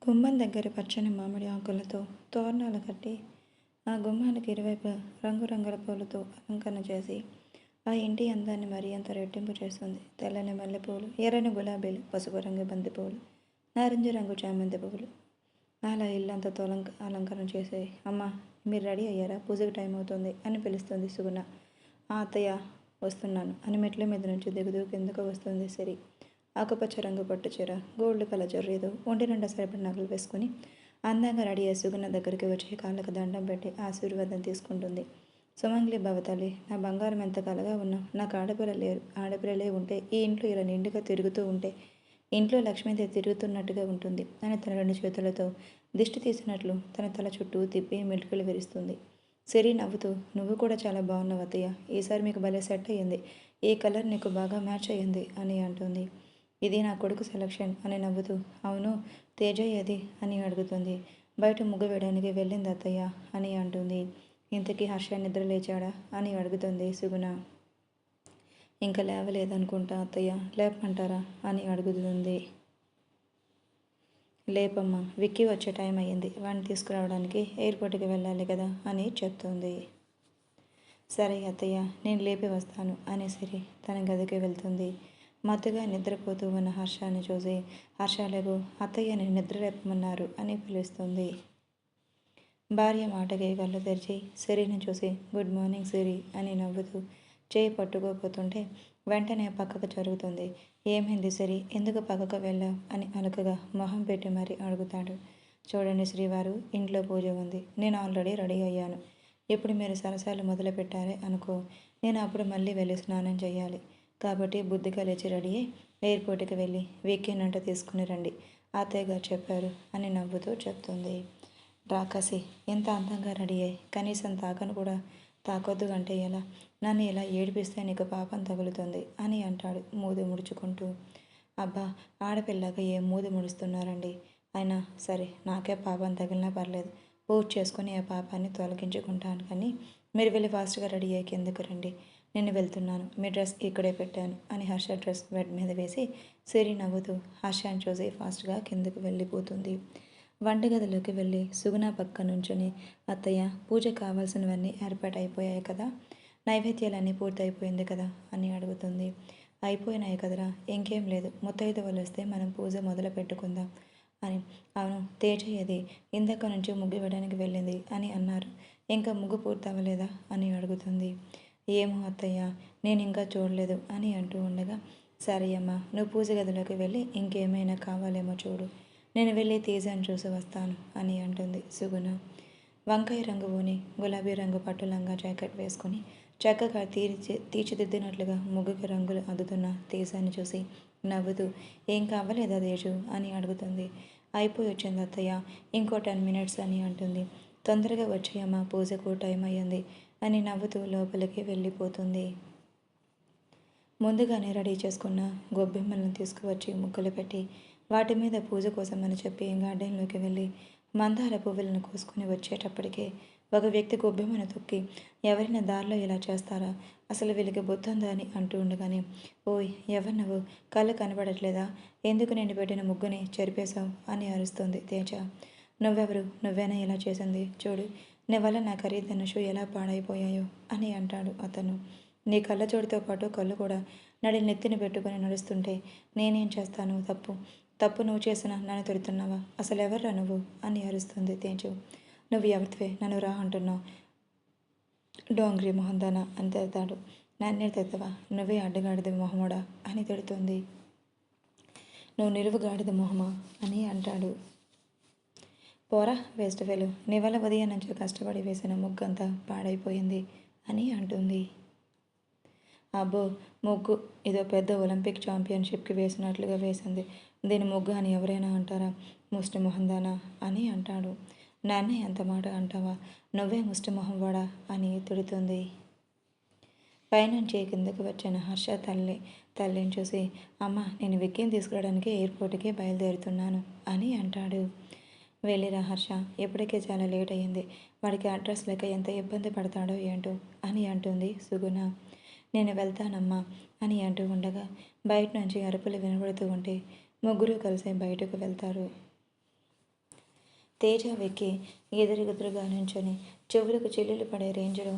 గుమ్మం దగ్గర పచ్చని మామిడి ఆకులతో తోరణాలు కట్టి ఆ గుమ్మానికి ఇరువైపు రంగురంగుల పూలతో అలంకరణ చేసి ఆ ఇంటి అందాన్ని మరీ అంత రెట్టింపు చేస్తుంది. తెల్లని మల్లెపూలు, ఎర్రని గులాబీలు, పసుపు రంగు బంతి పువ్వులు, నారింజ రంగు చామంతి పువ్వులు అలా ఇల్లంతా అలంకరణ చేసే అమ్మ మీరు రెడీ అయ్యారా, పూజకి టైం అవుతుంది అని పిలుస్తుంది సుగుణ. ఆ అత్తయ్య వస్తున్నాను అని మెట్ల మీద నుంచి దిగుతూ కిందకు వస్తుంది సిరి. ఆకుపచ్చ రంగు పట్టు చీర, గోల్డ్ కలర్ జర్రీతో ఒంటి నిండా సరిపడి నగలు వేసుకుని అందంగా రెడీ అయ్యే సుగుణ దగ్గరికి వచ్చి కాళ్ళకు దండం పెట్టి ఆశీర్వాదం తీసుకుంటుంది. సుమంగ్లి భవతల్లి, నా బంగారం ఎంత కలగా ఉన్నా నాకు ఆడపిల్ల లేరు. ఆడపిల్లలే ఉంటే ఈ ఇంట్లో ఇలా నిండుగా తిరుగుతూ ఉంటే ఇంట్లో లక్ష్మీదేవి తిరుగుతున్నట్టుగా ఉంటుంది అని తన రెండు చేతులతో దిష్టి తీసినట్లు తన తల చుట్టూ తిప్పి మెటుకులు విరుస్తుంది. సిరి నవ్వుతూ, నువ్వు కూడా చాలా బాగున్నావు అత్తయ్య, ఈసారి మీకు భలే సెట్ అయ్యింది, ఈ కలర్ నీకు బాగా మ్యాచ్ అయ్యింది అని అంటుంది. ఇది నా కొడుకు సెలక్షన్ అని నవ్వుతూ, అవును తేజ ఏది అని అడుగుతుంది. బయట ముగ్గు వేయడానికి వెళ్ళింది అత్తయ్య అని అంటుంది. ఇంతకీ హర్ష నిద్ర లేచాడా అని అడుగుతుంది సుగుణ. ఇంకా లేవలేదనుకుంటా అత్తయ్య, లేపమంటారా అని అడుగుతుంది. లేపమ్మా, విక్కీ వచ్చే టైం అయ్యింది, వాడిని తీసుకురావడానికి ఎయిర్పోర్ట్కి వెళ్ళాలి కదా అని చెప్తుంది. సరే అత్తయ్య, నేను లేపి వస్తాను అని సిరి తన గదికి వెళ్తుంది. మత్తుగా నిద్రపోతూ ఉన్న హర్షాన్ని చూసి, హర్ష లేగు, అత్తయ్యని నిద్ర లేపమన్నారు అని పిలుస్తుంది. భార్య మాటకి కళ్ళు తెరిచి సిరిని చూసి, గుడ్ మార్నింగ్ సిరి అని నవ్వుతూ చేయి పట్టుకోపోతుంటే వెంటనే పక్కకు జరుగుతుంది. ఏమైంది సిరి, ఎందుకు పక్కకు వెళ్ళావు అని అలకగా మొహం పెట్టి మరీ అడుగుతాడు. చూడండి శ్రీవారు, ఇంట్లో పూజ ఉంది, నేను ఆల్రెడీ రెడీ అయ్యాను. ఇప్పుడు మీరు సరసాలు మొదలు పెట్టారే అనుకో, నేను అప్పుడు మళ్ళీ వెళ్ళి స్నానం చేయాలి. కాబట్టి బుద్ధిగా లేచి రెడీ అయ్యి ఎయిర్పోర్ట్కి వెళ్ళి వీకెండ్ తీసుకుని రండి, అత్తయ్య గారు చెప్పారు అని నవ్వుతూ చెప్తుంది. రాకాసి, ఎంత అందంగా రెడీ అయ్యి కనీసం తాకను కూడా తాకొద్దు అంటే ఎలా, నన్ను ఇలా ఏడిపిస్తే నీకు పాపం తగులుతుంది అని అంటాడు మూది ముడుచుకుంటూ. అబ్బా, ఆడపిల్లగా ఏం మూది ముడుస్తున్నారండి, అయినా సరే నాకే పాపం తగిలినా పర్లేదు, పూజ చేసుకుని ఆ పాపాన్ని తొలగించుకుంటాను. కానీ మీరు వెళ్ళి ఫాస్ట్గా రెడీ అయ్యి కిందకు రండి, నేను వెళ్తున్నాను, మీ డ్రెస్ ఇక్కడే పెట్టాను అని హర్ష డ్రెస్ బెడ్ మీద వేసి సిరి నవ్వుతూ హర్షాన్ని చూసి ఫాస్ట్గా కిందకు వెళ్ళిపోతుంది. వంటగదిలోకి వెళ్ళి సుగుణ పక్క నుంచుని, అత్తయ్య పూజ కావాల్సినవన్నీ ఏర్పాటు అయిపోయాయి కదా, నైవేద్యాలన్నీ పూర్తయిపోయింది కదా అని అడుగుతుంది. అయిపోయినాయి కదరా, ఇంకేం లేదు, ముత్తైదువలు వస్తే మనం పూజ మొదలు పెట్టుకుందాం అని. అవును తేజ ఏది, ఇందాక నుంచి ముగ్గు వేయడానికి వెళ్ళింది అని అన్నారు, ఇంకా ముగ్గు పూర్తవ్వలేదా అని అడుగుతుంది. ఏమో అత్తయ్య, నేను ఇంకా చూడలేదు అని అంటూ ఉండగా, సరే అమ్మ, నువ్వు పూజ గదిలోకి వెళ్ళి ఇంకేమైనా కావాలేమో చూడు, నేను వెళ్ళి తేజాన్ని చూసి వస్తాను అని అంటుంది సుగుణ. వంకాయ రంగు ఊని గులాబీ రంగు పట్టు లంగా జాకెట్ వేసుకుని చక్కగా తీర్చిదిద్దినట్లుగా ముగ్గుకి రంగులు అద్దుతున్న తేజాన్ని చూసి నవ్వుతూ, ఏం కావలేదా తేజు అని అడుగుతుంది. అయిపోయి వచ్చింది అత్తయ్య, ఇంకో 10 minutes అని అంటుంది. తొందరగా వచ్చేయమ్మా, పూజకు టైం అయ్యింది అని నవ్వుతూ లోపలికి వెళ్ళిపోతుంది. ముందుగానే రెడీ చేసుకున్న గొబ్బెమ్మలను తీసుకువచ్చి ముగ్గులు పెట్టి వాటి మీద పూజ కోసమని చెప్పి గార్డెన్లోకి వెళ్ళి మందార పువ్వులను కోసుకుని వచ్చేటప్పటికే ఒక వ్యక్తి గొబ్బెమ్మను తొక్కి, ఎవరైనా దారిలో ఇలా చేస్తారా, అసలు వీళ్ళకి బుద్ధుందా అని అంటూ ఉండగానే, ఓయ్ ఎవరు నువ్వు, కళ్ళు కనబడట్లేదా, ఎందుకు నేను పెట్టిన ముగ్గుని చెరిపేశావు అని అరుస్తుంది తేజ. నువ్వెవరు, నువ్వేనా ఇలా చేసింది, చూడు నీ వల్ల నా ఖరీదైన షూ ఎలా పాడైపోయాయో అని అంటాడు అతను. నీ కళ్ళజోడితో పాటు కళ్ళు కూడా నడి నెత్తిని పెట్టుకుని నడుస్తుంటే నేనేం చేస్తాను, తప్పు నువ్వు చేసినా నన్ను తిడుతున్నావా, అసలు ఎవర్రా నువ్వు అని అరుస్తుంది తేజు. నువ్వు ఎవరివే నన్ను రా అంటున్నావు, డోంగ్రీ మొహందానా అని తిడతాడు. నన్నే తిడతావా, నువ్వే అడ్డగాడిద మొహముడా అని తిడుతుంది. నువ్వు నిలువు గాడిద మొహమా అని అంటాడు. పోరా వేస్ట్ ఫెలో, నీ వల్ల ఉదయం నుంచి కష్టపడి వేసిన ముగ్గంతా పాడైపోయింది అని అంటుంది. అబ్బో, ముగ్గు ఇదో పెద్ద ఒలింపిక్ ఛాంపియన్షిప్కి వేసినట్లుగా వేసింది, దీని ముగ్గు అని ఎవరైనా అంటారా, ముష్టి మొహందానా అని అంటాడు. నాన్నే అంత మాట అంటావా, నువ్వే ముష్టి మొహం వాడా అని తిడుతుంది. పైనుంచి కిందకు వచ్చిన హర్ష తల్లిని చూసి, అమ్మ నేను విక్కీని తీసుకురావడానికి ఎయిర్పోర్ట్కి బయలుదేరుతున్నాను అని అంటాడు. వెళ్ళిరా హర్ష, ఇప్పటికే చాలా లేట్ అయ్యింది, వాడికి అడ్రస్ లేక ఎంత ఇబ్బంది పడతాడో ఏంటో అని అంటుంది సుగుణ. నేను వెళ్తానమ్మా అని అంటూ ఉండగా బయట నుంచి అరుపులు వినబడుతూ ఉంటే ముగ్గురు కలిసి బయటకు వెళ్తారు. తేజ వెక్కి ఎదురుగా నుంచొని చెవులకు చిల్లులు పడే రేంజ్లో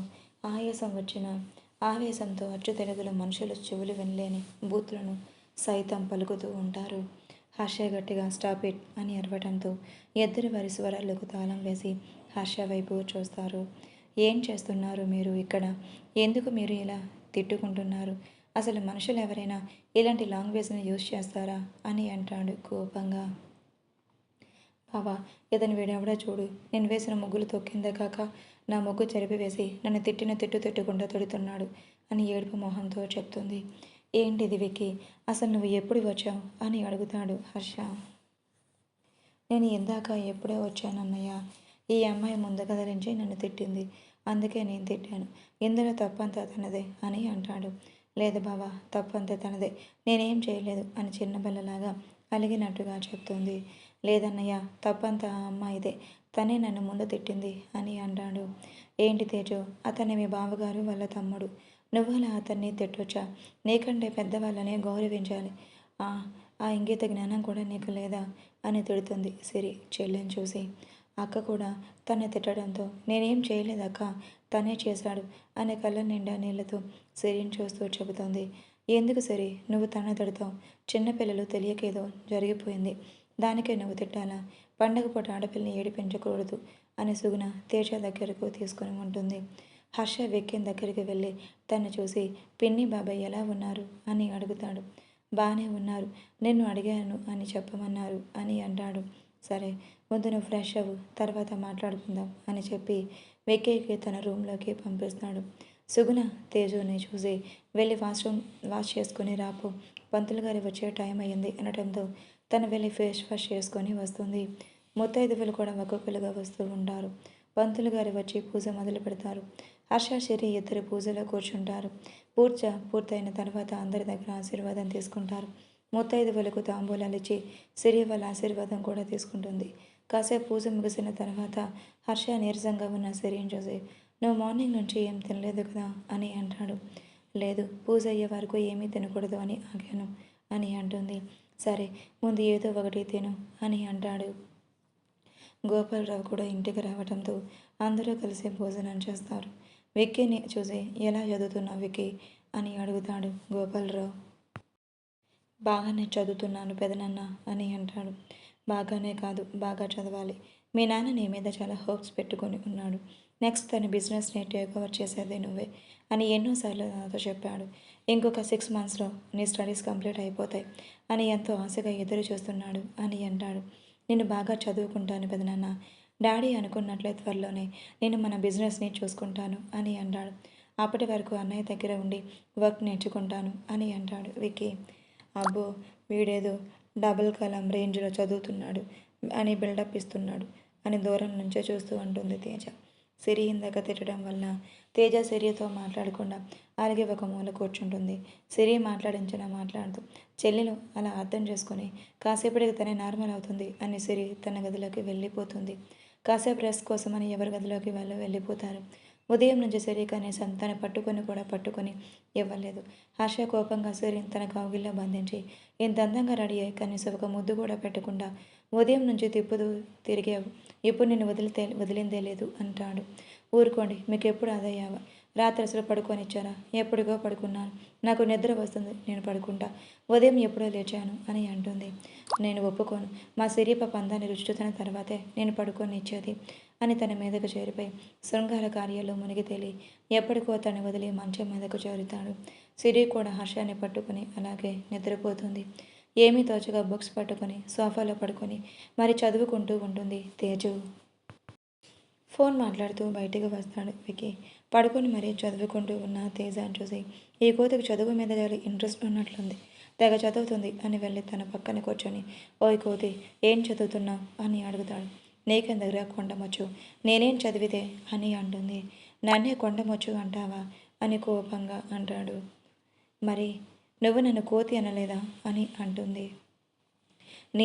ఆయాసం వచ్చిన ఆవేశంతో అచ్చు తెలుగులో మనుషులు చెవులు వినలేని బూతులను సైతం పలుకుతూ ఉంటారు. హర్ష గట్టిగా స్టాప్ ఇట్ అని అరవడంతో ఇద్దరు వారి స్వరాలకు తాళం వేసి హర్ష వైపు చూస్తారు. ఏం చేస్తున్నారు మీరు ఇక్కడ? ఎందుకు మీరు ఇలా తిట్టుకుంటున్నారు? అసలు మనుషులు ఎవరైనా ఇలాంటి లాంగ్వేజ్ని యూజ్ చేస్తారా అని అంటాడు కోపంగా. బావా, ఇతను వీడెవడో చూడు, నేను వేసిన ముగ్గులు తొక్కిందే కాక నా ముగ్గు చెరిపివేసి నన్ను తిట్టిన తిట్టుకుంటూ తిడుతున్నాడు అని ఏడుపు మొహంతో చెప్తుంది. ఏంటిది విక్కీ, అసలు నువ్వు ఎప్పుడు వచ్చావు అని అడుగుతాడు హర్ష. నేను ఇందాక ఎప్పుడో వచ్చానన్నయ్య. ఈ అమ్మాయి ముందు కదిలించి నన్ను తిట్టింది, అందుకే నేను తిట్టాను. ఇందులో తప్పంతా తనదే అని అంటాడు. లేదు బావా, తప్పంతా తనదే, నేనేం చేయలేదు అని చిన్నపిల్లలాగా అలిగినట్టుగా చెప్తుంది. లేదన్నయ్య, తప్పంతా ఆ అమ్మాయిదే, తనే నన్ను ముందు తిట్టింది అని అంటాడు. ఏంటి తేజు, అతన్ని మీ బావగారు వాళ్ళ తమ్ముడు, నువ్వు అలా అతన్ని తిట్టొచ్చా? నీకంటే పెద్దవాళ్ళని గౌరవించాలి. ఆ ఆ ఇంగిత జ్ఞానం కూడా నీకు లేదా అని తిడుతుంది సిరి చెల్లిని చూసి. అక్క కూడా తను తిట్టడంతో నేనేం చేయలేదక్క, తనే చేశాడు అనే కళ్ళ నిండా నీళ్లతో సిరిని చూస్తూ చెబుతోంది. ఎందుకు సిరి నువ్వు తన తిడతావు? చిన్నపిల్లలు తెలియకేదో జరిగిపోయింది, దానికే నువ్వు తిట్టాలా? పండగ పూట ఆడపిల్లని ఏడిపించకూడదు అని సుగుణ తేజ దగ్గరకు తీసుకుని ఉంటుంది. హర్ష వెక్కిన దగ్గరికి వెళ్ళి తను చూసి పిన్ని బాబాయ్ ఎలా ఉన్నారు అని అడుగుతాడు. బాగానే ఉన్నారు, నిన్ను అడిగాను అని చెప్పమన్నారు అని అంటాడు. సరే, ముందు నువ్వు ఫ్రెష్ అవ్వు, తర్వాత మాట్లాడుకుందాం అని చెప్పి వెక్కీకి తన రూమ్లోకి పంపిస్తాడు. సుగుణ తేజుని చూసి వెళ్ళి వాష్రూమ్ వాష్ చేసుకుని రాపో, పంతులు గారి వచ్చే టైం అయ్యింది అనడంతో తను వెళ్ళి ఫేస్ వాష్ చేసుకొని వస్తుంది. ముత్తైదువులు కూడా ఒక్కొక్కరుగా వస్తూ ఉంటారు. పంతులు గారు వచ్చి పూజ మొదలు పెడతారు. హర్ష శరి ఇద్దరు పూజలో కూర్చుంటారు. పూజ పూర్తయిన తర్వాత అందరి దగ్గర ఆశీర్వాదం తీసుకుంటారు. ముత్తైదువులకు తాంబూలాలు ఇచ్చి సిరి వాళ్ళ ఆశీర్వాదం కూడా తీసుకుంటుంది. కాసేపు పూజ ముగిసిన తర్వాత హర్ష నీరసంగా ఉన్న సిరిని చూసి, నువ్వు మార్నింగ్ నుంచి ఏం తినలేదు కదా అని అంటాడు. లేదు, పూజ అయ్యే వరకు ఏమీ తినకూడదు అని ఆగాను అని అంటుంది. సరే, ముందు ఏదో ఒకటి తిను అని అంటాడు. గోపాలరావు కూడా ఇంటికి రావడంతో అందరూ కలిసి భోజనం చేస్తారు. విక్కీని చూసి ఎలా చదువుతున్నావు విక్కీ అని అడుగుతాడు గోపాలరావు. బాగానే చదువుతున్నాను పెదనాన్న అని అంటాడు. బాగానే కాదు, బాగా చదవాలి. మీ నాన్న నీ మీద చాలా హోప్స్ పెట్టుకొని ఉన్నాడు. నెక్స్ట్ తన బిజినెస్ని టేక్ ఓవర్ చేసేది నువ్వే అని ఎన్నోసార్లు నాతో చెప్పాడు. ఇంకొక 6 monthsలో నీ స్టడీస్ కంప్లీట్ అయిపోతాయి అని ఎంతో ఆశగా ఎదురు చూస్తున్నాడు అని అంటాడు. నేను బాగా చదువుకుంటాను పెదనాన్న, డాడీ అనుకున్నట్లే త్వరలోనే నేను మన బిజినెస్ని చూసుకుంటాను అని అంటాడు. అప్పటి వరకు అన్నయ్య దగ్గర ఉండి వర్క్ నేర్చుకుంటాను అని అంటాడు విక్కీ. అబ్బో, వీడేదో డబుల్ కలం రేంజ్లో చదువుతున్నాడు అని బిల్డప్ ఇస్తున్నాడు అని దూరం నుంచే చూస్తూ ఉంటుంది తేజ. సిరి ఇందాక తిట్టడం వల్ల తేజ సిరితో మాట్లాడకుండా అలాగే ఒక మూల కూర్చుంటుంది. సిరి మాట్లాడుతూ చెల్లెలు అలా అర్థం చేసుకొని కాసేపటికి తనే నార్మల్ అవుతుంది అని సిరి తన గదిలోకి వెళ్ళిపోతుంది. కాసేపు రెస్ట్ కోసమని ఎవరి గదిలోకి వాళ్ళు వెళ్ళిపోతారు. ఉదయం నుంచి సిరి కనీసం తన పట్టుకొని ఇవ్వలేదు. హర్ష కోపంగా సిరిని తన కౌగిల్లో బంధించి ఇంత అందంగా రెడీ అయ్యి కనీసం ఒక ముద్దు కూడా పెట్టకుండా ఉదయం నుంచి తిప్పుతూ తిరిగావు, ఇప్పుడు నిన్ను వదిలిందే లేదు అంటాడు. ఊరుకోండి, మీకు ఎప్పుడు అదయ్యావా? రాత్రి అసలు పడుకొనిచ్చారా? ఎప్పుడుగో పడుకున్నాను, నాకు నిద్ర వస్తుంది, నేను పడుకుంటా, ఉదయం ఎప్పుడో లేచాను అని అంటుంది. నేను ఒప్పుకోను, మా సిరి పాప అందాన్ని రుచి చూసిన తర్వాతే నేను పడుకొని ఇచ్చేది అని తన మీదకు చేరిపోయి శృంగార కార్యాల్లో మునిగి తేలి ఎప్పటికో తను వదిలి మంచం మీదకు చేరుతాడు. సిరి కూడా హర్షాన్ని పట్టుకుని అలాగే నిద్రపోతుంది. ఏమీ తోచగా బుక్స్ పట్టుకొని సోఫాలో పడుకొని మరి చదువుకుంటూ ఉంటుంది తేజు. ఫోన్ మాట్లాడుతూ బయటికి వస్తాడు విక్కీ. పడుకొని మరీ చదువుకుంటూ ఉన్న తేజాన్ని చూసి ఈ కోతికి చదువు మీద చాలా ఇంట్రెస్ట్ ఉన్నట్లుంది, తెగ చదువుతుంది అని వెళ్ళి తన పక్కన కూర్చొని, ఓయ్ కోతి, ఏం చదువుతున్నావు అని అడుగుతాడు. నీకెందుకురా కొండమొచ్చు, నేనేం చదివితే అని అంటుంది. నన్నే కొండమొచ్చు అంటావా అని కోపంగా అంటాడు. మరి నువ్వు నన్ను కోతి అనలేదా అని అంటుంది.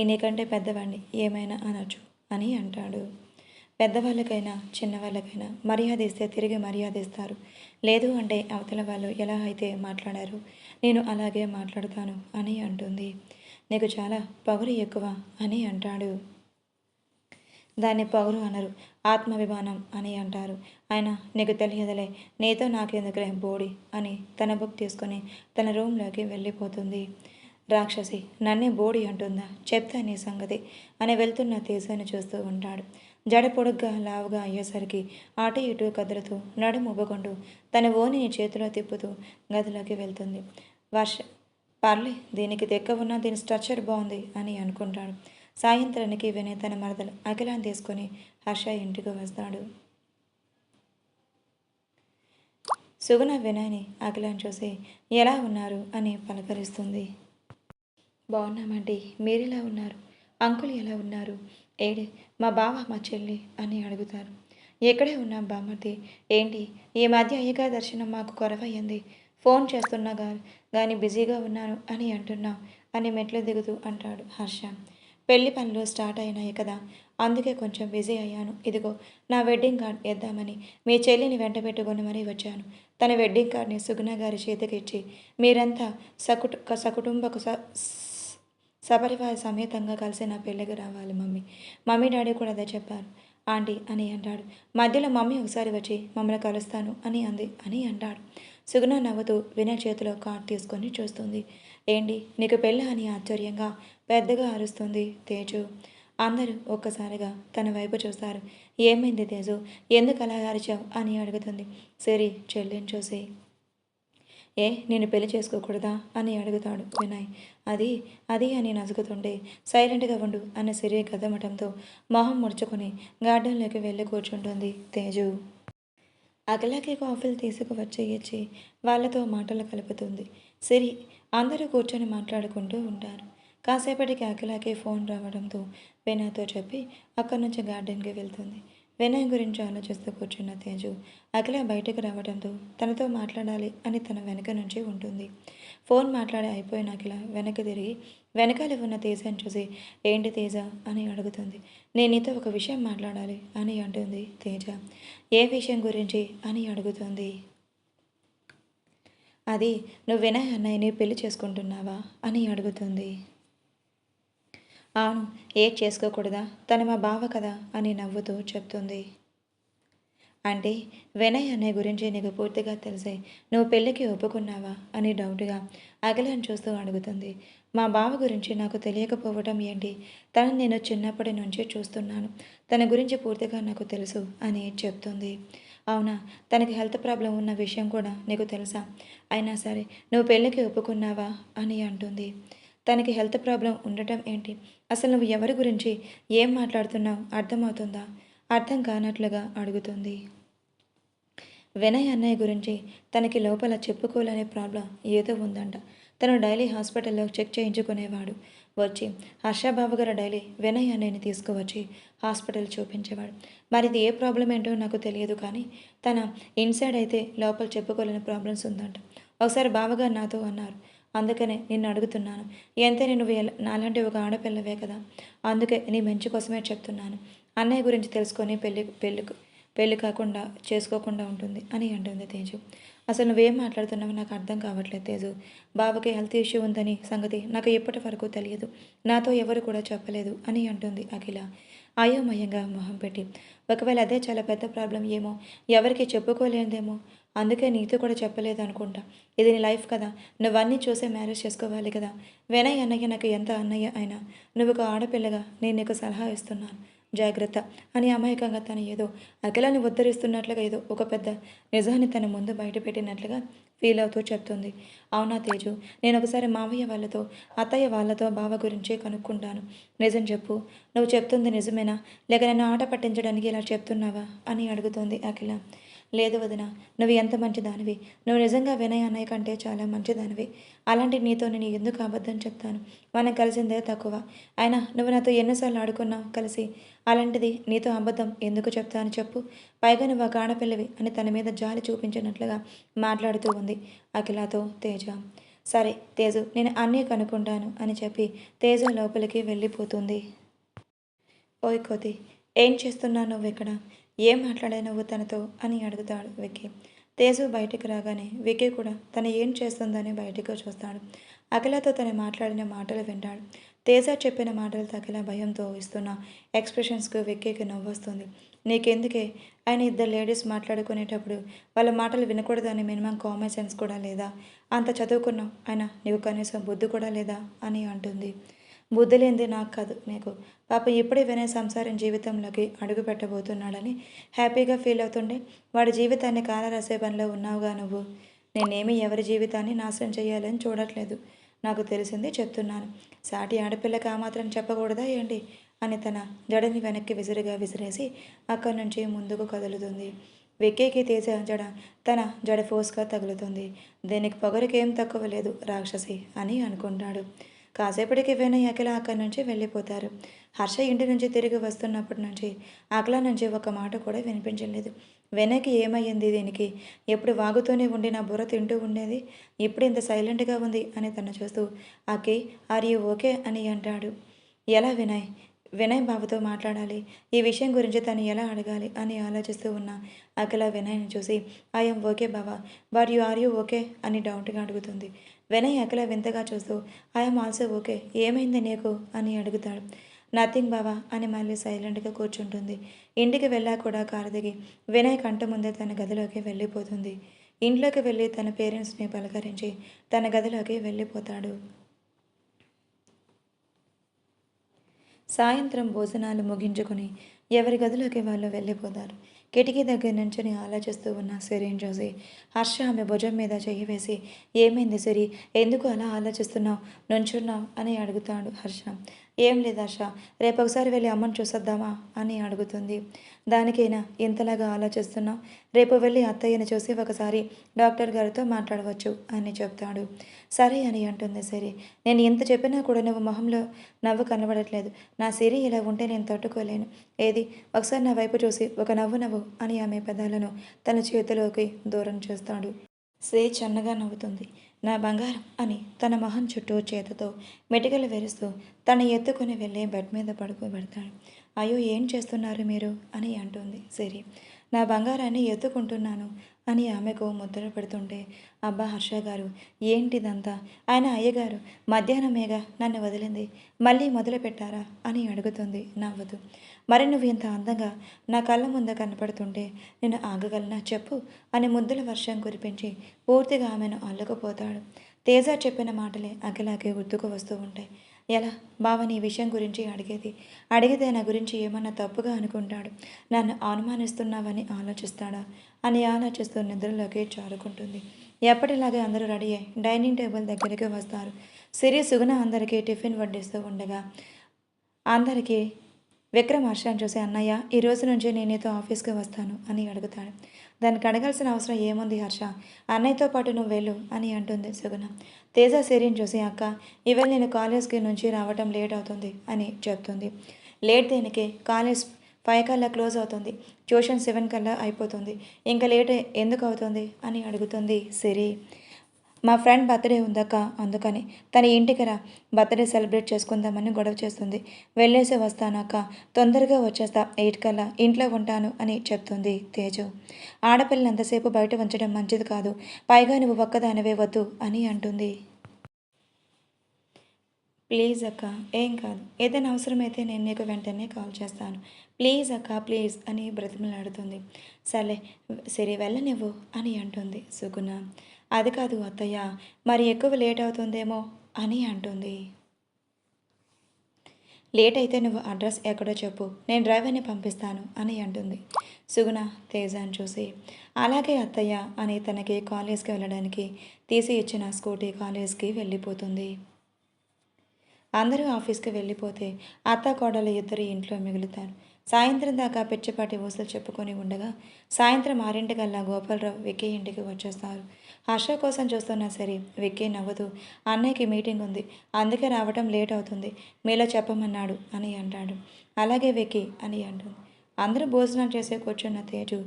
నీకంటే పెద్దవాడిని, ఏమైనా అనొచ్చు అని అంటాడు. పెద్దవాళ్ళకైనా చిన్నవాళ్ళకైనా మర్యాద ఇస్తే తిరిగి మర్యాద ఇస్తారు, లేదు అంటే అవతల వాళ్ళు ఎలా అయితే మాట్లాడారు నేను అలాగే మాట్లాడతాను అని అంటుంది. నీకు చాలా పొగరు ఎక్కువ అని అంటాడు. దాన్ని పొగరు అనరు, ఆత్మాభిమానం అని అంటారు. ఆయన నీకు తెలియదులే, నీతో నాకెందుకులే బోడి అని తన బుక్ తీసుకొని తన రూమ్లోకి వెళ్ళిపోతుంది. రాక్షసి నన్నే బోడి అంటుందా, చెప్తా నీ సంగతి అని వెళ్తున్న తేజాన్ని చూస్తూ ఉంటాడు. జడ పొడుగ్గా లావుగా అయ్యేసరికి అటు ఇటు కదులుతూ నడుము ఉబ్బుకుంటూ తన ఓనిని చేతిలో తిప్పుతూ గదిలోకి వెళ్తుంది. వర్ష పర్లే, దీనికి తెక్క ఉన్న దీని స్ట్రక్చర్ బాగుంది అని అనుకుంటాడు. సాయంత్రానికి వినయ్ తన మరదలు అఖిలాన్ని తీసుకొని హర్ష ఇంటికి వస్తాడు. సుగుణ వినయ్ని అఖిలాన్ని చూసి ఎలా ఉన్నారు అని పలకరిస్తుంది. బాగున్నామండి, మీరెలా ఉన్నారు? అంకుల్ ఎలా ఉన్నారు? ఏడే మా బావ మా చెల్లి అని అడుగుతారు. ఎక్కడే ఉన్నాం బామ్మర్ది, ఏంటి ఈ మధ్య అయ్యగారి దర్శనం మాకు కొరవయ్యింది, ఫోన్ చేస్తున్నా కానీ బిజీగా ఉన్నాను అని అంటున్నా అని మెట్లు దిగుతూ అంటాడు హర్ష. పెళ్లి పనులు స్టార్ట్ అయినాయి కదా, అందుకే కొంచెం బిజీ అయ్యాను. ఇదిగో నా వెడ్డింగ్ కార్డ్ ఇద్దామని మీ చెల్లిని వెంట పెట్టుకొని మరీ వచ్చాను. తన వెడ్డింగ్ కార్డ్ని సుగుణ గారి చేతికి ఇచ్చి మీరంతా సకుటుంబకు సపరివార సమేతంగా కలిసి నా పెళ్ళికి రావాలి మమ్మీ డాడీ కూడా అదే చెప్పారు ఆంటీ అని అంటాడు. మధ్యలో మమ్మీ ఒకసారి వచ్చి మమ్మల్ని కలుస్తాను అని అంది అని అంటాడు. సుగుణ నవ్వుతూ వినయ్ చేతిలో కార్డ్ తీసుకొని చూస్తుంది. ఏంటి నీకు పెళ్ళ అని ఆశ్చర్యంగా పెద్దగా అరుస్తుంది తేజు. అందరూ ఒక్కసారిగా తన వైపు చూస్తారు. ఏమైంది తేజు, ఎందుకు అలా అరిచావు అని అడుగుతుంది సిరి చెల్లిని చూసి. నేను పెళ్లి చేసుకోకూడదా అని అడుగుతాడు వినయ్. అది అది అని నసుగుతుంటే సైలెంట్గా ఉండు అని సిరి గదమటంతో మొహం ముడుచుకొని గార్డెన్లోకి వెళ్ళి కూర్చుంటుంది తేజు. అఖిలకి కాఫీలు తీసుకువచ్చి ఇచ్చి వాళ్ళతో మాటలు కలుపుతుంది సిరి. అందరూ కూర్చొని మాట్లాడుకుంటూ ఉంటారు. కాసేపటికి అఖిలకి ఫోన్ రావడంతో వినయ్తో చెప్పి అక్కడి నుంచి గార్డెన్కి వెళ్తుంది. వినయ్ గురించి ఆలోచిస్తూ కూర్చున్న తేజు అఖిల బయటకు రావడంతో తనతో మాట్లాడాలి అని తన వెనక నుంచి ఉంటుంది. ఫోన్ మాట్లాడి అయిపోయిన అఖిల వెనక్కి తిరిగి వెనకాల ఉన్న తేజని చూసి ఏంటి తేజ అని అడుగుతుంది. నేను నీతో ఒక విషయం మాట్లాడాలి అని అంటుంది తేజ. ఏ విషయం గురించి అని అడుగుతుంది. అది నువ్వు వినయ్ అన్నయ్యని పెళ్లి చేసుకుంటున్నావా అని అడుగుతుంది. అవును, ఏడ్ చేసుకోకూడదా, తను మా బావ కదా అని నవ్వుతూ చెప్తుంది. అంటే వినయ్ అన్నయ్య గురించి నీకు పూర్తిగా తెలిసే నువ్వు పెళ్ళికి ఒప్పుకున్నావా అని డౌట్గా అఖిలను చూస్తూ అడుగుతుంది. మా బావ గురించి నాకు తెలియకపోవటం ఏంటి, తనని నేను చిన్నప్పటి నుంచి చూస్తున్నాను, తన గురించి పూర్తిగా నాకు తెలుసు అని చెప్తుంది. అవునా, తనకి హెల్త్ ప్రాబ్లం ఉన్న విషయం కూడా నీకు తెలుసా, అయినా సరే నువ్వు పెళ్ళికి ఒప్పుకున్నావా అని అంటుంది. తనకి హెల్త్ ప్రాబ్లం ఉండటం ఏంటి, అసలు నువ్వు ఎవరి గురించి ఏం మాట్లాడుతున్నావు అర్థమవుతుందా, అర్థం కానట్లుగా అడుగుతుంది. వినయ్ అన్నయ్య గురించి తనకి లోపల చెప్పుకోలేని ప్రాబ్లం ఏదో ఉందంట. తను డైలీ హాస్పిటల్లో చెక్ చేయించుకునేవాడు. వచ్చి హర్షబాబు గారు డైలీ వినయ్ అన్నయ్యని తీసుకువచ్చి హాస్పిటల్ చూపించేవాడు. మరి ఇది ఏ ప్రాబ్లం ఏంటో నాకు తెలియదు, కానీ తన ఇన్సైడ్ అయితే లోపల చెప్పుకోలేని ప్రాబ్లమ్స్ ఉందంట. ఒకసారి బావగారు నాతో అన్నారు, అందుకనే నిన్ను అడుగుతున్నాను. ఎంతైనా నువ్వు నాలాంటి ఒక ఆడపిల్లవే కదా, అందుకే నీ మంచి కోసమే చెప్తున్నాను. అన్నయ్య గురించి తెలుసుకొని పెళ్ళి కాకుండా చేసుకోకుండా ఉంటుంది అని అంటుంది తేజు. అసలు నువ్వేం మాట్లాడుతున్నావో నాకు అర్థం కావట్లేదు తేజు. బావకి హెల్త్ ఇష్యూ ఉందని సంగతి నాకు ఇప్పటి వరకు తెలియదు, నాతో ఎవరు కూడా చెప్పలేదు అని అంటుంది అఖిల అయోమయంగా మొహం పెట్టి. ఒకవేళ అదే చాలా పెద్ద ప్రాబ్లం ఏమో, ఎవరికి చెప్పుకోలేదేమో, అందుకే నీతో కూడా చెప్పలేదు అనుకుంటా. ఇది నీ లైఫ్ కదా, నువ్వన్నీ చూసే మ్యారేజ్ చేసుకోవాలి కదా. వినయ్ అన్నయ్య నాకు ఎంత అన్నయ్య అయినా నువ్వు ఒక ఆడపిల్లగా నేను నీకు సలహా ఇస్తున్నాను, జాగ్రత్త అని అమాయకంగా తను ఏదో అఖిలాన్ని ఉద్ధరిస్తున్నట్లుగా ఏదో ఒక పెద్ద నిజాన్ని తన ముందు బయటపెట్టినట్లుగా ఫీల్ అవుతూ చెప్తుంది. అవునా తేజు, నేను ఒకసారి మావయ్య వాళ్ళతో అత్తయ్య వాళ్ళతో బావ గురించి కనుక్కుంటాను. నిజం చెప్పు, నువ్వు చెప్తుంది నిజమేనా, లేక నన్ను ఆట పట్టించడానికి ఇలా చెప్తున్నావా అని అడుగుతుంది అఖిల. లేదు వదిన, నువ్వు ఎంత మంచిదానివి, నువ్వు నిజంగా వినయ్ అన్నయ్య కంటే చాలా మంచిదానివి. అలాంటి నీతో నేను ఎందుకు అబద్ధం చెప్తాను, మనం కలిసిందే తక్కువ. అయినా నువ్వు నాతో ఎన్నిసార్లు ఆడుకున్నావు కలిసి, అలాంటిది నీతో అబద్ధం ఎందుకు చెప్తాను చెప్పు. పైగా నువ్వు ఒక ఆడపిల్లవి అని తన మీద జాలి చూపించినట్లుగా మాట్లాడుతూ ఉంది అఖిలతో తేజ. సరే తేజు, నేను అన్నీ కనుక్కుంటాను అని చెప్పి తేజ లోపలికి వెళ్ళిపోతుంది. ఓయ్ కోతి, ఏం చేస్తున్నావు నువ్వు ఇక్కడ, ఏం మాట్లాడావు నువ్వు తనతో అని అడుగుతాడు విక్కీ. తేజు బయటికి రాగానే విక్కీ కూడా తను ఏం చేస్తుందని బయటకు చూస్తాడు. అఖిలతో తను మాట్లాడిన మాటలు వింటాడు. తేజ చెప్పిన మాటలతో అఖిల భయంతో ఇస్తున్న ఎక్స్ప్రెషన్స్కు విక్కీకి నవ్వొస్తుంది. నీకెందుకే ఆయన ఇద్దరు లేడీస్ మాట్లాడుకునేటప్పుడు వాళ్ళ మాటలు వినకూడదని మినిమం కామన్ సెన్స్ కూడా లేదా? అంత చదువుకున్నావు అయినా నీకు కనీసం బుద్ధి కూడా లేదా అని అంటుంది. బుద్ధి లేనిది నాకు కాదు నీకు. పాప ఇప్పుడే వినయ్ సంసారం జీవితంలోకి అడుగు పెట్టబోతున్నాడని హ్యాపీగా ఫీల్ అవుతుండే వాడి జీవితాన్ని కాలరాసే పనిలో ఉన్నావుగా నువ్వు. నేనేమి ఎవరి జీవితాన్ని నాశనం చేయాలని చూడట్లేదు. నాకు తెలిసింది చెప్తున్నాను. సాటి ఆడపిల్లకి ఆ మాత్రం చెప్పకూడదా ఏంటి అని తన జడని వెనక్కి విసిరేసి అక్కడి నుంచి ముందుకు కదులుతుంది. విక్కీకి తేజ జడ తన జడ ఫోర్స్గా తగులుతుంది. దీనికి పొగరికేం తక్కువ లేదు రాక్షసి అని అనుకుంటాడు. కాసేపటికి వినయ్ అఖిల అక్కడి నుంచి వెళ్ళిపోతారు. హర్ష ఇంటి నుంచి తిరిగి వస్తున్నప్పటి నుంచి అఖిల నుంచి ఒక మాట కూడా వినిపించలేదు. వినయ్కి ఏమయ్యింది దీనికి? ఎప్పుడు వాగుతూనే ఉండి నా బుర్ర తింటూ ఉండేది, ఇప్పుడు ఇంత సైలెంట్గా ఉంది అని తను చూస్తూ అకి ఆర్ యూ ఓకే అని అంటాడు. ఎలా వినయ్? వినయ్ బాబుతో మాట్లాడాలి. ఈ విషయం గురించి తను ఎలా అడగాలి అని ఆలోచిస్తూ ఉన్న అఖిల వినయ్ని చూసి ఐఎమ్ ఓకే బావా, బట్ ఆర్ యూ ఓకే అని డౌట్గా అడుగుతుంది. వినయ్ అఖిల వింతగా చూస్తూ ఐఎమ్ ఆల్సో ఓకే, ఏమైంది నీకు అని అడుగుతాడు. నథింగ్ బావా అని మళ్ళీ సైలెంట్గా కూర్చుంటుంది. ఇంటికి వెళ్ళా కూడా కారు దిగి వినయ్ కంట ముందే తన గదిలోకి వెళ్ళిపోతుంది. ఇంట్లోకి వెళ్ళి తన పేరెంట్స్ని పలకరించి తన గదిలోకి వెళ్ళిపోతాడు. సాయంత్రం భోజనాలు ముగించుకొని ఎవరి గదిలోకి వాళ్ళు వెళ్ళిపోతారు. కిటికీ దగ్గర నుంచుని ఆలోచిస్తూ ఉన్న సిరిని చూసి హర్ష ఆమె భుజం మీద చెయ్యి వేసి ఏమైంది సిరి, ఎందుకు అలా ఆలోచిస్తున్నావు, నుంచున్నావు అని అడుగుతాడు హర్ష. ఏం లేదు హర్ష, రేపు ఒకసారి వెళ్ళి అమ్మని చూసొద్దామా అని అడుగుతుంది. దానికైనా ఇంతలాగా ఆలోచిస్తున్నావు, రేపు వెళ్ళి అత్తయ్యని చూసి ఒకసారి డాక్టర్ గారితో మాట్లాడవచ్చు అని చెప్తాడు. సరే అని అంటుంది సిరి. నేను ఎంత చెప్పినా కూడా నువ్వు మొహంలో నవ్వు కనబడట్లేదు. నా సిరి ఇలా ఉంటే నేను తట్టుకోలేను. ఏది ఒకసారి నా వైపు చూసి ఒక నవ్వు నవ్వు అని ఆమె పెదాలను తన చేతిలోకి దూరం చేస్తాడు. సిరి చన్నగా నవ్వుతుంది. నా బంగారం అని తన మొహం చుట్టూ చేతితో మెటికలు వేరుస్తూ తను ఎత్తుకుని వెళ్ళి బెడ్ మీద పడుకోబెడతాడు. అయ్యో ఏం చేస్తున్నారు మీరు అని అంటుంది సిరి. నా బంగారాన్ని ఎత్తుకుంటున్నాను అని ఆమెకు ముద్ర పెడుతుంటే అబ్బా హర్ష గారు ఏంటిదంతా, ఆయన అయ్యగారు మధ్యాహ్నమేగా నన్ను వదిలింది, మళ్ళీ మొదలు పెట్టారా అని అడుగుతుంది నవ్వుతూ. మరి నువ్వు ఇంత అందంగా నా కళ్ళ ముందు కనపడుతుంటే నేను ఆగగలనా చెప్పు అని ముద్దుల వర్షం కురిపించి పూర్తిగా ఆమెను అల్లుకుపోతాడు. తేజ చెప్పిన మాటలే అఖిలకి గుర్తుకు వస్తూ ఉంటాయి. ఎలా బావని ఈ విషయం గురించి అడిగితే నా గురించి ఏమన్నా తప్పుగా అనుకుంటాడు, నన్ను అనుమానిస్తున్నావని ఆలోచిస్తాడా అని ఆలోచిస్తూ నిద్రలోకి జారుకుంటుంది. ఎప్పటిలాగే అందరూ రెడీ అయ్యి డైనింగ్ టేబుల్ దగ్గరికి వస్తారు. సిరి సుగుణ అందరికీ టిఫిన్ వడ్డిస్తూ ఉండగా అందరికీ విక్రమ్ హర్షని చూసి అన్నయ్య ఈ రోజు నుంచి నేను నీతో ఆఫీస్కి వస్తాను అని అడుగుతాడు. దానికి అడగాల్సిన అవసరం ఏముంది హర్ష, అన్నయ్యతో పాటు నువ్వు వెళ్ళు అని అంటుంది సుగుణ. తేజ సిరిని చూసి అక్క ఇవాళ నేను కాలేజ్కి నుంచి రావటం లేట్ అవుతుంది అని చెప్తుంది. లేట్ దేనికి, కాలేజ్ 5 కల్లా క్లోజ్ అవుతుంది, ట్యూషన్ 7 కల్లా అయిపోతుంది, ఇంకా లేట్ ఎందుకు అవుతుంది అని అడుగుతుంది సిరి. మా ఫ్రెండ్ బర్త్డే ఉందక్క, అందుకని తన ఇంటికి రా, బర్త్డే సెలబ్రేట్ చేసుకుందామని గొడవ చేస్తుంది, వెళ్ళేసి వస్తాను అక్క, తొందరగా వచ్చేస్తా, 8 కల్లా ఇంట్లో ఉంటాను అని చెప్తుంది తేజు. ఆడపిల్లని ఎంతసేపు బయట ఉంచడం మంచిది కాదు, పైగా నువ్వు ఒక్కదానివే వద్దు అని అంటుంది. ప్లీజ్ అక్క, ఏం కాదు, ఏదైనా అవసరమైతే నేను నీకు వెంటనే కాల్ చేస్తాను, ప్లీజ్ అక్క ప్లీజ్ అని బ్రతిమలాడుతుంది. సరే సరే వెళ్ళనివ్వు అని అంటుంది సుగుణ. అది కాదు అత్తయ్య, మరి ఎక్కువ లేట్ అవుతుందేమో అని అంటుంది. లేట్ అయితే నువ్వు అడ్రస్ ఎక్కడో చెప్పు, నేను డ్రైవర్ని పంపిస్తాను అని అంటుంది సుగుణ తేజాన్ని చూసి. అలాగే అత్తయ్య అని తనకి కాలేజ్కి వెళ్ళడానికి తీసి ఇచ్చిన స్కూటీ కాలేజ్కి వెళ్ళిపోతుంది. అందరూ ఆఫీస్కి వెళ్ళిపోతే అత్త కోడలు ఇద్దరు ఇంట్లో మిగులుతారు. సాయంత్రం దాకా పిచ్చిపాటి ఊసలు చెప్పుకొని ఉండగా సాయంత్రం 6 గోపాలరావు విక్కీ ఇంటికి వచ్చేస్తారు. హర్ష కోసం చూస్తున్నా సరే విక్కీ నవ్వుతూ అన్నయ్యకి మీటింగ్ ఉంది, అందుకే రావటం లేట్ అవుతుంది, మీలో చెప్పమన్నాడు అని అంటాడు. అలాగే విక్కీ అని అంటుంది. అందరూ భోజనం చేసే కూర్చున్న తేజు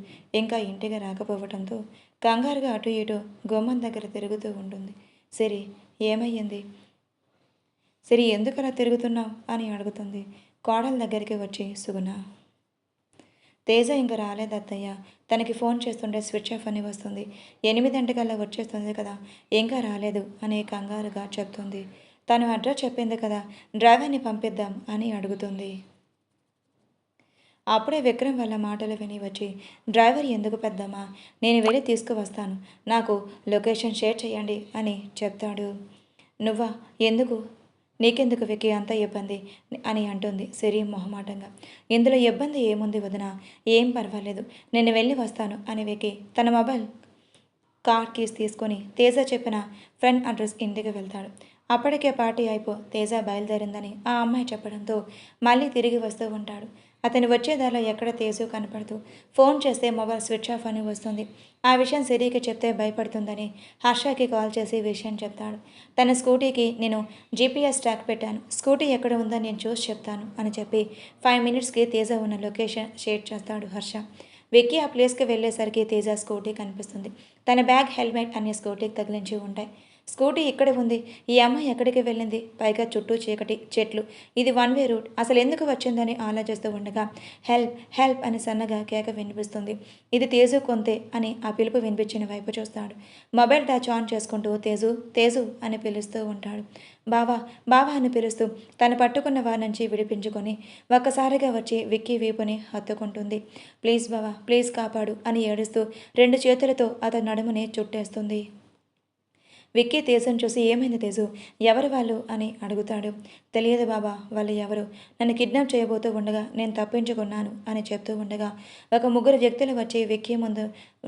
ఇంకా ఇంటికి రాకపోవడంతో కంగారుగా అటు ఇటు గుమ్మం దగ్గర తిరుగుతూ ఉంటుంది. సిరి ఏమయ్యింది, సిరి ఎందుకు అలా తిరుగుతున్నావు అని అడుగుతుంది కోడల దగ్గరికి వచ్చి సుగుణ. తేజ ఇంక రాలేదు అత్తయ్య. తనకి ఫోన్ చేస్తుంటే స్విచ్ ఆఫ్ అని వస్తుంది. 8 గంటకల్లా వచ్చేస్తుంది కదా, ఇంకా రాలేదు అని కంగారుగా చెప్తుంది. తను అడ్రస్ చెప్పింది కదా, డ్రైవర్ని పంపిద్దాం అని అడుగుతుంది. అప్పుడే విక్రమ్ వాళ్ళ మాటలు విని వచ్చి, డ్రైవర్ ఎందుకు పెద్దమ్మా, నేను వెళ్ళి తీసుకువస్తాను, నాకు లొకేషన్ షేర్ చేయండి అని చెప్తాడు. నువ్వా, ఎందుకు, నీకెందుకు విక్కీ అంత ఇబ్బంది అని అంటుంది సిరి మొహమాటంగా. ఇందులో ఇబ్బంది ఏముంది వదిన, ఏం పర్వాలేదు, నేను వెళ్ళి వస్తాను అని విక్కీ తన మొబైల్ కార్ కీస్ తీసుకొని తేజ చెప్పిన ఫ్రెండ్ అడ్రస్ ఇంటికి వెళ్తాడు. అప్పటికే పార్టీ తేజ బయలుదేరిందని ఆ అమ్మాయి చెప్పడంతో మళ్ళీ తిరిగి వస్తూ ఉంటాడు. అతను వచ్చే దారిలో ఎక్కడ తేజు కనపడుతూ ఫోన్ చేస్తే మొబైల్ స్విచ్ ఆఫ్ అని వస్తుంది. ఆ విషయం సిరికి చెప్తే భయపడుతుందని హర్షకి కాల్ చేసి విషయం చెప్తాడు. తన స్కూటీకి నేను జీపీఎస్ ట్రాక్ పెట్టాను, స్కూటీ ఎక్కడ ఉందో నేను చూసి చెప్తాను అని చెప్పి 5 మినిట్స్కి తేజ ఉన్న లొకేషన్ షేర్ చేస్తాడు హర్ష. విక్కీ ఆ ప్లేస్కి వెళ్ళేసరికి తేజ స్కూటీ కనిపిస్తుంది. తన బ్యాగ్, హెల్మెట్ అన్ని స్కూటీకి తగిలించి ఉంటాయి. స్కూటీ ఇక్కడ ఉంది, ఈ అమ్మాయి ఎక్కడికి వెళ్ళింది, పైగా చుట్టూ చీకటి, చెట్లు, ఇది 1 వే రూట్, అసలు ఎందుకు వచ్చిందని ఆలోచిస్తూ ఉండగా హెల్ప్ హెల్ప్ అని సన్నగా కేక వినిపిస్తుంది. ఇది తేజు కొంతే అని ఆ పిలుపు వినిపించిన వైపు చూస్తాడు. మొబైల్ టచ్ ఆన్ చేసుకుంటూ తేజు తేజు అని పిలుస్తూ ఉంటాడు. బావా బావా అని పిలుస్తూ తను పట్టుకున్న వారి నుంచి విడిపించుకొని ఒక్కసారిగా వచ్చి విక్కీ వీపుని హత్తుకుంటుంది. ప్లీజ్ బావా, ప్లీజ్ కాపాడు అని ఏడుస్తూ 2 చేతులతో అతని నడుముని చుట్టేస్తుంది. విక్కీ తేజుని చూసి ఏమైంది తేజు, ఎవరు వాళ్ళు అని అడుగుతాడు. తెలియదు బాబా, వాళ్ళు ఎవరు, నన్ను కిడ్నాప్ చేయబోతూ ఉండగా నేను తప్పించుకున్నాను అని చెప్తూ ఉండగా ఒక 3 వ్యక్తులు వచ్చి విక్కీ ముందు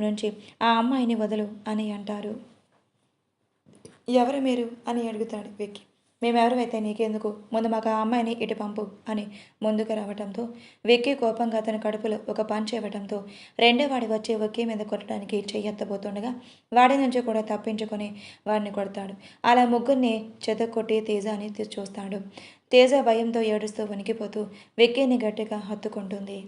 నుంచి ఆ అమ్మాయిని వదలు అని అంటారు. ఎవరు మీరు అని అడుగుతాడు విక్కీ. మేమెవరైతే నీకెందుకు, ముందు మాకు ఆ అమ్మాయిని ఇటు పంపు అని ముందుకు రావడంతో విక్కీ కోపంగా అతని కడుపులో ఒక పంచ్ ఇవ్వడంతో రెండో వాడి వచ్చి విక్కీ మీద కొట్టడానికి చెయ్యెత్తబోతుండగా వాడి నుంచి కూడా తప్పించుకొని వాడిని కొడతాడు. అలా ముగ్గురిని చెదకొట్టి తేజాని చూస్తాడు. తేజ భయంతో ఏడుస్తూ వణికిపోతూ విక్కీని గట్టిగా హత్తుకుంటుంది.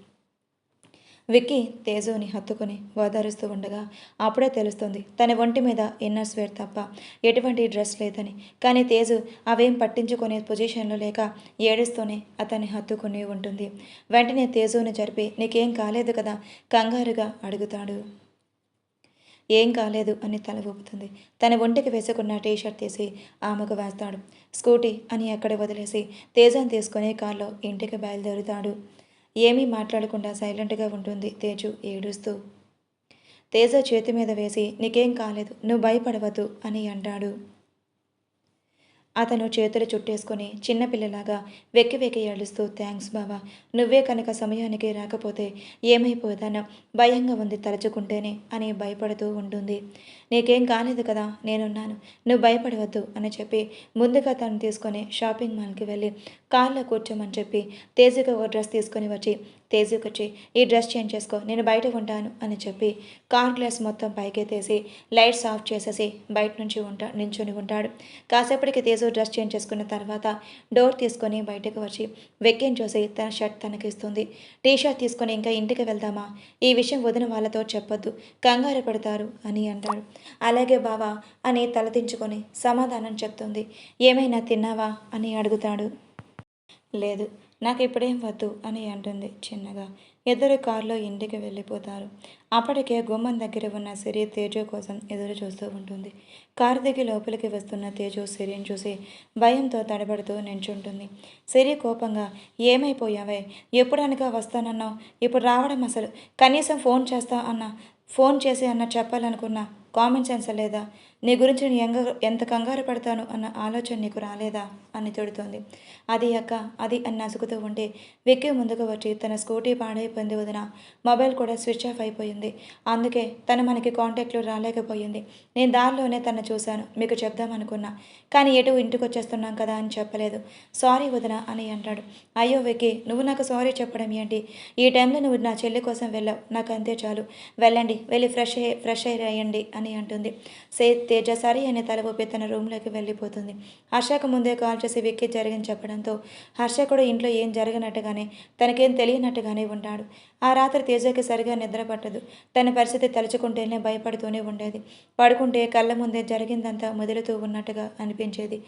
విక్కీ తేజుని హత్తుకొని ఓదారుస్తూ ఉండగా అప్పుడే తెలుస్తుంది తన ఒంటి మీద ఇన్నర్స్ వేర్ తప్ప ఎటువంటి డ్రెస్ లేదని. కానీ తేజు అవేం పట్టించుకునే పొజిషన్లో లేక ఏడుస్తూనే అతన్ని హత్తుకుని ఉంటుంది. వెంటనే తేజుని జరిపి నీకేం కాలేదు కదా కంగారుగా అడుగుతాడు. ఏం కాలేదు అని తల ఊపుతుంది. తన ఒంటికి వేసుకున్న టీషర్ట్ తీసి ఆమెకు వేస్తాడు. స్కూటీ అని అక్కడ వదిలేసి తేజాన్ని తీసుకొని కార్లో ఇంటికి బయలుదేరుతాడు. ఏమీ మాట్లాడకుండా సైలెంట్గా ఉంటుంది తేజు ఏడుస్తూ. తేజ చేతి మీద వేసి నీకేం కాలేదు, నువ్వు భయపడవద్దు అని అంటాడు. అతను చేతులు చుట్టేసుకొని చిన్నపిల్లలాగా వెక్కి వెక్కి ఏడుస్తూ థ్యాంక్స్ బావా, నువ్వే కనుక సమయానికి రాకపోతే ఏమైపోతానో భయంగా ఉంది తలుచుకుంటేనే అని భయపడుతూ ఉంటుంది. నీకేం కాలేదు కదా, నేనున్నాను, నువ్వు భయపడవద్దు అని చెప్పి ముందుగా తను తీసుకొని షాపింగ్ మాల్కి వెళ్ళి కార్లో కూర్చోమని చెప్పి తేజుగా ఓ డ్రెస్ తీసుకొని వచ్చి తేజుకొచ్చి ఈ డ్రెస్ చేంజ్ చేసుకో, నేను బయట ఉంటాను అని చెప్పి కార్ గ్లాస్ మొత్తం పైకెత్తేసి లైట్స్ ఆఫ్ చేసేసి బయట నుంచి నించుని ఉంటాడు. కాసేపటికి తేజు డ్రెస్ చేంజ్ చేసుకున్న తర్వాత డోర్ తీసుకొని బయటకు వచ్చి వెక్కిని చూసి తన షర్ట్ తనకిస్తుంది. టీషర్ట్ తీసుకొని ఇంకా ఇంటికి వెళ్దామా, ఈ విషయం వదిన వాళ్ళతో చెప్పొద్దు, కంగారు పడతారు అని అంటాడు. అలాగే బావా అని తలదించుకొని సమాధానం చెప్తుంది. ఏమైనా తిన్నావా అని అడుగుతాడు. లేదు, నాకు ఇప్పుడేం వద్దు అని అంటుంది చిన్నగా. ఇద్దరు కారులో ఇంటికి వెళ్ళిపోతారు. అప్పటికే గుమ్మం దగ్గర ఉన్న సిరి తేజు కోసం ఎదురు చూస్తూ ఉంటుంది. కారు దిగి లోపలికి వస్తున్న తేజు సిరిని చూసి భయంతో తడబడుతూ నించుంటుంది. సిరి కోపంగా ఏమైపోయావే, ఎప్పుడనగా వస్తానన్నావు, ఇప్పుడు రావడం అసలు, కనీసం ఫోన్ చేస్తా అన్నా, ఫోన్ చేసి అన్న చెప్పాలనుకున్నా కామన్ సెన్స్ లేదా, నీ గురించి నేను ఎంత కంగారు పడతాను అన్న ఆలోచన నీకు రాలేదా అని తిడుతోంది. అది అక్క అది అని నసుకుతూ ఉంటే విక్కీ ముందుకు వచ్చి తన స్కూటీ పాడైపోయింది వదిన, మొబైల్ కూడా స్విచ్ ఆఫ్ అయిపోయింది, అందుకే తను మనకి కాంటాక్ట్లో రాలేకపోయింది, నేను దారిలోనే తను చూశాను, మీకు చెప్దామనుకున్నా కానీ ఎటు ఇంటికి వచ్చేస్తున్నాం కదా అని చెప్పలేదు, సారీ వదిన అని అంటాడు. అయ్యో విక్కీ, నువ్వు నాకు సారీ చెప్పడం ఏంటి, ఈ టైంలో నువ్వు నా చెల్లి కోసం వెళ్ళావు, నాకు అంతే చాలు, వెళ్ళండి, వెళ్ళి ఫ్రెష్ ఎయిర్ అయ్యండి అని అంటుంది. తేజ సరే అని తల ఊపి తన రూమ్లోకి వెళ్ళిపోతుంది. హర్షకు ముందే కాల్ చేసి విక్కీ జరిగింది చెప్పడంతో హర్ష కూడా ఇంట్లో ఏం జరగనట్టుగానే తనకేం తెలియనట్టుగానే ఉంటాడు. ఆ రాత్రి తేజకి సరిగా నిద్ర పట్టదు. తన పరిస్థితి తలుచుకుంటేనే భయపడుతూనే ఉండేది. పడుకుంటే కళ్ళ ముందే జరిగిందంతా మొదలుతూ ఉన్నట్టుగా అనిపించేది.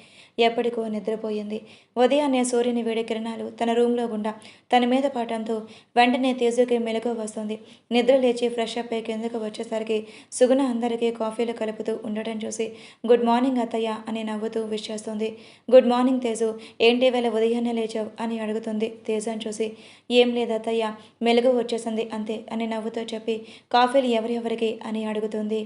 ఎప్పటికో నిద్రపోయింది. ఉదయాన్నే సూర్యుని వేడి కిరణాలు తన రూమ్లో గుండా తన మీద పడటంతో వెంటనే తేజుకి మెలకువ వస్తుంది. నిద్ర లేచి ఫ్రెష్ అప్ అయి కిందకు వచ్చేసరికి సుగుణ అందరికీ కాఫీలు కలుపుతూ ఉండటం చూసి గుడ్ మార్నింగ్ అత్తయ్య అని నవ్వుతూ విష్ చేస్తుంది. గుడ్ మార్నింగ్ తేజు, ఏంటి వేళ ఉదయాన్నే లేచావు అని అడుగుతుంది. తేజాన్ని చూసి ఏం లేదు అత్తయ్య, మెలుగు వచ్చేసింది అంతే అని నవ్వుతూ చెప్పి కాఫీలు ఎవరెవరికి అని అడుగుతుంది.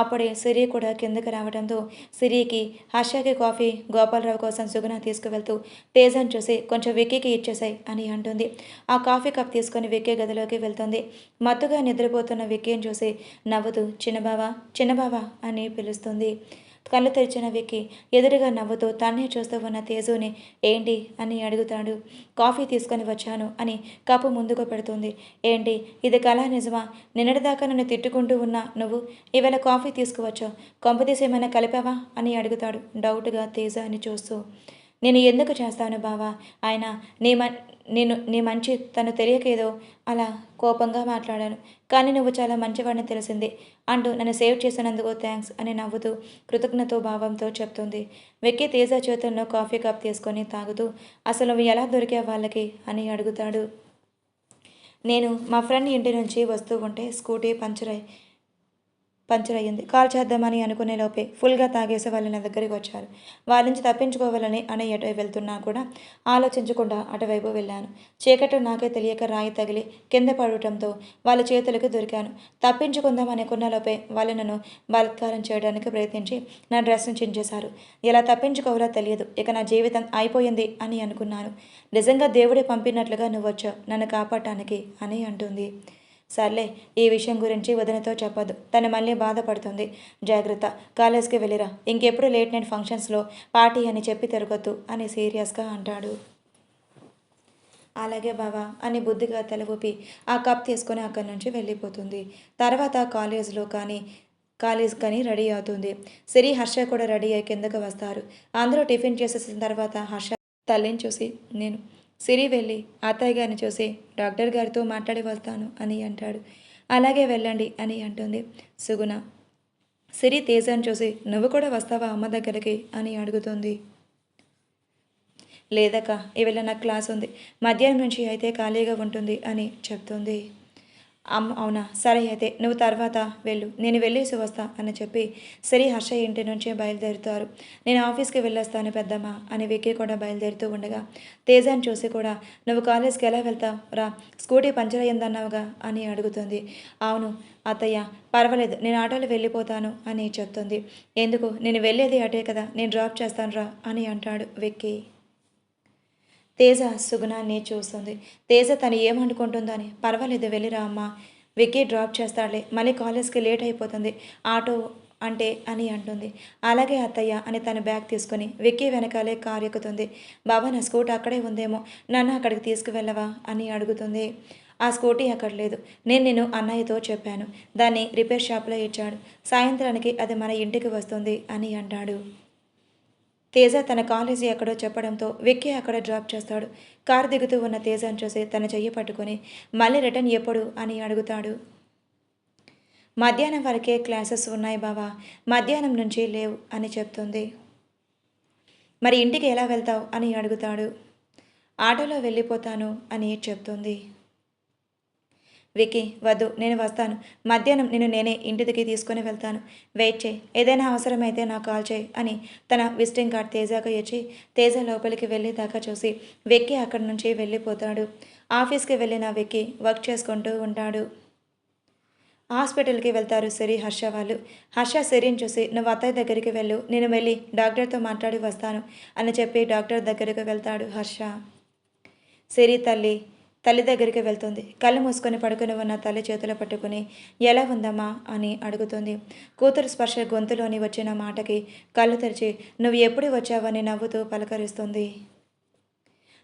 అప్పుడే సిరి కూడా కిందకి రావడంతో సిరికి హర్షకి కాఫీ గోపాలరావు కోసం సుగుణ తీసుకువెళ్తూ తేజాన్ని చూసి కొంచెం విక్కీకి ఇచ్చేసాయి అని అంటుంది. ఆ కాఫీ కప్ తీసుకొని విక్కీ గదిలోకి వెళ్తుంది. మత్తుగా నిద్రపోతున్న విక్కీని చూసి నవ్వుతూ చిన్నబావా అని పిలుస్తుంది. కళ్ళు తెరిచిన విక్కీ ఎదురుగా నవ్వుతూ తన్నే చూస్తూ ఉన్న తేజుని ఏంటి అని అడుగుతాడు. కాఫీ తీసుకొని వచ్చాను అని కప్పు ముందుకు పెడుతుంది. ఏంటి ఇది కళ నిజమా? నిన్నటిదాకా నన్ను తిట్టుకుంటూ ఉన్నా నువ్వు ఇవాళ కాఫీ తీసుకువచ్చావు, కొంపతీసి ఏమైనా కలిపావా అని అడుగుతాడు డౌట్గా తేజాని చూస్తూ. నేను ఎందుకు చేస్తాను బావా, ఆయన నీ మంచి తను తెలియకేదో అలా కోపంగా మాట్లాడాను, కానీ నువ్వు చాలా మంచివాడిని తెలిసింది అంటూ నన్ను సేవ్ చేసినందుకు థ్యాంక్స్ అని నవ్వుతూ కృతజ్ఞత భావంతో చెప్తుంది. వెక్కి తేజ చేతుల్లో కాఫీ కప్ తీసుకొని తాగుతూ అసలు నువ్వు ఎలా దొరికే వాళ్ళకి అని అడుగుతాడు. నేను మా ఫ్రెండ్ ఇంటి నుంచి వస్తూ ఉంటే స్కూటీ పంచర్ అయ్యింది. కాల్ చేద్దామని అనుకునే లోపే ఫుల్గా తాగేసి వాళ్ళు నా దగ్గరికి వచ్చారు. వాళ్ళ నుంచి తప్పించుకోవాలని ఎటు వెళ్తున్నా కూడా ఆలోచించకుండా అటువైపు వెళ్ళాను. చీకటి నాకే తెలియక రాయి తగిలి కింద పడటంతో వాళ్ళ చేతులకు దొరికాను. తప్పించుకుందాం అనుకున్న లోపే వాళ్ళు నన్ను బలాత్కారం చేయడానికి ప్రయత్నించి నా డ్రెస్ను చించేశారు. ఎలా తప్పించుకోవాలో తెలియదు. ఇక నా జీవితం అయిపోయింది అని అనుకున్నాను. నిజంగా దేవుడే పంపినట్లుగా నువ్వు వచ్చావు నన్ను కాపాడటానికి అని అంటుంది. సర్లే, ఈ విషయం గురించి వదినతో చెప్పదు, తను మళ్ళీ బాధపడుతుంది. జాగ్రత్త, కాలేజ్కి వెళ్ళిరా, ఇంకెప్పుడు లేట్ నైట్ ఫంక్షన్స్లో పార్టీ అని చెప్పి తిరగొద్దు అని సీరియస్గా అంటాడు. అలాగే బావా అని బుద్ధిగా తల ఊపి ఆ కప్ తీసుకొని అక్కడి నుంచి వెళ్ళిపోతుంది. తర్వాత కాలేజ్ కానీ రెడీ అవుతుంది. సిరి హర్ష కూడా రెడీ అయ్యి కిందకు వస్తారు. అందరూ టిఫిన్ చేసేసిన తర్వాత హర్ష తల్లిని చూసి నేను సిరి వెళ్ళి అత్తయ్య గారిని చూసి డాక్టర్ గారితో మాట్లాడి వస్తాను అని అంటాడు. అలాగే వెళ్ళండి అని అంటుంది సుగుణ. సిరి తేజాన్ని చూసి నువ్వు కూడా వస్తావా అమ్మ దగ్గరికి అని అడుగుతుంది. లేదక్క, ఇవాళ నాకు క్లాస్ ఉంది, మధ్యాహ్నం నుంచి అయితే ఖాళీగా ఉంటుంది అని చెప్తుంది. అవునా, సరే అయితే నువ్వు తర్వాత వెళ్ళు, నేను వెళ్ళేసి వస్తా అని చెప్పి సిరి హర్ష ఇంటి నుంచి బయలుదేరుతారు. నేను ఆఫీస్కి వెళ్ళొస్తాను పెద్దమ్మ అని విక్కీ కూడా బయలుదేరుతూ ఉండగా తేజాన్ని చూసి కూడా నువ్వు కాలేజ్కి ఎలా వెళ్తావు రా, స్కూటీ పంచర్ అయ్యిందన్నావుగా అని అడుగుతుంది. అవును అత్తయ్య, పర్వాలేదు, నేను ఆటోలో వెళ్ళిపోతాను అని చెప్తుంది. ఎందుకు, నేను వెళ్ళేది అటే కదా, నేను డ్రాప్ చేస్తాను రా అని అంటాడు విక్కీ. తేజ సుగుణాన్ని చూస్తుంది. తేజ తను ఏమనుకుంటుందో అని పర్వాలేదు వెళ్ళిరా అమ్మ, విక్కీ డ్రాప్ చేస్తాడులే, మళ్ళీ కాలేజ్కి లేట్ అయిపోతుంది ఆటో అంటే అని అంటుంది. అలాగే అత్తయ్య అని తన బ్యాగ్ తీసుకొని విక్కీ వెనకాలే కారు ఎక్కుతుంది. బాబా నా స్కూటీ అక్కడే ఉందేమో, నన్ను అక్కడికి తీసుకువెళ్ళవా అని అడుగుతుంది. ఆ స్కూటీ అక్కడ లేదు, నేను అన్నయ్యతో చెప్పాను, దాన్ని రిపేర్ షాప్లో ఇచ్చాడు, సాయంత్రానికి అది మన ఇంటికి వస్తుంది అని అంటాడు. తేజ తన కాలేజీ ఎక్కడో చెప్పడంతో విక్కీ అక్కడ డ్రాప్ చేస్తాడు. కారు దిగుతూ ఉన్న తేజాన్ని చూసి తన చెయ్యి పట్టుకొని మళ్ళీ రిటర్న్ ఎప్పుడు అని అడుగుతాడు. మధ్యాహ్నం వరకే క్లాసెస్ ఉన్నాయి బావా, మధ్యాహ్నం నుంచి లేవు అని చెప్తుంది. మరి ఇంటికి ఎలా వెళ్తావు అని అడుగుతాడు. ఆటోలో వెళ్ళిపోతాను అని చెప్తుంది. విక్కీ వద్దు, నేను వస్తాను, మధ్యాహ్నం నేనే ఇంటికి తీసుకొని వెళ్తాను, వెయిట్ చేయి, ఏదైనా అవసరమైతే నాకు కాల్ చేయి అని తన విజిటింగ్ కార్డ్ తేజాకు ఇచ్చి తేజ లోపలికి వెళ్ళేదాకా చూసి విక్కీ అక్కడి నుంచి వెళ్ళిపోతాడు. ఆఫీస్కి వెళ్ళిన విక్కీ వర్క్ చేసుకుంటూ ఉంటాడు. హాస్పిటల్కి వెళ్తారు సిరి హర్ష వాళ్ళు. హర్ష సిరిని చూసి నువ్వు అత్తయ్య దగ్గరికి వెళ్ళు, నేను వెళ్ళి డాక్టర్తో మాట్లాడి వస్తాను అని చెప్పి డాక్టర్ దగ్గరికి వెళ్తాడు హర్ష. సిరి తల్లి దగ్గరికి వెళ్తుంది. కళ్ళు మూసుకొని పడుకుని ఉన్న తల్లి చేతులు పట్టుకుని ఎలా ఉందమ్మా అని అడుగుతుంది. కూతురు స్పర్శ గొంతులోని వచ్చిన మాటకి కళ్ళు తెరిచి నువ్వు ఎప్పుడు వచ్చావని నవ్వుతూ పలకరిస్తుంది.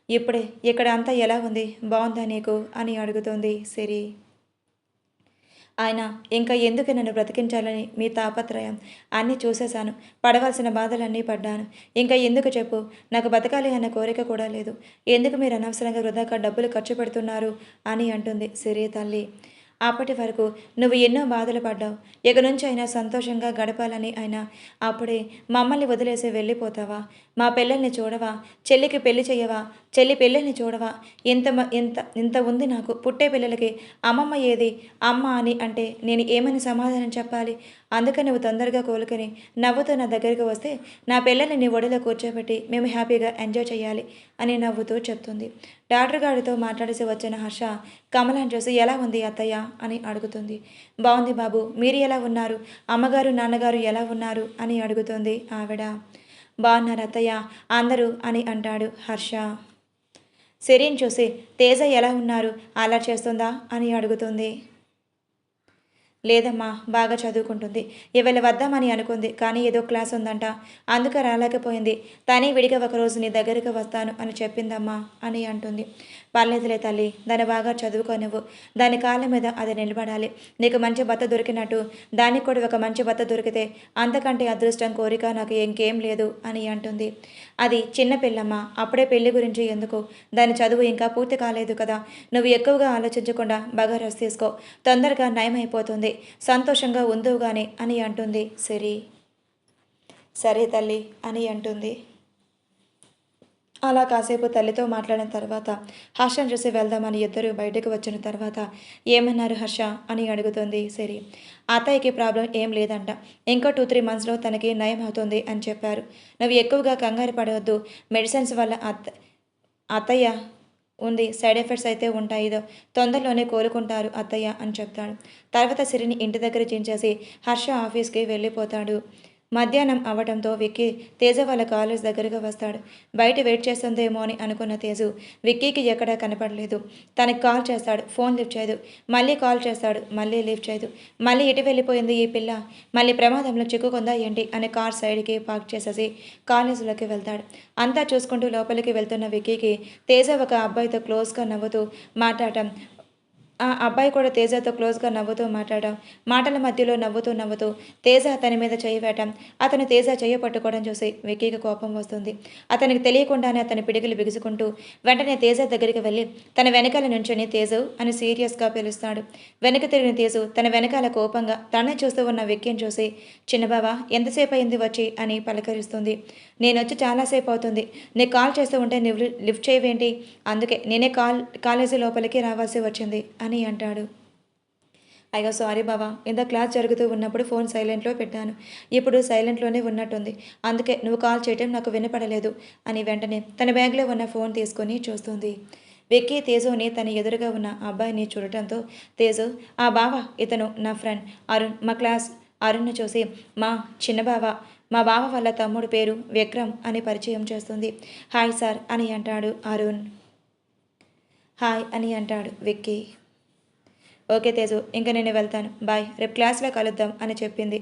ఇప్పుడే, ఇక్కడ అంతా ఎలా ఉంది, బాగుందా నీకు అని అడుగుతుంది సిరి. ఆయన ఇంకా ఎందుకు నన్ను బ్రతికించాలని మీ తాపత్రయం అన్నీ చూసేశాను. పడవలసిన బాధలన్నీ పడ్డాను. ఇంకా ఎందుకు చెప్పు? నాకు బతకాలి అన్న కోరిక కూడా లేదు. ఎందుకు మీరు అనవసరంగా వృధాగా డబ్బులు ఖర్చు పెడుతున్నారు అని అంటుంది సిరి తల్లి. అప్పటి వరకు నువ్వు ఎన్నో బాధలు పడ్డావు. ఇక నుంచి అయినా సంతోషంగా గడపాలని అయినా అప్పుడే మమ్మల్ని వదిలేసి వెళ్ళిపోతావా? మా పిల్లల్ని చూడవా? చెల్లికి పెళ్లి చేయవా? చెల్లి పిల్లల్ని చూడవా? ఇంత ఉంది నాకు. పుట్టే పిల్లలకి అమ్మమ్మ ఏది? అమ్మ అని అంటే నేను ఏమని సమాధానం చెప్పాలి? అందుకని నువ్వు తొందరగా కోలుకొని నవ్వుతూ నా దగ్గరికి వస్తే నా పిల్లల్ని నీ ఒడిలో కూర్చోబెట్టి మేము హ్యాపీగా ఎంజాయ్ చేయాలి అని నవ్వుతూ చెప్తుంది. డాక్టర్ గారితో మాట్లాడేసి వచ్చిన హర్ష కమలాన్ని చూసి ఎలా ఉంది అత్తయ్య అని అడుగుతుంది. బాగుంది బాబు, మీరు ఎలా ఉన్నారు? అమ్మగారు నాన్నగారు ఎలా ఉన్నారు అని అడుగుతుంది ఆవిడ. బాగున్నారు అత్తయ్య అందరూ అని అంటాడు హర్ష. సిరిని చూసి తేజ ఎలా ఉన్నారు? అలా చేస్తుందా అని అడుగుతుంది. లేదమ్మా, బాగా చదువుకుంటుంది. ఇవాళ వద్దామని అనుకుంది, కానీ ఏదో క్లాస్ ఉందంట, అందుకే రాలేకపోయింది. తనే విడిగా ఒకరోజు నీ దగ్గరికి వస్తాను అని చెప్పిందమ్మా అని అంటుంది. పర్లేదులే తల్లి, దాన్ని బాగా చదువుకోనివ్వు. దాని కాళ్ళ మీద అది నిలబడాలి. నీకు మంచి భర్త దొరికినట్టు దానికి కూడా ఒక మంచి భర్త దొరికితే అంతకంటే అదృష్టం కోరిక నాకు ఇంకేం లేదు అని అంటుంది. అది చిన్న పిల్లమ్మ, అప్పుడే పెళ్లి గురించి ఎందుకు? దాని చదువు ఇంకా పూర్తి కాలేదు కదా. నువ్వు ఎక్కువగా ఆలోచించకుండా బాగా రెస్ట్ తీసుకో, తొందరగా నయమైపోతుంది. సంతోషంగా ఉందువుగాని అని అంటుంది సిరి. సరే తల్లి అని అంటుంది. అలా కాసేపు తల్లితో మాట్లాడిన తర్వాత హర్షను చూసి వెళ్దామని ఇద్దరు బయటకు వచ్చిన తర్వాత ఏమన్నారు హర్ష అని అడుగుతుంది సిరి. అత్తయ్యకి ప్రాబ్లం ఏం లేదంట. ఇంకా 2-3 మంత్స్లో తనకి నయం అవుతుంది అని చెప్పారు. నువ్వు ఎక్కువగా కంగారు పడవద్దు. మెడిసిన్స్ వల్ల అత్తయ్య ఉంది, సైడ్ ఎఫెక్ట్స్ అయితే ఉంటాయి, తొందరలోనే కోలుకుంటారు అత్తయ్య అని చెప్తాడు. తర్వాత సిరిని ఇంటి దగ్గర దించేసి హర్ష ఆఫీస్కి వెళ్ళిపోతాడు. మధ్యాహ్నం అవడంతో విక్కీ తేజ వాళ్ళ కాలేజ్ దగ్గరగా వస్తాడు. బయట వెయిట్ చేస్తుందేమో అని అనుకున్న తేజు విక్కీకి ఎక్కడా కనపడలేదు. తనకి కాల్ చేస్తాడు, ఫోన్ లిఫ్ట్ చేయదు. మళ్ళీ కాల్ చేస్తాడు, మళ్ళీ లిఫ్ట్ చేయదు. మళ్ళీ ఎటు వెళ్ళిపోయింది ఈ పిల్ల? మళ్ళీ ప్రమాదంలో చిక్కుకుందా ఏంటి అని కార్ సైడ్కి పార్క్ చేసేసి కాలేజీలోకి వెళ్తాడు. అంతా చూసుకుంటూ లోపలికి వెళ్తున్న విక్కీకి తేజ ఒక అబ్బాయితో క్లోజ్గా నవ్వుతూ మాట్లాడటం, ఆ అబ్బాయి కూడా తేజతో క్లోజ్గా నవ్వుతూ మాట్లాడడం, మాటల మధ్యలో నవ్వుతూ తేజ అతని మీద చెయ్యి వేయటం, అతను తేజ చెయ్యి పట్టుకోవడం చూసి విక్కీకి కోపం వస్తుంది. అతనికి తెలియకుండానే అతని పిడికిలు బిగుసుకుంటూ వెంటనే తేజ దగ్గరికి వెళ్ళి తన వెనకాల నుంచొని తేజు అని సీరియస్గా పిలుస్తాడు. వెనక తిరిగిన తేజు తన వెనకాల కోపంగా తనే చూస్తూ ఉన్న విక్కీని చూసి, చిన్నబావా ఎంతసేపు అయింది వచ్చి అని పలకరిస్తుంది. నేను వచ్చి చాలాసేపు అవుతుంది. నీకు కాల్ చేస్తూ ఉంటే నువ్వు లిఫ్ట్ చేయవేంటి? అందుకే నేనే కాలేజీ లోపలికి రావాల్సి వచ్చింది అని అంటాడు. అయ్యో సారీ బావా, ఇంత క్లాస్ జరుగుతూ ఉన్నప్పుడు ఫోన్ సైలెంట్లో పెట్టాను. ఇప్పుడు సైలెంట్లోనే ఉన్నట్టుంది, అందుకే నువ్వు కాల్ చేయటం నాకు వినపడలేదు అని వెంటనే తన బ్యాగ్లో ఉన్న ఫోన్ తీసుకొని చూస్తుంది. విక్కీ తేజుని తన ఎదురుగా ఉన్న అబ్బాయిని చూడటంతో తేజు, ఆ బావ ఇతను నా ఫ్రెండ్ అరుణ్, మా క్లాస్ అరుణ్ను చూసి మా చిన్న బావ, మా బావ వాళ్ళ తమ్ముడు పేరు విక్రమ్ అని పరిచయం చేస్తుంది. హాయ్ సార్ అని అంటాడు అరుణ్. హాయ్ అని అంటాడు విక్కీ. ఓకే తేజు, ఇంకా నేను వెళ్తాను, బాయ్, రేపు క్లాస్లో కలుద్దాం అని చెప్పింది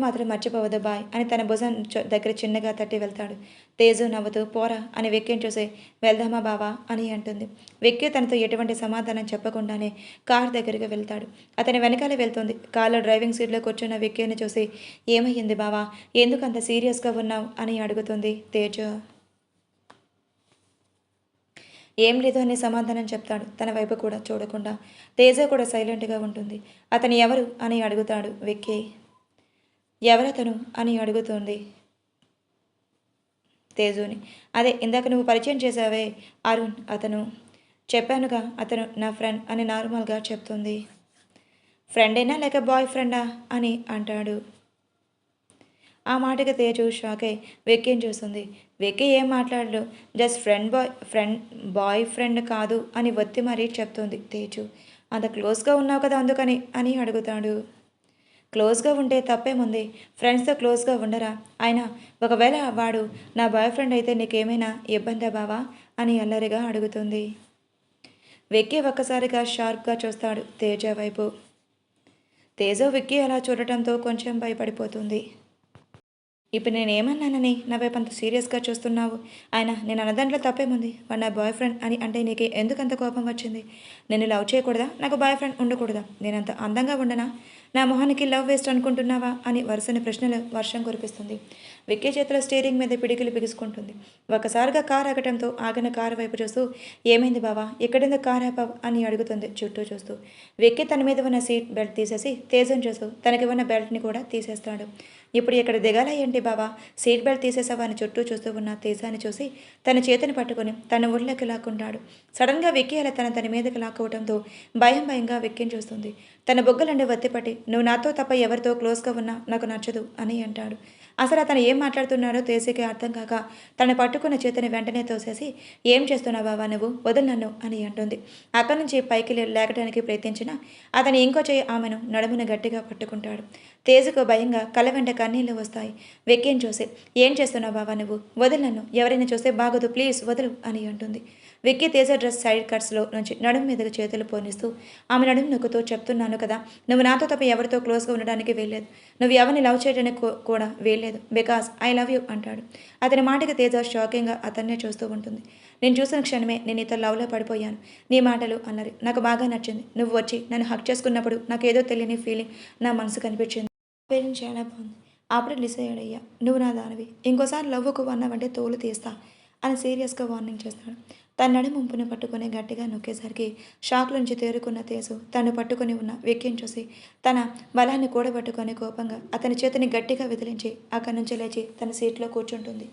మాత్రం మర్చిపోవద్దు బాయ్ అని తన భుజం దగ్గర చిన్నగా తట్టి వెళ్తాడు. తేజు నవ్వుతూ పోరా అని విక్కీని చూసి వెళ్దామా బావా అని అంటుంది. విక్కీ తనతో ఎటువంటి సమాధానం చెప్పకుండానే కార్ దగ్గరికి వెళ్తాడు. అతని వెనకాల వెళ్తుంది. కార్లో డ్రైవింగ్ సీట్లో కూర్చున్న విక్కీని చూసి ఏమయ్యింది బావా, ఎందుకు అంత సీరియస్గా ఉన్నావు అని అడుగుతుంది తేజు. ఏం లేదు అని సమాధానం చెప్తాడు తన వైపు కూడా చూడకుండా. తేజ కూడా సైలెంట్గా ఉంటుంది. అతను ఎవరు అని అడుగుతాడు విక్కీ. ఎవరతను అని అడుగుతుంది తేజుని. అదే ఇందాక నువ్వు పరిచయం చేసావే అరుణ్, అతను. చెప్పానుగా అతను నా ఫ్రెండ్ అని నార్మల్గా చెప్తుంది. ఫ్రెండేనా లేక బాయ్ ఫ్రెండా అని అంటాడు. ఆ మాటకి తేజు షాక్ అయి విక్కీని చూస్తుంది. విక్కీ ఏం మాట్లాడడు, జస్ట్ బాయ్ ఫ్రెండ్ కాదు అని ఒత్తి మరీ చెప్తుంది తేజు. అంత క్లోజ్గా ఉన్నావు కదా అందుకని అని అడుగుతాడు. క్లోజ్గా ఉంటే తప్పేముంది, ఫ్రెండ్స్తో క్లోజ్గా ఉండరా? అయినా ఒకవేళ వాడు నా బాయ్ ఫ్రెండ్ అయితే నీకేమైనా ఇబ్బందా బావా అని అల్లరిగా అడుగుతుంది. విక్కీ ఒక్కసారిగా షార్ప్గా చూస్తాడు తేజ వైపు. తేజ విక్కీ అలా చూడటంతో కొంచెం భయపడిపోతుంది. ఇప్పుడు నేనేమన్నానని నా వైపు అంత సీరియస్గా చూస్తున్నావు? ఆయన నేను అన్న దాంట్లో తప్పేముంది? వాడు నా బాయ్ ఫ్రెండ్ అని అంటే నీకు ఎందుకంత కోపం వచ్చింది? నేను లవ్ చేయకూడదా? నాకు బాయ్ ఫ్రెండ్ ఉండకూడదా? నేనంత అందంగా ఉండనా? నా మొహానికి లవ్ వేస్ట్ అనుకుంటున్నావా? అని వరుసని ప్రశ్నలు వర్షం కురిపిస్తుంది. విక్కీ చేతిలో స్టీరింగ్ మీద పిడికిలు బిగుసుకుంటుంది. ఒకసారిగా కారు ఆగటంతో ఆగిన కారు వైపు చూస్తూ ఏమైంది బావా? ఎక్కడెందుకు కారు ఆపావు? అని అడుగుతుంది చుట్టూ చూస్తూ. విక్కీ తన మీద ఉన్న సీట్ బెల్ట్ తీసేసి తేజం చూస్తూ తనకి ఉన్న బెల్ట్ని కూడా తీసేస్తాడు. ఇప్పుడు ఇక్కడ దిగాల ఏంటి బావా? సీట్ బెల్ట్ తీసేసావా అని చుట్టూ చూస్తూ ఉన్న తేజాన్ని చూసి తన చేతిని పట్టుకుని తన ఒళ్ళకి లాక్కుంటాడు. సడన్గా విక్కీ అలా తన మీదకి లాక్కోవడంతో భయంగా విక్కీని చూస్తుంది. తన బొగ్గలండి వత్తిపట్టి నువ్వు నాతో తప్ప ఎవరితో క్లోజ్గా ఉన్నా నాకు నచ్చదు అని అంటాడు. అసలు అతను ఏం మాట్లాడుతున్నాడో తేజకి అర్థం కాక తను పట్టుకున్న చేతిని వెంటనే తోసేసి ఏం చేస్తున్నావు బావా నువ్వు? వదులు నన్ను అని అంటుంది. అక్కడి నుంచి పైకి లేకడానికి ప్రయత్నించినా అతను ఇంకో చేయి ఆమెను నడుమును గట్టిగా పట్టుకుంటాడు. తేజకు భయంగా కళ్ళ వెంట కన్నీళ్లు వస్తాయి. వెక్కిని చూసి ఏం చేస్తున్నావు బావా నువ్వు? వదులు నన్ను, ఎవరైనా చూస్తే బాగోదు, ప్లీజ్ వదులు అని అంటుంది. విక్కీ తేజ డ్రెస్ సైడ్ కట్స్లో నుంచి నడుము మీదకి చేతులు పోనిస్తూ ఆమె నడుము నొక్కుతూ చెప్తున్నాను కదా, నువ్వు నాతో తప్ప ఎవరితో క్లోజ్గా ఉండడానికి వీల్లేదు, నువ్వు ఎవరిని లవ్ చేయడానికి కూడా వీల్లేదు, బికాస్ ఐ లవ్ యూ అంటాడు. అతని మాటకి తేజ షాకింగ్గా అతన్నే చూస్తూ ఉంటుంది. నేను చూసిన క్షణమే నేను ఇతర లవ్లో పడిపోయాను. నీ మాటలు అన్నది నాకు బాగా నచ్చింది. నువ్వు వచ్చి నన్ను హక్ చేసుకున్నప్పుడు నాకు ఏదో తెలియని ఫీలింగ్ నా మనసు కనిపించింది. ఫీలింగ్ చాలా బాగుంది. అప్పుడే డిసైడ్ అయ్యా, నువ్వు నా దానివి, ఇంకోసారి లవ్వుకు అన్నావంటే తోలు తీస్తా అని సీరియస్గా వార్నింగ్ చేస్తాడు. తన నడి ముంపుని పట్టుకొని గట్టిగా నొక్కేసరికి షాక్ నుంచి తేరుకున్న తేజు తను పట్టుకొని ఉన్న విక్కీని చూసి తన బలాన్ని కూడబట్టుకొని కోపంగా అతని చేతిని గట్టిగా విదిలించి అక్కడి నుంచి లేచి తన సీట్లో కూర్చుంటుంది.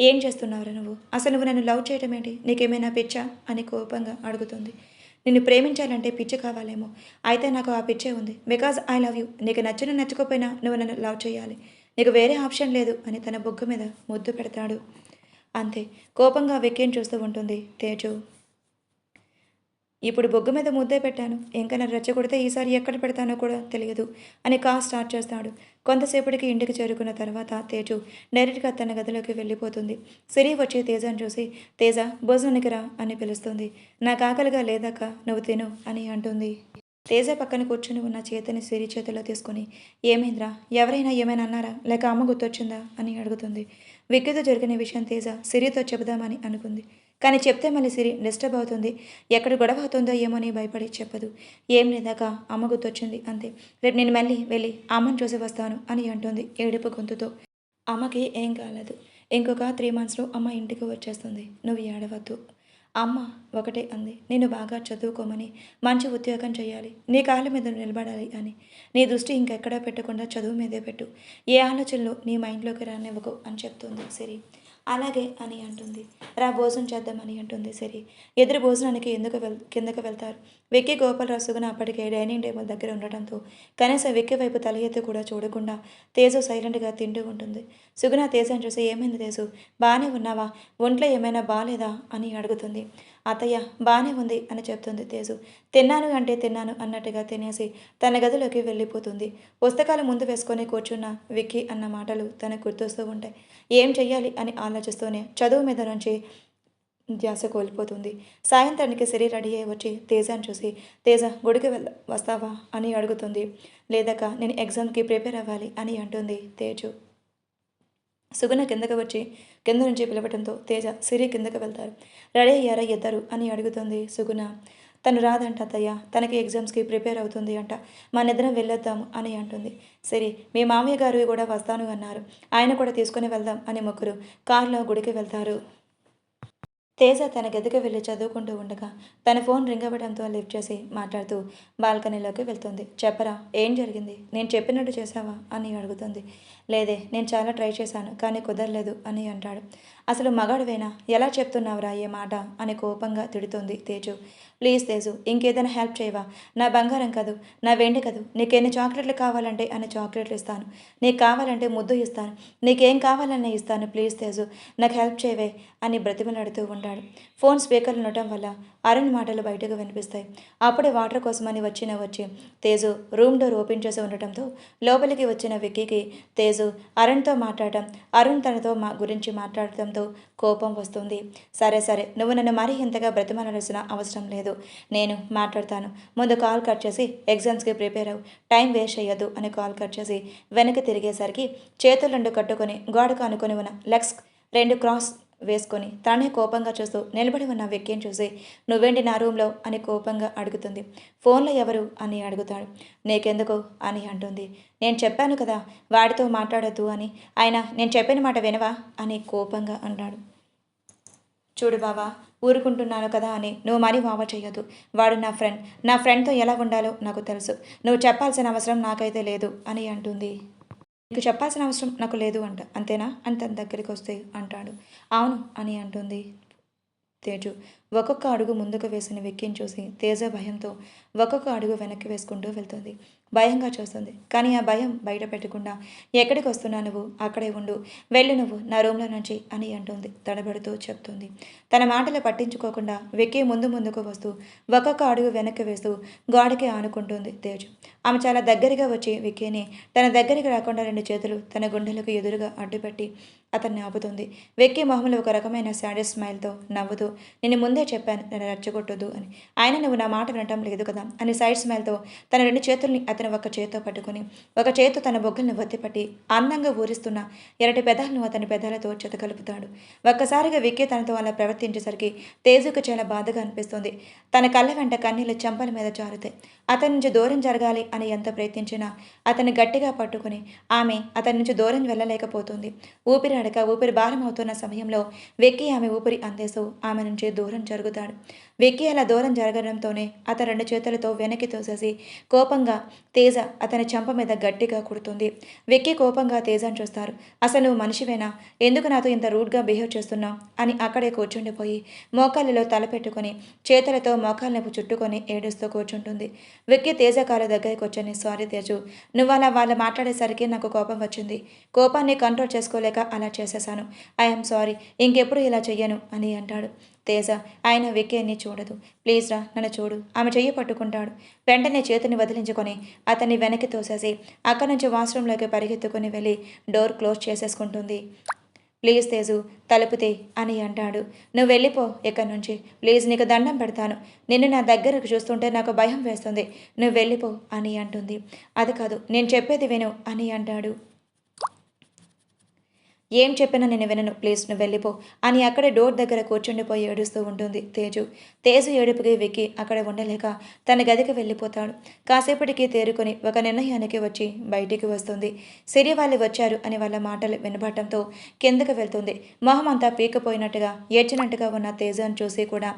ఏం చేస్తున్నావురా నువ్వు? అసలు నువ్వు నన్ను లవ్ చేయటం ఏంటి? నీకేమైనా పిచ్చా అని కోపంగా అడుగుతుంది. నిన్ను ప్రేమించాలంటే పిచ్చి కావాలేమో, అయితే నాకు ఆ పిచ్చే ఉంది. Because I love you. నీకు నచ్చకపోయినా నువ్వు నన్ను లవ్ చేయాలి, నీకు వేరే ఆప్షన్ లేదు అని తన బొగ్గ మీద ముద్దు పెడతాడు. అంతే కోపంగా వెక్కిని చూస్తూ ఉంటుంది తేజు. ఇప్పుడు బొగ్గు మీద ముద్దే పెట్టాను, ఇంకా నన్ను రెచ్చగొడితే ఈసారి ఎక్కడ పెడతానో కూడా తెలియదు అని కాల్ స్టార్ట్ చేస్తాడు. కొంతసేపటికి ఇంటికి చేరుకున్న తర్వాత తేజు డైరెక్ట్గా తన గదిలోకి వెళ్ళిపోతుంది. సిరి వచ్చి తేజను చూసి తేజ భోజనానికి రా అని పిలుస్తుంది. నాకు ఆకలిగా లేదాక, నువ్వు తిను అని అంటుంది. తేజ పక్కన కూర్చుని ఉన్న చేతిని సిరి చేతిలో తీసుకుని ఏమైందిరా, ఎవరైనా ఏమైనా అన్నారా, లేక అమ్మ గుర్తొచ్చిందా అని అడుగుతుంది. విక్కీతో జరిగిన విషయం తేజ సిరితో చెబుదామని అనుకుంది. కానీ చెప్తే మళ్ళీ సిరి డిస్టర్బ్ అవుతుంది, ఎక్కడ గొడవ అవుతుందో ఏమోని భయపడి చెప్పదు. ఏం లేదాక అమ్మ గుర్తొచ్చింది అంతే. రేపు నేను మళ్ళీ వెళ్ళి అమ్మని చూసి వస్తాను అని అంటుంది ఏడుపు గొంతుతో. అమ్మకి ఏం కాలేదు, ఇంకొక 3 monthsలో అమ్మ ఇంటికి వచ్చేస్తుంది, నువ్వు ఏడవద్దు. అమ్మ ఒకటే అంది, నేను బాగా చదువుకోమని, మంచి ఉద్యోగం చేయాలి, నీ కాళ్ళ మీద నిలబడాలి అని. నీ దృష్టి ఇంకెక్కడా పెట్టకుండా చదువు మీదే పెట్టు, ఏ ఆలోచనలు నీ మైండ్లోకి రానివ్వకు అని చెప్తుంది సిరి. అలాగే అని అంటుంది. రా భోజనం చేద్దామని అంటుంది సిరి. ఎదురు భోజనానికి కిందకు వెళ్తారు. విక్కీ గోపాలరావు సుగుణ అప్పటికే డైనింగ్ టేబుల్ దగ్గర ఉండటంతో కనీసం విక్కీ వైపు తల ఎత్తి కూడా చూడకుండా తేజు సైలెంట్గా తింటూ ఉంటుంది. సుగుణ తేజని చూసి ఏమైంది తేజు, బాగానే ఉన్నావా, ఒంట్లో ఏమైనా బాగాలేదా అని అడుగుతుంది. అత్తయ్య బాగానే ఉంది అని చెప్తుంది తేజు. తిన్నాను అంటే తిన్నాను అన్నట్టుగా తినేసి తన గదిలోకి వెళ్ళిపోతుంది. పుస్తకాలు ముందు వేసుకొని కూర్చున్న విక్కీ అన్న మాటలు తనకు గుర్తొస్తూ ఉంటాయి. ఏం చెయ్యాలి అని ఆలోచిస్తూనే చదువు మీద నుంచి ధ్యాస కోల్పోతుంది. సాయంత్రానికి సిరి రెడీ అయ్యి వచ్చి తేజాన్ని చూసి తేజ గుడికి వస్తావా అని అడుగుతుంది. లేదాక నేను ఎగ్జామ్కి ప్రిపేర్ అవ్వాలి అని అంటుంది తేజు. సుగుణ కిందకి వచ్చి కింద నుంచి పిలవటంతో తేజ సిరి కిందకి వెళ్తారు. రెడీ అయ్యారా ఇద్దరు అని అడుగుతుంది సుగుణ. తను రాదంట అత్తయ్య, తనకి ఎగ్జామ్స్కి ప్రిపేర్ అవుతుంది అంట, మనిద్దరం వెళ్ళొద్దాము అని అంటుంది. సరే మీ మామయ్య గారు కూడా వస్తాను అన్నారు, ఆయన కూడా తీసుకుని వెళ్దాం అని ముగ్గురు కారులో గుడికి వెళ్తారు. తేజ తన గదికి వెళ్ళి చదువుకుంటూ ఉండగా తన ఫోన్ రింగ్ అవ్వడంతో లిఫ్ట్ చేసి మాట్లాడుతూ బాల్కనీలోకి వెళ్తుంది. చెప్పరా, ఏం జరిగింది, నేను చెప్పినట్టు చేసావా అని అడుగుతుంది. లేదే, నేను చాలా ట్రై చేశాను కానీ కుదరలేదు అని అంటాడు. అసలు మగాడివేనా, ఎలా చెప్తున్నావురా ఏ మాట అని కోపంగా తిడుతుంది తేజు. ప్లీజ్ తేజు, ఇంకేదైనా హెల్ప్ చేయవా, నా బంగారం కదూ, నా వెండి కదూ, నీకెన్ని చాక్లెట్లు కావాలంటే అన్ని చాక్లెట్లు ఇస్తాను, నీకు కావాలంటే ముద్దు ఇస్తాను, నీకేం కావాలన్నా ఇస్తాను, ప్లీజ్ తేజు నాకు హెల్ప్ చేయవే అని బ్రతిమలాడుతూ ఉంటాడు. అంటాడు. ఫోన్ స్పీకర్లు ఉండటం వల్ల అరుణ్ మాటలు బయటకు వినిపిస్తాయి. అప్పుడే వాటర్ కోసమని వచ్చి తేజు రూమ్ డోర్ ఓపెన్ చేసి ఉండటంతో లోపలికి వచ్చిన విక్కీకి తేజు అరుణ్తో మాట్లాడటం, అరుణ్ తనతో గురించి మాట్లాడటంతో కోపం వస్తుంది. సరే సరే, నువ్వు నన్ను మరీ ఇంతగా బ్రతిమాలాల్సిన అవసరం లేదు, నేను మాట్లాడతాను. ముందు కాల్ కట్ చేసి ఎగ్జామ్స్కి ప్రిపేర్ అవ్వు, టైం వేస్ట్ చేయొద్దు అని కాల్ కట్ చేసి వెనక్కి తిరిగేసరికి చేతులు రెండు కట్టుకొని గోడకు అనుకుని ఉన్న లెగ్స్ రెండు క్రాస్ వేసుకొని తానే కోపంగా చూస్తూ నిలబడి ఉన్న విక్కీని చూసి నువ్వేంటి నా రూమ్లో అని కోపంగా అడుగుతుంది. ఫోన్లో ఎవరు అని అడుగుతాడు. నీకెందుకు అని అంటుంది. నేను చెప్పాను కదా వాడితో మాట్లాడొద్దు అని, ఆయన నేను చెప్పిన మాట వినవా అని కోపంగా అన్నాడు. చూడు బావా, ఊరుకుంటున్నాను కదా అని నువ్వు మరీ వావ చేయొద్దు. వాడు నా ఫ్రెండ్తో ఎలా ఉండాలో నాకు తెలుసు. నువ్వు చెప్పాల్సిన అవసరం నాకైతే లేదు అని అంటుంది. నీకు చెప్పాల్సిన అవసరం నాకు లేదు అంతేనా అని తన దగ్గరికి వస్తే అంటాడు. అవును అని అంటుంది తేజు. ఒక్కొక్క అడుగు ముందుకు వేసిన విక్కీని చూసి తేజ భయంతో ఒక్కొక్క అడుగు వెనక్కి వేసుకుంటూ వెళ్తుంది. భయంగా చూస్తుంది. కానీ ఆ భయం బయట పెట్టకుండా ఎక్కడికి వస్తున్నా నువ్వు అక్కడే ఉండు, వెళ్ళు నువ్వు నా రూమ్లో నుంచి అని అంటుంది. తడబడుతూ చెప్తుంది. తన మాటలు పట్టించుకోకుండా విక్కీ ముందుకు వస్తూ ఒక్కొక్క అడుగు వెనక్కి వేస్తూ గోడకి ఆనుకుంటుంది తేజు. ఆమె చాలా దగ్గరగా వచ్చి విక్కీని తన దగ్గరికి రాకుండా రెండు చేతులు తన గుండెలకు ఎదురుగా అడ్డుపెట్టి అతన్ని ఆపుతుంది. విక్కీ మొహంలో ఒక రకమైన సాడెస్ స్మైల్తో నవ్వుతూ నేను ముందే చెప్పాను నన్ను రెచ్చగొట్టొద్దు అని, ఆయన నువ్వు నా మాట వినటం లేదు కదా అని సైడ్ స్మైల్తో తన రెండు చేతుల్ని అతను ఒక చేత్తో పట్టుకుని ఒక చేత్తో తన బొగ్గల్ని ఒత్తిపట్టి అందంగా ఊరిస్తున్న ఎరటి పెదాలను అతని పెదాలతో కలుపుతాడు. ఒక్కసారిగా విక్కీ తనతో అలా ప్రవర్తించేసరికి తేజుకు చాలా బాధగా అనిపిస్తుంది. తన కళ్ళ వెంట కన్నీళ్ళు చెంపల మీద జారుతాయి. అతని నుంచి దూరం జరగాలి అని ఎంత ప్రయత్నించినా అతన్ని గట్టిగా పట్టుకుని ఆమె అతని నుంచి దూరం వెళ్ళలేకపోతుంది. ఊపిరి భారం అవుతున్న సమయంలో విక్కీ ఆమె ఊపిరి అందేస్తూ ఆమె నుంచి దూరం జరుగుతాడు. విక్కీ అలా దూరం జరగడంతోనే అతను రెండు చేతులతో వెనక్కి తోసేసి కోపంగా తేజ అతని చెంప మీద గట్టిగా కుడుతుంది. విక్కీ కోపంగా తేజను చూస్తారు. అసలు నువ్వు మనిషివేనా, ఎందుకు నాతో ఇంత రూడ్గా బిహేవ్ చేస్తున్నావు అని అక్కడే కూర్చుండిపోయి మోకాళ్ళలో తలపెట్టుకుని చేతులతో మోకాళ్ళను చుట్టుకొని ఏడుస్తూ కూర్చుంటుంది. విక్కీ తేజ కాళ్ళ దగ్గరికి వచ్చని సారీ తేజు, నువ్వు అలా వాళ్ళు మాట్లాడేసరికి నాకు కోపం వచ్చింది, కోపాన్ని కంట్రోల్ చేసుకోలేక అలా చేసేశాను, ఐఎమ్ సారీ, ఇంకెప్పుడు ఇలా చెయ్యను అని అంటాడు. తేజ ఆయన విక్కీని చూడదు. ప్లీజ్ రా నన్ను చూడు, ఆమె చెయ్యి పట్టుకుంటాడు. వెంటనే చేతిని వదిలించుకొని అతన్ని వెనక్కి తోసేసి అక్కడి నుంచి వాష్రూమ్లోకి పరిగెత్తుకుని వెళ్ళి డోర్ క్లోజ్ చేసేసుకుంటుంది. ప్లీజ్ తేజు తలుపుతే అని అంటాడు. నువ్వు వెళ్ళిపో ఇక్కడి నుంచి, ప్లీజ్ నీకు దండం పెడతాను, నిన్ను నా దగ్గరకు చూస్తుంటే నాకు భయం వేస్తుంది, నువ్వు వెళ్ళిపో అని అంటుంది. అది కాదు నేను చెప్పేది విను అని అంటాడు. ఏం చెప్పినా నేను వినను, ప్లీజ్ నువ్వు వెళ్ళిపో అని అక్కడే డోర్ దగ్గర కూర్చుండిపోయి ఏడుస్తూ ఉంటుంది తేజు ఏడుపుకి విక్కీ అక్కడ ఉండలేక తన గదికి వెళ్ళిపోతాడు. కాసేపటికి తేరుకొని ఒక నిర్ణయానికి వచ్చి బయటికి వస్తుంది. సిరి వాళ్ళు వచ్చారు అని వాళ్ళ మాటలు వినబడటంతో కిందకు వెళ్తుంది. మొహం అంతా పీకపోయినట్టుగా ఏడ్చినట్టుగా ఉన్న తేజుని చూసి కూడా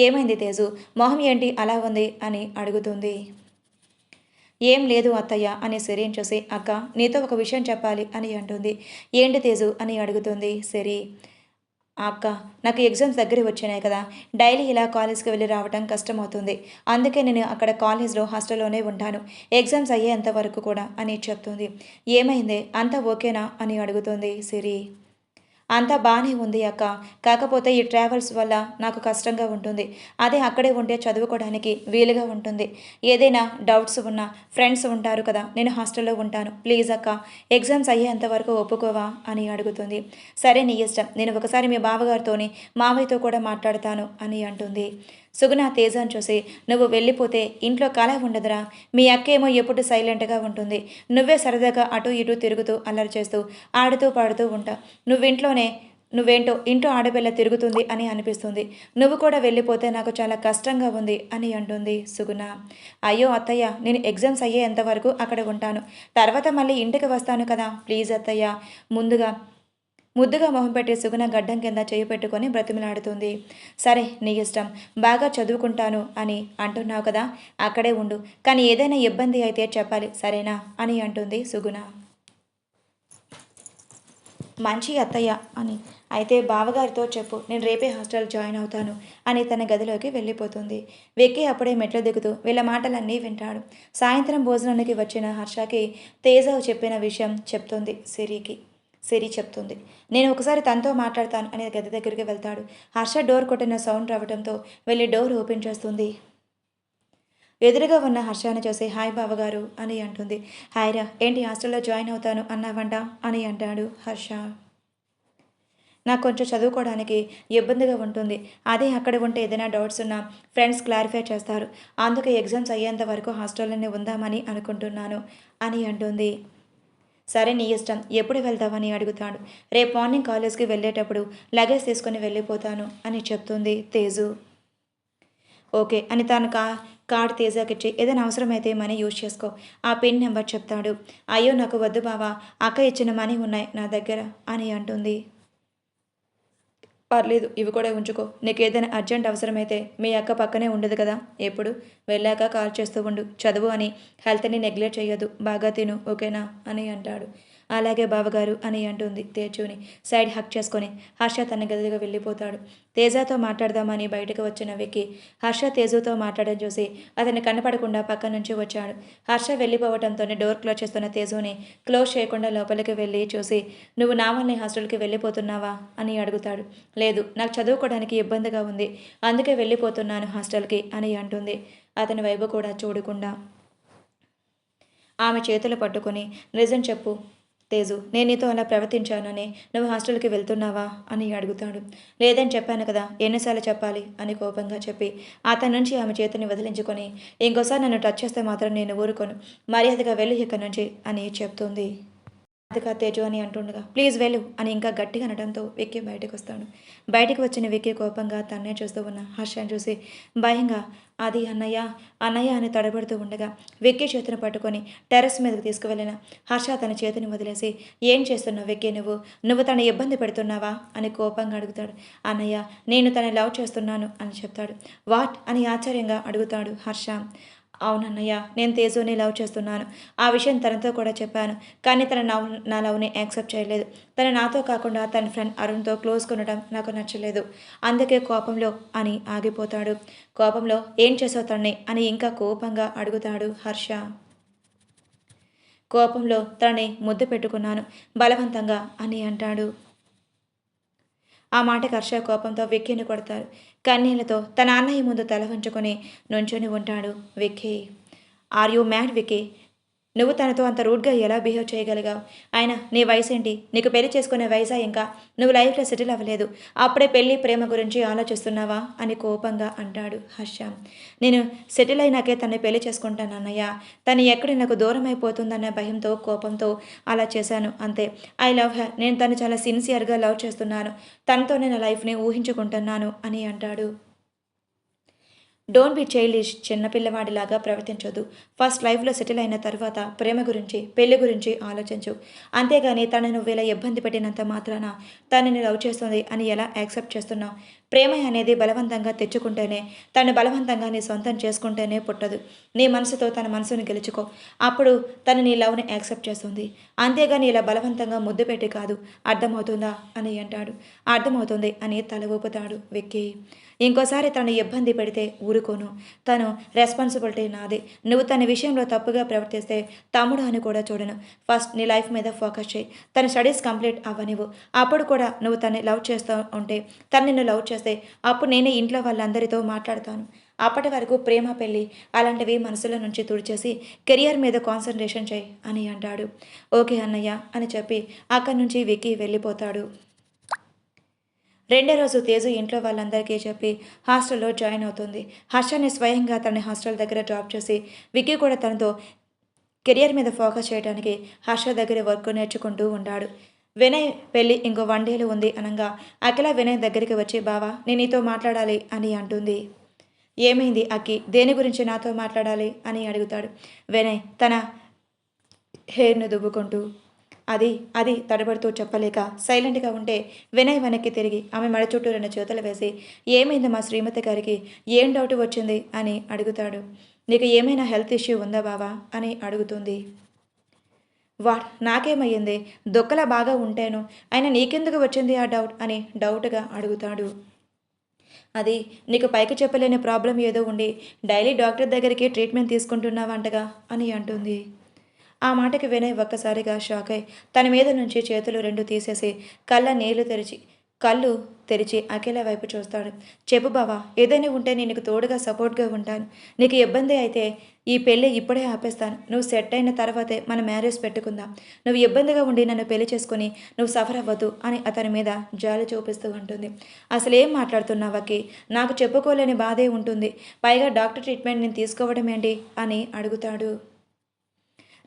ఏమైంది తేజు, మొహం ఏంటి అలా ఉంది అని అడుగుతుంది. ఏం లేదు అత్తయ్య అని సిరిని చూసి అక్క నీతో ఒక విషయం చెప్పాలి అని అంటుంది. ఏంటి తేజు అని అడుగుతుంది సిరి. అక్క నాకు ఎగ్జామ్స్ దగ్గర వచ్చినాయి కదా, డైలీ ఇలా కాలేజ్కి వెళ్ళి రావడం కష్టమవుతుంది, అందుకే నేను అక్కడ కాలేజ్లో హాస్టల్లోనే ఉంటాను ఎగ్జామ్స్ అయ్యేంత వరకు కూడా అని చెప్తుంది. ఏమైంది అంతా ఓకేనా అని అడుగుతుంది సిరి. అంతా బాగానే ఉంది అక్క, కాకపోతే ఈ ట్రావెల్స్ వల్ల నాకు కష్టంగా ఉంటుంది, అదే అక్కడే ఉంటే చదువుకోవడానికి వీలుగా ఉంటుంది, ఏదైనా డౌట్స్ ఉన్నా ఫ్రెండ్స్ ఉంటారు కదా, నేను హాస్టల్లో ఉంటాను, ప్లీజ్ అక్క ఎగ్జామ్స్ అయ్యేంత వరకు ఒప్పుకోవా అని అడుగుతుంది. సరే నీ ఇష్టం, నేను ఒకసారి మీ బావగారితోని మావయ్యతో కూడా మాట్లాడతాను అని అంటుంది. సుగుణ తేజాన్ని చూసి నువ్వు వెళ్ళిపోతే ఇంట్లో కళ ఉండదురా, మీ అక్కేమో ఎప్పుడు సైలెంట్గా ఉంటుంది, నువ్వే సరదాగా అటు ఇటు తిరుగుతూ అల్లరి చేస్తూ ఆడుతూ పాడుతూ ఉంటా, నువ్వేంటో ఇంట్లో ఆడపిల్ల తిరుగుతుంది అని అనిపిస్తుంది, నువ్వు కూడా వెళ్ళిపోతే నాకు చాలా కష్టంగా ఉంది అని అంటుంది సుగుణ. అయ్యో అత్తయ్య నేను ఎగ్జామ్స్ అయ్యేంతవరకు అక్కడ ఉంటాను, తర్వాత మళ్ళీ ఇంటికి వస్తాను కదా, ప్లీజ్ అత్తయ్య ముద్దుగా మొహం పెట్టి సుగుణ గడ్డం కింద చేయి పెట్టుకొని బ్రతిమలాడుతుంది. సరే నీ ఇష్టం, బాగా చదువుకుంటాను అని అంటున్నావు కదా, అక్కడే ఉండు, కానీ ఏదైనా ఇబ్బంది అయితే చెప్పాలి సరేనా అని అంటుంది సుగుణ. మంచి అత్తయ్య అని, అయితే బావగారితో చెప్పు నేను రేపే హాస్టల్ జాయిన్ అవుతాను అని తన గదిలోకి వెళ్ళిపోతుంది. విక్కీ అప్పుడే మెట్లు దిగుతూ వీళ్ళ మాటలన్నీ వింటాడు. సాయంత్రం భోజనానికి వచ్చిన హర్షకి తేజ చెప్పిన విషయం చెప్తుంది సిరికి. సిరి చెప్తుంది. నేను ఒకసారి తనతో మాట్లాడతాను అనే గది దగ్గరికి వెళ్తాడు. హర్ష డోర్ కొట్టిన సౌండ్ రావడంతో వెళ్ళి డోర్ ఓపెన్ చేస్తుంది. ఎదురుగా ఉన్న హర్షాన్ని చూసి హాయ్ బావగారు అని అంటుంది. హాయ్రా, ఏంటి హాస్టల్లో జాయిన్ అవుతాను అన్నావంట అని అంటాడు హర్ష. నాకు కొంచెం చదువుకోవడానికి ఇబ్బందిగా ఉంటుంది. అదే అక్కడ ఉంటే ఏదైనా డౌట్స్ ఉన్నా ఫ్రెండ్స్ క్లారిఫై చేస్తారు. అందుకే ఎగ్జామ్స్ అయ్యేంత వరకు హాస్టల్లోనే ఉందామని అనుకుంటున్నాను అని అంటుంది. సరే నీ ఇష్టం, ఎప్పుడు వెళ్తావని అడుగుతాడు. రేపు మార్నింగ్ కాలేజ్కి వెళ్ళేటప్పుడు లగేజ్ తీసుకుని వెళ్ళిపోతాను అని చెప్తుంది తేజు. ఓకే అని తను కార్డ్ తేజాకిచ్చి ఏదైనా అవసరమైతే మనీ యూజ్ చేసుకో, ఆ పిన్ నెంబర్ చెప్తాడు. అయ్యో నాకు వద్దు బావా, అక్క ఇచ్చిన మనీ ఉన్నాయి నా దగ్గర అని అంటుంది. పర్లేదు, ఇవి కూడా ఉంచుకో, నీకు ఏదైనా అర్జెంట్ అవసరమైతే మీ అక్క పక్కనే ఉండదు కదా, ఎప్పుడు వెళ్ళాక కాల్ చేస్తూ ఉండు, చదువు అని హెల్త్ని నెగ్లెక్ట్ చేయొద్దు, బాగా తిను ఓకేనా అని అంటాడు. అలాగే బావగారు అని అంటుంది తేజుని సైడ్ హక్ చేసుకొని. హర్ష తన గదిగా వెళ్ళిపోతాడు. తేజతో మాట్లాడదామని బయటకు వచ్చిన విక్కీ హర్ష తేజుతో మాట్లాడడం చూసి అతన్ని కనపడకుండా పక్క నుంచి వచ్చాడు. హర్ష వెళ్ళిపోవడంతోనే డోర్ క్లోజ్ చేస్తున్న తేజుని క్లోజ్ చేయకుండా లోపలికి వెళ్ళి చూసి, నువ్వు నా వల్లే హాస్టల్కి వెళ్ళిపోతున్నావా అని అడుగుతాడు. లేదు, నాకు చదువుకోవడానికి ఇబ్బందిగా ఉంది, అందుకే వెళ్ళిపోతున్నాను హాస్టల్కి అని అంటుంది. అతని వైపు కూడా చూడకుండా ఆమె చేతులు పట్టుకొని, నిజం చెప్పు తేజు, నేను నీతో అలా ప్రవర్తించానని నువ్వు హాస్టల్కి వెళ్తున్నావా అని అడుగుతాడు. లేదని చెప్పాను కదా, ఎన్నిసార్లు చెప్పాలి అని కోపంగా చెప్పి అతని నుంచి ఆమె చేతిని వదిలించుకొని, ఇంకోసారి నన్ను టచ్ చేస్తే మాత్రం నేను ఊరుకోను, మర్యాదగా వెళ్ళు ఇక్కడి నుంచి అని చెప్తుంది. అదిగా తేజు అని అంటుండగా ప్లీజ్ వెళ్ళు అని ఇంకా గట్టిగా అనడంతో విక్కీ బయటకు వస్తాడు. బయటకు వచ్చిన విక్కీ కోపంగా తన్నే చూస్తూ ఉన్న హర్షని చూసి భయంగా అది అన్నయ్య అన్నయ్య అని తడబడుతూ ఉండగా విక్కీ చేతిని పట్టుకొని టెర్రస్ మీదకి తీసుకువెళ్ళిన హర్ష తన చేతిని వదిలేసి, ఏం చేస్తున్నావు విక్కీ, నువ్వు తన ఇబ్బంది పెడుతున్నావా అని కోపంగా అడుగుతాడు. అన్నయ్య, నేను తన లవ్ చేస్తున్నాను అని చెప్తాడు. వాట్ అని ఆశ్చర్యంగా అడుగుతాడు హర్ష. అవునన్నయ్య, నేను తేజుని లవ్ చేస్తున్నాను, ఆ విషయం తనతో కూడా చెప్పాను, కానీ తన నా లవ్ని యాక్సెప్ట్ చేయలేదు. తను నాతో కాకుండా తన ఫ్రెండ్ అరుణ్తో క్లోజ్ కొనడం నాకు నచ్చలేదు, అందుకే కోపంలో అని ఆగిపోతాడు. కోపంలో ఏం చేసావు తన్ని అని ఇంకా కోపంగా అడుగుతాడు హర్ష. కోపంలో తనని ముద్దు పెట్టుకున్నాను బలవంతంగా అని అంటాడు. ఆ మాటకి హర్ష కోపంతో విక్కీని కొడతారు. కన్నీళ్లతో తన అన్నయ్య ముందు తల వంచుకొని నుంచొని ఉంటాడు Vicky. Are you mad Vicky, నువ్వు తనతో అంత రూడ్గా ఎలా బిహేవ్ చేయగలిగావు? అయినా నీ వయసు ఏంటి? నీకు పెళ్లి చేసుకునే వయసా? ఇంకా నువ్వు లైఫ్లో సెటిల్ అవ్వలేదు, అప్పుడే పెళ్లి ప్రేమ గురించి ఆలోచిస్తున్నావా అని కోపంగా అంటాడు హర్ష. నేను సెటిల్ అయినాకే తను పెళ్లి చేసుకుంటాను అన్నయ్య, తను ఎక్కడ నాకు దూరం అయిపోతుందన్న భయంతో కోపంతో అలా చేశాను అంతే. ఐ లవ్ హర్, నేను తను చాలా సిన్సియర్గా లవ్ చేస్తున్నాను, తనతోనే నా లైఫ్ని ఊహించుకుంటున్నాను అని అంటాడు. డోంట్ బి చైల్డిష్, చిన్నపిల్లవాడిలాగా ప్రవర్తించొద్దు. ఫస్ట్ లైఫ్లో సెటిల్ అయిన తర్వాత ప్రేమ గురించి పెళ్లి గురించి ఆలోచించు, అంతేగాని తను నువ్వు ఇలా ఇబ్బంది పెట్టినంత మాత్రాన తనని లవ్ చేస్తుంది అని ఎలా యాక్సెప్ట్ చేస్తున్నావు? ప్రేమ అనేది బలవంతంగా తెచ్చుకుంటేనే, తను బలవంతంగా నీ సొంతం చేసుకుంటేనే పుట్టదు. నీ మనసుతో తన మనసుని గెలుచుకో, అప్పుడు తను నీ లవ్ని యాక్సెప్ట్ చేస్తుంది, అంతేగాని ఇలా బలవంతంగా ముద్దు పెట్టి కాదు. అర్థమవుతుందా అని అంటాడు. అర్థమవుతుంది అని తల ఊపుతాడు విక్కీ. ఇంకోసారి తను ఇబ్బంది పెడితే ఊరుకోను, తను రెస్పాన్సిబిలిటీ నాదే. నువ్వు తన విషయంలో తప్పుగా ప్రవర్తిస్తే తమ్ముడు అని కూడా చూడను. ఫస్ట్ నీ లైఫ్ మీద ఫోకస్ చేయి, తన స్టడీస్ కంప్లీట్ అవ్వనివ్వు, అప్పుడు కూడా నువ్వు తన్ని లవ్ చేస్తూ ఉంటే, తను నిన్ను లవ్ చేస్తే అప్పుడు నేనే ఇంట్లో వాళ్ళందరితో మాట్లాడతాను. అప్పటి వరకు ప్రేమ పెళ్ళి అలాంటివి మనసులో నుంచి తుడిచేసి కెరియర్ మీద కాన్సన్ట్రేషన్ చేయి అని అంటాడు. ఓకే అన్నయ్య అని చెప్పి అక్కడి నుంచి విక్కీ వెళ్ళిపోతాడు. రెండో రోజు తేజు ఇంట్లో వాళ్ళందరికీ చెప్పి హాస్టల్లో జాయిన్ అవుతుంది. హర్షని స్వయంగా తన హాస్టల్ దగ్గర డ్రాప్ చేసి విక్కీ కూడా తనతో కెరియర్ మీద ఫోకస్ చేయడానికి హర్ష దగ్గర వర్క్ నేర్చుకుంటూ ఉంటాడు. వినయ్ పెళ్ళి ఇంకో 1 డేలో ఉంది అనగా అఖిల వినయ్ దగ్గరికి వచ్చి, బావా నేను నీతో మాట్లాడాలి అని అంటుంది. ఏమైంది అక్కి, దేని గురించి నాతో మాట్లాడాలి అని అడుగుతాడు. వినయ్ తన హెయిర్ను దువ్వుకుంటూ అది అది తడబడుతూ చెప్పలేక సైలెంట్గా ఉంటే వినయ్ వెనక్కి తిరిగి ఆమె మెడ చుట్టూ 2 చేతులు వేసి, ఏమైంది మా శ్రీమతి గారికి, ఏం డౌట్ వచ్చింది అని అడుగుతాడు. నీకు ఏమైనా హెల్త్ ఇష్యూ ఉందా బావా అని అడుగుతుంది. వాట్ నాకేమయ్యింది, దొక్కలా బాగా ఉంటాను, అయినా నీకెందుకు వచ్చింది ఆ డౌట్ అని డౌట్గా అడుగుతాడు. అది నీకు పైకి చెప్పలేని ప్రాబ్లం ఏదో ఉండి డైలీ డాక్టర్ దగ్గరికి ట్రీట్మెంట్ తీసుకుంటున్నావంటగా అని అంటుంది. ఆ మాటకి వినయ్ ఒక్కసారిగా షాక్ అయి తన మీద నుంచి చేతులు రెండు తీసేసి కళ్ళు తెరిచి అఖిల వైపు చూస్తాడు. చెప్పు బావా, ఏదైనా ఉంటే నేను నీకు తోడుగా సపోర్ట్గా ఉంటాను. నీకు ఇబ్బంది అయితే ఈ పెళ్ళి ఇప్పుడే ఆపేస్తాను. నువ్వు సెట్ అయిన తర్వాతే మన మ్యారేజ్ పెట్టుకుందాం. నువ్వు ఇబ్బందిగా ఉండి నన్ను పెళ్లి చేసుకుని నువ్వు సఫర్ అవ్వద్దు అని అతని మీద జాలి చూపిస్తూ ఉంటుంది. అసలు ఏం మాట్లాడుతున్నావకి? నాకు చెప్పుకోలేని బాధే ఉంటుంది. పైగా డాక్టర్ ట్రీట్మెంట్ నేను తీసుకోవడం ఏంటి అని అడుగుతాడు.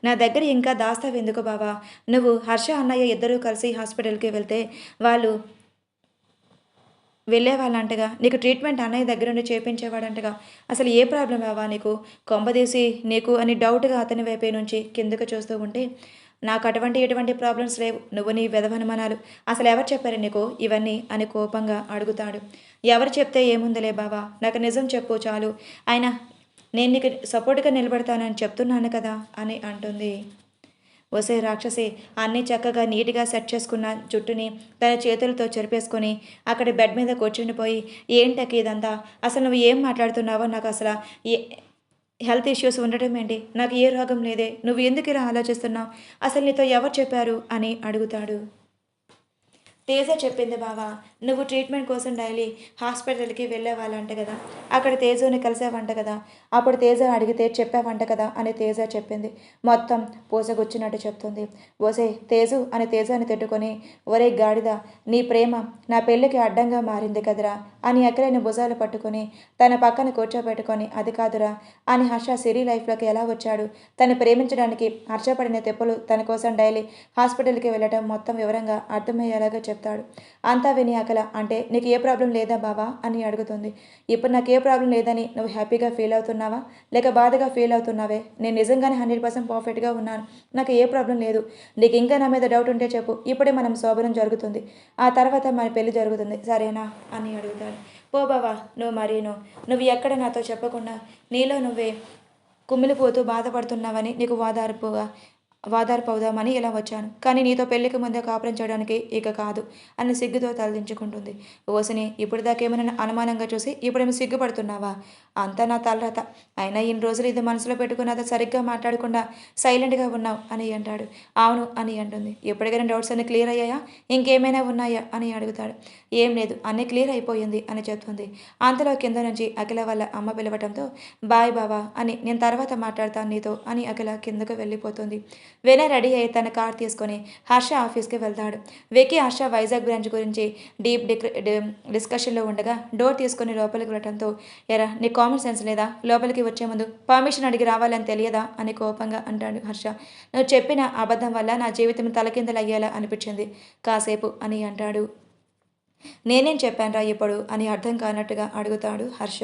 నా దగ్గర ఇంకా దాస్తావెందుకు బావా? నువ్వు హర్ష అన్నయ్య ఇద్దరూ కలిసి హాస్పిటల్కి వెళ్తే వాళ్ళు వెళ్ళేవాళ్ళంటగా, నీకు ట్రీట్మెంట్ అన్నయ్య దగ్గర నుండి చేపించేవాడంటగా. అసలు ఏ ప్రాబ్లం బావా నీకు? కొంపదీసి నీకు అని డౌట్గా అతని వైపే నుంచి కిందకు చూస్తూ ఉంటే, నాకు ఎటువంటి ప్రాబ్లమ్స్ లేవు. నువ్వు నీ వెధవనుమానాలు. అసలు ఎవరు చెప్పారు నీకు ఇవన్నీ అని కోపంగా అడుగుతాడు. ఎవరు చెప్తే ఏముందిలే బావా, నాకు నిజం చెప్పు చాలు. అయినా నేను నీకు సపోర్ట్గా నిలబడతానని చెప్తున్నాను కదా అని అంటుంది. ఒసే రాక్షసి, అన్నీ చక్కగా నీట్గా సెట్ చేసుకున్న జుట్టుని తన చేతులతో చెరిపేసుకొని అక్కడ బెడ్ మీద కూర్చుండిపోయి, ఏంటకి ఇదంతా? అసలు నువ్వు ఏం మాట్లాడుతున్నావో నాకు అసలు ఏ హెల్త్ ఇష్యూస్ ఉండటం ఏంటి? నాకు ఏ రోగం లేదే, నువ్వు ఎందుకు ఇలా ఆలోచిస్తున్నావు? అసలు నీతో ఎవరు చెప్పారు అని అడుగుతాడు. తేజ చెప్పింది బావా, నువ్వు ట్రీట్మెంట్ కోసం డైలీ హాస్పిటల్కి వెళ్ళేవాళ్ళంట కదా, అక్కడ తేజుని కలిసావంట కదా, అప్పుడు తేజ అడిగితే చెప్పావంట కదా అని తేజ చెప్పింది. మొత్తం పూసగుచ్చినట్టు చెప్తుంది. ఓసే తేజు అని తేజాని తిట్టుకొని, ఒరే గాడిద, నీ ప్రేమ నా పెళ్ళికి అడ్డంగా మారింది కదరా అని అఖిలని భుజాలు పట్టుకొని తన పక్కన కూర్చోబెట్టుకొని, అది కాదురా అని హర్ష సిరి లైఫ్లోకి ఎలా వచ్చాడు, తను ప్రేమించడానికి హర్షపడిన తెప్పులు, తన కోసం డైలీ హాస్పిటల్కి వెళ్ళటం మొత్తం వివరంగా అర్థమయ్యేలాగా చెప్తాడు. అంతా విని అఖిల, అంటే నీకు ఏ ప్రాబ్లం లేదా బావా అని అడుగుతుంది. ఇప్పుడు నాకు ఏ ప్రాబ్లం లేదని నువ్వు హ్యాపీగా ఫీల్ అవుతున్నావా, లేక బాధగా ఫీల్ అవుతున్నావే? నేను నిజంగానే 100% పర్ఫెక్ట్గా ఉన్నాను. నాకు ఏ ప్రాబ్లం లేదు. నీకు ఇంకా నా మీద డౌట్ ఉంటే చెప్పు. ఇప్పుడే మనం శోభనం జరుగుతుంది, ఆ తర్వాత మన పెళ్లి జరుగుతుంది, సరేనా అని అడుగుతాడు. పో బావా, నువ్వు ఎక్కడ నాతో చెప్పకుండా నీలో నువ్వే కుమిలిపోతూ బాధపడుతున్నావని నీకు వాదార్పు అవుదామని ఇలా వచ్చాను. కానీ నీతో పెళ్లికి ముందే కాపురం చేయడానికి ఇక కాదు అని సిగ్గుతో తలదించుకుంటుంది. ఓసిని, ఇప్పుడు దాకేమైనా అనుమానంగా చూసి ఇప్పుడేమో సిగ్గుపడుతున్నావా? అంతా నా తలరాత. అయినా ఇన్ని రోజులు ఇది మనసులో పెట్టుకున్నది సరిగ్గా మాట్లాడకుండా సైలెంట్గా ఉన్నావు అని అంటాడు. అవును అని అంటుంది. ఎప్పటికైనా డౌట్స్ అన్నీ క్లియర్ అయ్యాయా, ఇంకేమైనా ఉన్నాయా అని అడుగుతాడు. ఏం లేదు, అన్నీ క్లియర్ అయిపోయింది అని చెప్తుంది. అంతలో కింద నుంచి అఖిల వాళ్ళ అమ్మ పిలవటంతో, బాయ్ బావా అని నేను తర్వాత మాట్లాడతాను నీతో అని అఖిల కిందకు వెళ్ళిపోతుంది. వినయ్ రెడీ అయ్యి తన కార్ తీసుకొని హర్ష ఆఫీస్కి వెళ్తాడు. విక్కీ హర్ష వైజాగ్ బ్రాంచ్ గురించి డిస్కషన్లో ఉండగా డోర్ తీసుకొని లోపలికి వెళ్ళటంతో, ఎరా నీకు కామన్ సెన్స్ లేదా? లోపలికి వచ్చే ముందు పర్మిషన్ అడిగి రావాలని తెలియదా అని కోపంగా అంటాడు హర్ష. నువ్వు చెప్పిన అబద్ధం వల్ల నా జీవితం తలకిందలయ్యేలా అనిపించింది కాసేపు అని అంటాడు. నేనేం చెప్పానురా ఇప్పుడు అని అర్థం కానట్టుగా అడుగుతాడు హర్ష.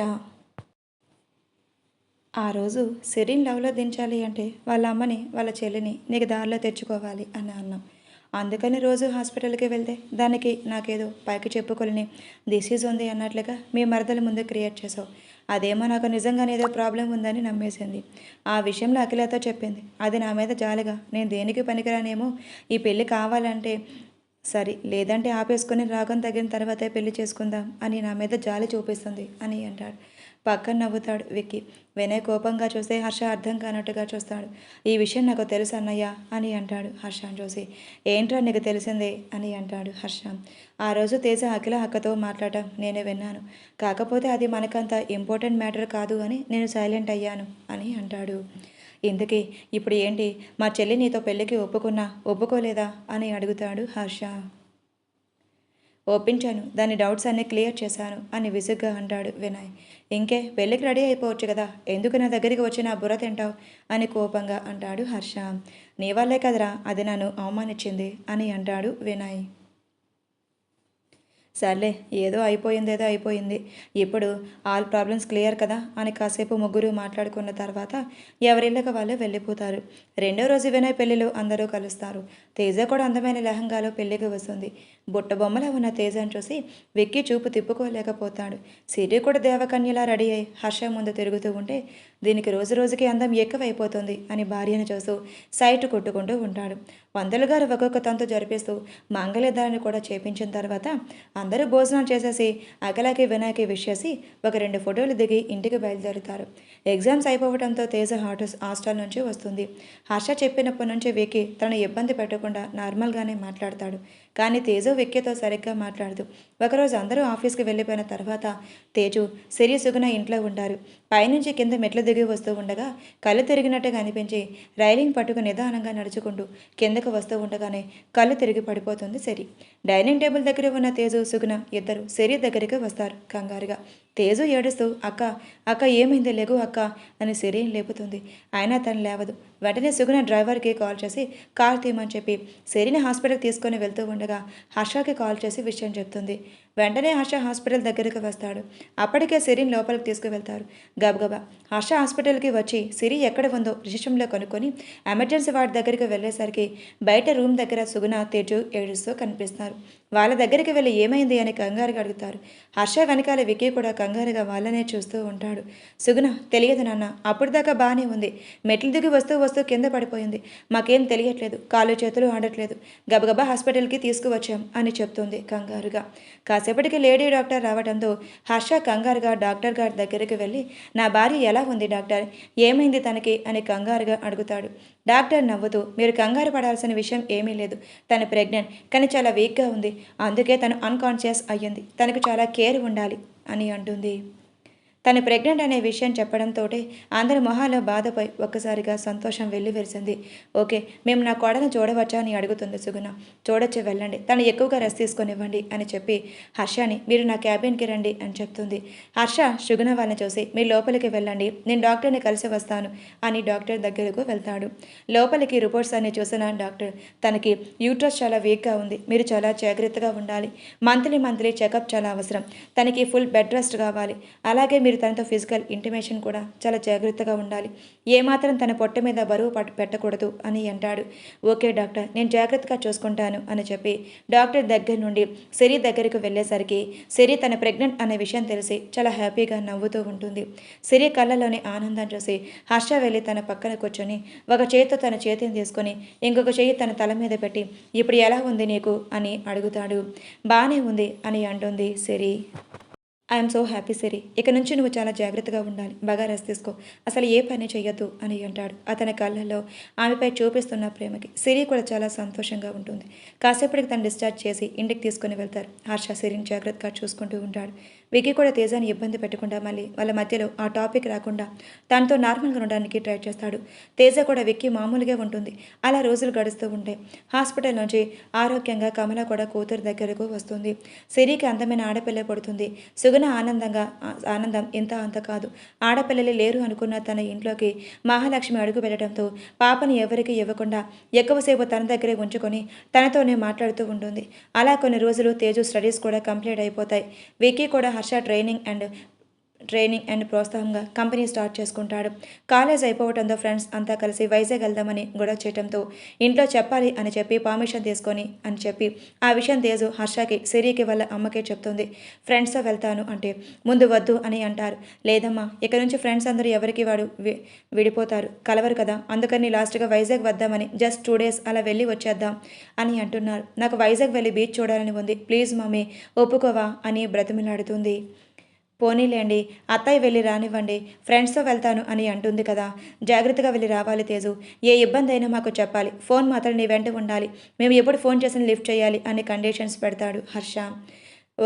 ఆ రోజు సిరిన్ లవ్లో దించాలి అంటే వాళ్ళ అమ్మని వాళ్ళ చెల్లిని నీకు దారిలో తెచ్చుకోవాలి అని అన్నాం. అందుకని రోజు హాస్పిటల్కి వెళ్తే దానికి నాకేదో పైకి చెప్పుకోలేని డిసీజ్ ఉంది అన్నట్లుగా మీ మరదల ముందు క్రియేట్ చేసావు. అదేమో నాకు నిజంగానే ఏదో ప్రాబ్లం ఉందని నమ్మేసింది. ఆ విషయంలో అఖిలతో చెప్పింది. అది నా మీద జాలిగా, నేను దేనికి పనికిరానేమో, ఈ పెళ్ళి కావాలంటే సరే, లేదంటే ఆపేసుకొని రాగం తగిన తర్వాతే పెళ్లి చేసుకుందాం అని నా మీద జాలి చూపిస్తుంది అని అంటాడు. పక్కన నవ్వుతాడు విక్కీ. వినయ్ కోపంగా చూస్తే హర్ష అర్థం కానట్టుగా చూస్తాడు. ఈ విషయం నాకు తెలుసు అన్నయ్య అని అంటాడు హర్షను చూసి. ఏంట్రా నీకు తెలిసిందే అని అంటాడు హర్ష. ఆ రోజు తేజ అఖిల అక్కతో మాట్లాడటం నేనే విన్నాను. కాకపోతే అది మనకంత ఇంపార్టెంట్ మ్యాటర్ కాదు అని నేను సైలెంట్ అయ్యాను అని అంటాడు. ఇంతకీ ఇప్పుడు ఏంటి, మా చెల్లి నీతో పెళ్ళికి ఒప్పుకోలేదా అని అడుగుతాడు హర్ష. ఒప్పించాను, దాని డౌట్స్ అన్నీ క్లియర్ చేశాను అని విసుగ్గా అంటాడు వినయ్. ఇంకే పెళ్ళికి రెడీ అయిపోవచ్చు కదా, ఎందుకు నా దగ్గరికి వచ్చి నా బుర్ర తింటావు అని కోపంగా అంటాడు హర్ష. నీ వల్లే కదరా అది నన్ను అవమానించింది అని అంటాడు వినయ్. సర్లే, ఏదో అయిపోయింది. ఇప్పుడు ఆల్ ప్రాబ్లమ్స్ క్లియర్ కదా అని కాసేపు ముగ్గురు మాట్లాడుకున్న తర్వాత ఎవరిళ్ళకి వాళ్ళు వెళ్ళిపోతారు. రెండో రోజు వినయ్ పెళ్లిలో అందరూ కలుస్తారు. తేజ కూడా అందమైన లెహంగాలో పెళ్లికి వస్తుంది. బుట్ట బొమ్మలా ఉన్న తేజను చూసి వెక్కి చూపు తిప్పుకోలేకపోతాడు. సిరి కూడా దేవకన్యలా రెడీ అయి హర్ష ముందు తిరుగుతూ ఉంటే, దీనికి రోజు రోజుకి అందం ఎక్కువైపోతుంది అని భార్యను చూస్తూ సైట్ కొట్టుకుంటూ ఉంటాడు. పంతులు గారు ఒక్కొక్క తంతు జరిపిస్తూ మంగళధారణ కూడా చేపించిన తర్వాత అందరూ భోజనాలు చేసేసి అఖిలకి వినాయకి విష్ చేసి ఒక 2 ఫోటోలు దిగి ఇంటికి బయలుదేరుతారు. ఎగ్జామ్స్ అయిపోవడంతో తేజ హాస్టల్ నుంచి వస్తుంది. హర్ష చెప్పినప్పటి నుంచి విక్కీ తనను ఇబ్బంది పెట్టకుండా నార్మల్గానే మాట్లాడతాడు. కానీ తేజు విక్కీతో సరిగ్గా మాట్లాడదు. ఒకరోజు అందరూ ఆఫీస్కి వెళ్ళిపోయిన తర్వాత తేజు సిరి సుగుణ ఇంట్లో ఉంటారు. పైనుంచి కింద మెట్లు దిగి వస్తూ ఉండగా కళ్ళు తిరిగినట్టుగా అనిపించి రైలింగ్ పట్టుకు నిదానంగా నడుచుకుంటూ కిందకు వస్తూ ఉండగానే కళ్ళు తిరిగి పడిపోతుంది సిరి. డైనింగ్ టేబుల్ దగ్గర ఉన్న తేజు సుగుణ ఇద్దరు సిరి దగ్గరికి వస్తారు కంగారుగా. తేజు ఏడుస్తూ అక్క అక్క ఏమైంది లెగు అక్క అని సిరిని లేపుతుంది. అయినా తను లేవదు. వెంటనే సుగుణ డ్రైవర్కి కాల్ చేసి కార్ తీయమని చెప్పి సిరిని హాస్పిటల్కి తీసుకొని వెళ్తూ ఉండగా హర్షకి కాల్ చేసి విషయం చెప్తుంది. వెంటనే హర్ష హాస్పిటల్ దగ్గరికి వస్తాడు. అప్పటికే సిరిని లోపలికి తీసుకువెళ్తారు. గబగబా హర్ష హాస్పిటల్కి వచ్చి సిరి ఎక్కడ ఉందో రిసెప్షన్లో కనుక్కొని ఎమర్జెన్సీ వార్డ్ దగ్గరికి వెళ్ళేసరికి బయట రూమ్ దగ్గర సుగుణ తేజు ఏడుస్తూ కనిపిస్తారు. వాళ్ళ దగ్గరికి వెళ్ళి ఏమైంది అని కంగారుగా అడుగుతారు. హర్ష వెనకాల విక్కీ కూడా కంగారుగా వాళ్ళనే చూస్తూ ఉంటాడు. సుగుణ తెలియదు నాన్న, అప్పుడు దాకా బాగానే ఉంది. మెట్లు దిగి వస్తూ వస్తూ కింద పడిపోయింది. మాకేం తెలియట్లేదు, కాళ్ళు చేతులు ఆడట్లేదు. గబగబా హాస్పిటల్కి తీసుకువచ్చాం అని చెప్తుంది కంగారుగా. కాసేపటికి లేడీ డాక్టర్ రావడంతో హర్ష కంగారుగా డాక్టర్ గారి దగ్గరికి వెళ్ళి నా భార్య ఎలా ఉంది డాక్టర్, ఏమైంది తనకి అని కంగారుగా అడుగుతాడు. డాక్టర్ నవ్వుతూ మీరు కంగారు పడాల్సిన విషయం ఏమీ లేదు. తను ప్రెగ్నెంట్, కానీ చాలా వీక్గా ఉంది. అందుకే తను అన్కాన్షియస్ అయ్యింది. తనకు చాలా కేర్ ఉండాలి అని అంటుంది. తను ప్రెగ్నెంట్ అనే విషయం చెప్పడంతో అందరి మొహాల్లో బాధపై ఒక్కసారిగా సంతోషం వెల్లివిరిసింది. ఓకే, మేము నా కోడను చూడవచ్చా అని అడుగుతుంది సుగుణ. చూడొచ్చు, వెళ్ళండి, తను ఎక్కువగా రెస్ట్ తీసుకొనివ్వండి అని చెప్పి హర్షని మీరు నా క్యాబిన్కి రండి అని చెప్తుంది. హర్ష సుగుణ వాళ్ళని చూసి మీరు లోపలికి వెళ్ళండి, నేను డాక్టర్ని కలిసి వస్తాను అని డాక్టర్ దగ్గరకు వెళ్తాడు. లోపలికి రిపోర్ట్స్ అన్ని చూసిన డాక్టర్ తనకి యూట్రస్ చాలా వీక్గా ఉంది, మీరు చాలా జాగ్రత్తగా ఉండాలి. మంత్లీ చెకప్ చాలా అవసరం. తనకి ఫుల్ బెడ్ రెస్ట్ కావాలి. అలాగే మీరు తనతో ఫిజికల్ ఇంటిమేషన్ కూడా చాలా జాగ్రత్తగా ఉండాలి. ఏమాత్రం తన పొట్ట మీద బరువు పెట్టకూడదు అని అంటాడు. ఓకే డాక్టర్, నేను జాగ్రత్తగా చూసుకుంటాను అని చెప్పి డాక్టర్ దగ్గర నుండి సిరి దగ్గరికి వెళ్ళేసరికి సిరి తన ప్రెగ్నెంట్ అనే విషయం తెలిసి చాలా హ్యాపీగా నవ్వుతూ ఉంటుంది. సిరి కళ్ళలోని ఆనందం చూసి హర్ష వెళ్ళి తన పక్కన కూర్చొని ఒక చేతితో తన చేతిని తీసుకొని ఇంకొక చేయి తన తల మీద పెట్టి ఇప్పుడు ఎలా ఉంది నీకు అని అడుగుతాడు. బాగానే ఉంది అని అంటుంది సిరి. ఐఎమ్ సో హ్యాపీ సిరి, ఇక నుంచి నువ్వు చాలా జాగ్రత్తగా ఉండాలి, బాగా రెస్ట్ తీసుకో, అసలు ఏ పని చెయ్యొద్దు అని అంటాడు. అతని కళ్ళల్లో ఆమెపై చూపిస్తున్న ప్రేమకి సిరి కూడా చాలా సంతోషంగా ఉంటుంది. కాసేపటికి తను డిశ్చార్జ్ చేసి ఇంటికి తీసుకుని వెళ్తారు. హర్ష సిరిని జాగ్రత్తగా చూసుకుంటూ ఉంటాడు. విక్కీ కూడా తేజాని ఇబ్బంది పెట్టకుండా మళ్ళీ వాళ్ళ మధ్యలో ఆ టాపిక్ రాకుండా తనతో నార్మల్గా ఉండడానికి ట్రై చేస్తాడు. తేజ కూడా విక్కీ మామూలుగా ఉంటుంది. అలా రోజులు గడుస్తూ ఉంటాయి. హాస్పిటల్ నుంచి ఆరోగ్యంగా కమల కూడా కూతురు దగ్గరకు వస్తుంది. సిరికి అందమైన ఆడపిల్ల పడుతుంది. సుగుణ ఆనందం ఇంత అంత కాదు. ఆడపిల్లలు లేరు అనుకున్న తన ఇంట్లోకి మహాలక్ష్మి అడుగు పెట్టడంతో పాపని ఎవరికి ఇవ్వకుండా ఎక్కువసేపు తన దగ్గరే ఉంచుకొని తనతోనే మాట్లాడుతూ ఉంటుంది. అలా కొన్ని రోజులు తేజు స్టడీస్ కూడా కంప్లీట్ అయిపోతాయి. విక్కీ కూడా హర్ష ట్రైనింగ్ అండ్ ప్రోత్సాహంగా కంపెనీ స్టార్ట్ చేసుకుంటాడు. కాలేజ్ అయిపోవడంతో ఫ్రెండ్స్ అంతా కలిసి వైజాగ్ వెళ్దామని గొడవ చేయడంతో ఇంట్లో చెప్పాలి అని చెప్పి పర్మిషన్ తీసుకొని అని చెప్పి ఆ విషయం తేజు హర్షకి సిరికి వాళ్ళ అమ్మకే చెప్తుంది. ఫ్రెండ్స్తో వెళ్తాను అంటే ముందు వద్దు అని అంటారు. లేదమ్మా, ఇక్కడ నుంచి ఫ్రెండ్స్ అందరూ ఎవరికి వాడు విడిపోతారు, కలవరు కదా, అందుకని లాస్ట్గా వైజాగ్ వద్దామని జస్ట్ 2 days అలా వెళ్ళి వచ్చేద్దాం అని అంటున్నారు. నాకు వైజాగ్ వెళ్ళి బీచ్ చూడాలని ఉంది, ప్లీజ్ మమ్మీ ఒప్పుకోవా అని బ్రతిమలాడుతుంది. పోనీలేండి, అత్తయ్య వెళ్ళి రానివ్వండి, ఫ్రెండ్స్తో వెళ్తాను అని అంటుంది కదా, జాగ్రత్తగా వెళ్ళి రావాలి తేజు, ఏ ఇబ్బంది అయినా మాకు చెప్పాలి, ఫోన్ మాత్రం నీ వెంట ఉండాలి, మేము ఎప్పుడు ఫోన్ చేసిన లిఫ్ట్ చేయాలి అని కండిషన్స్ పెడతాడు హర్ష.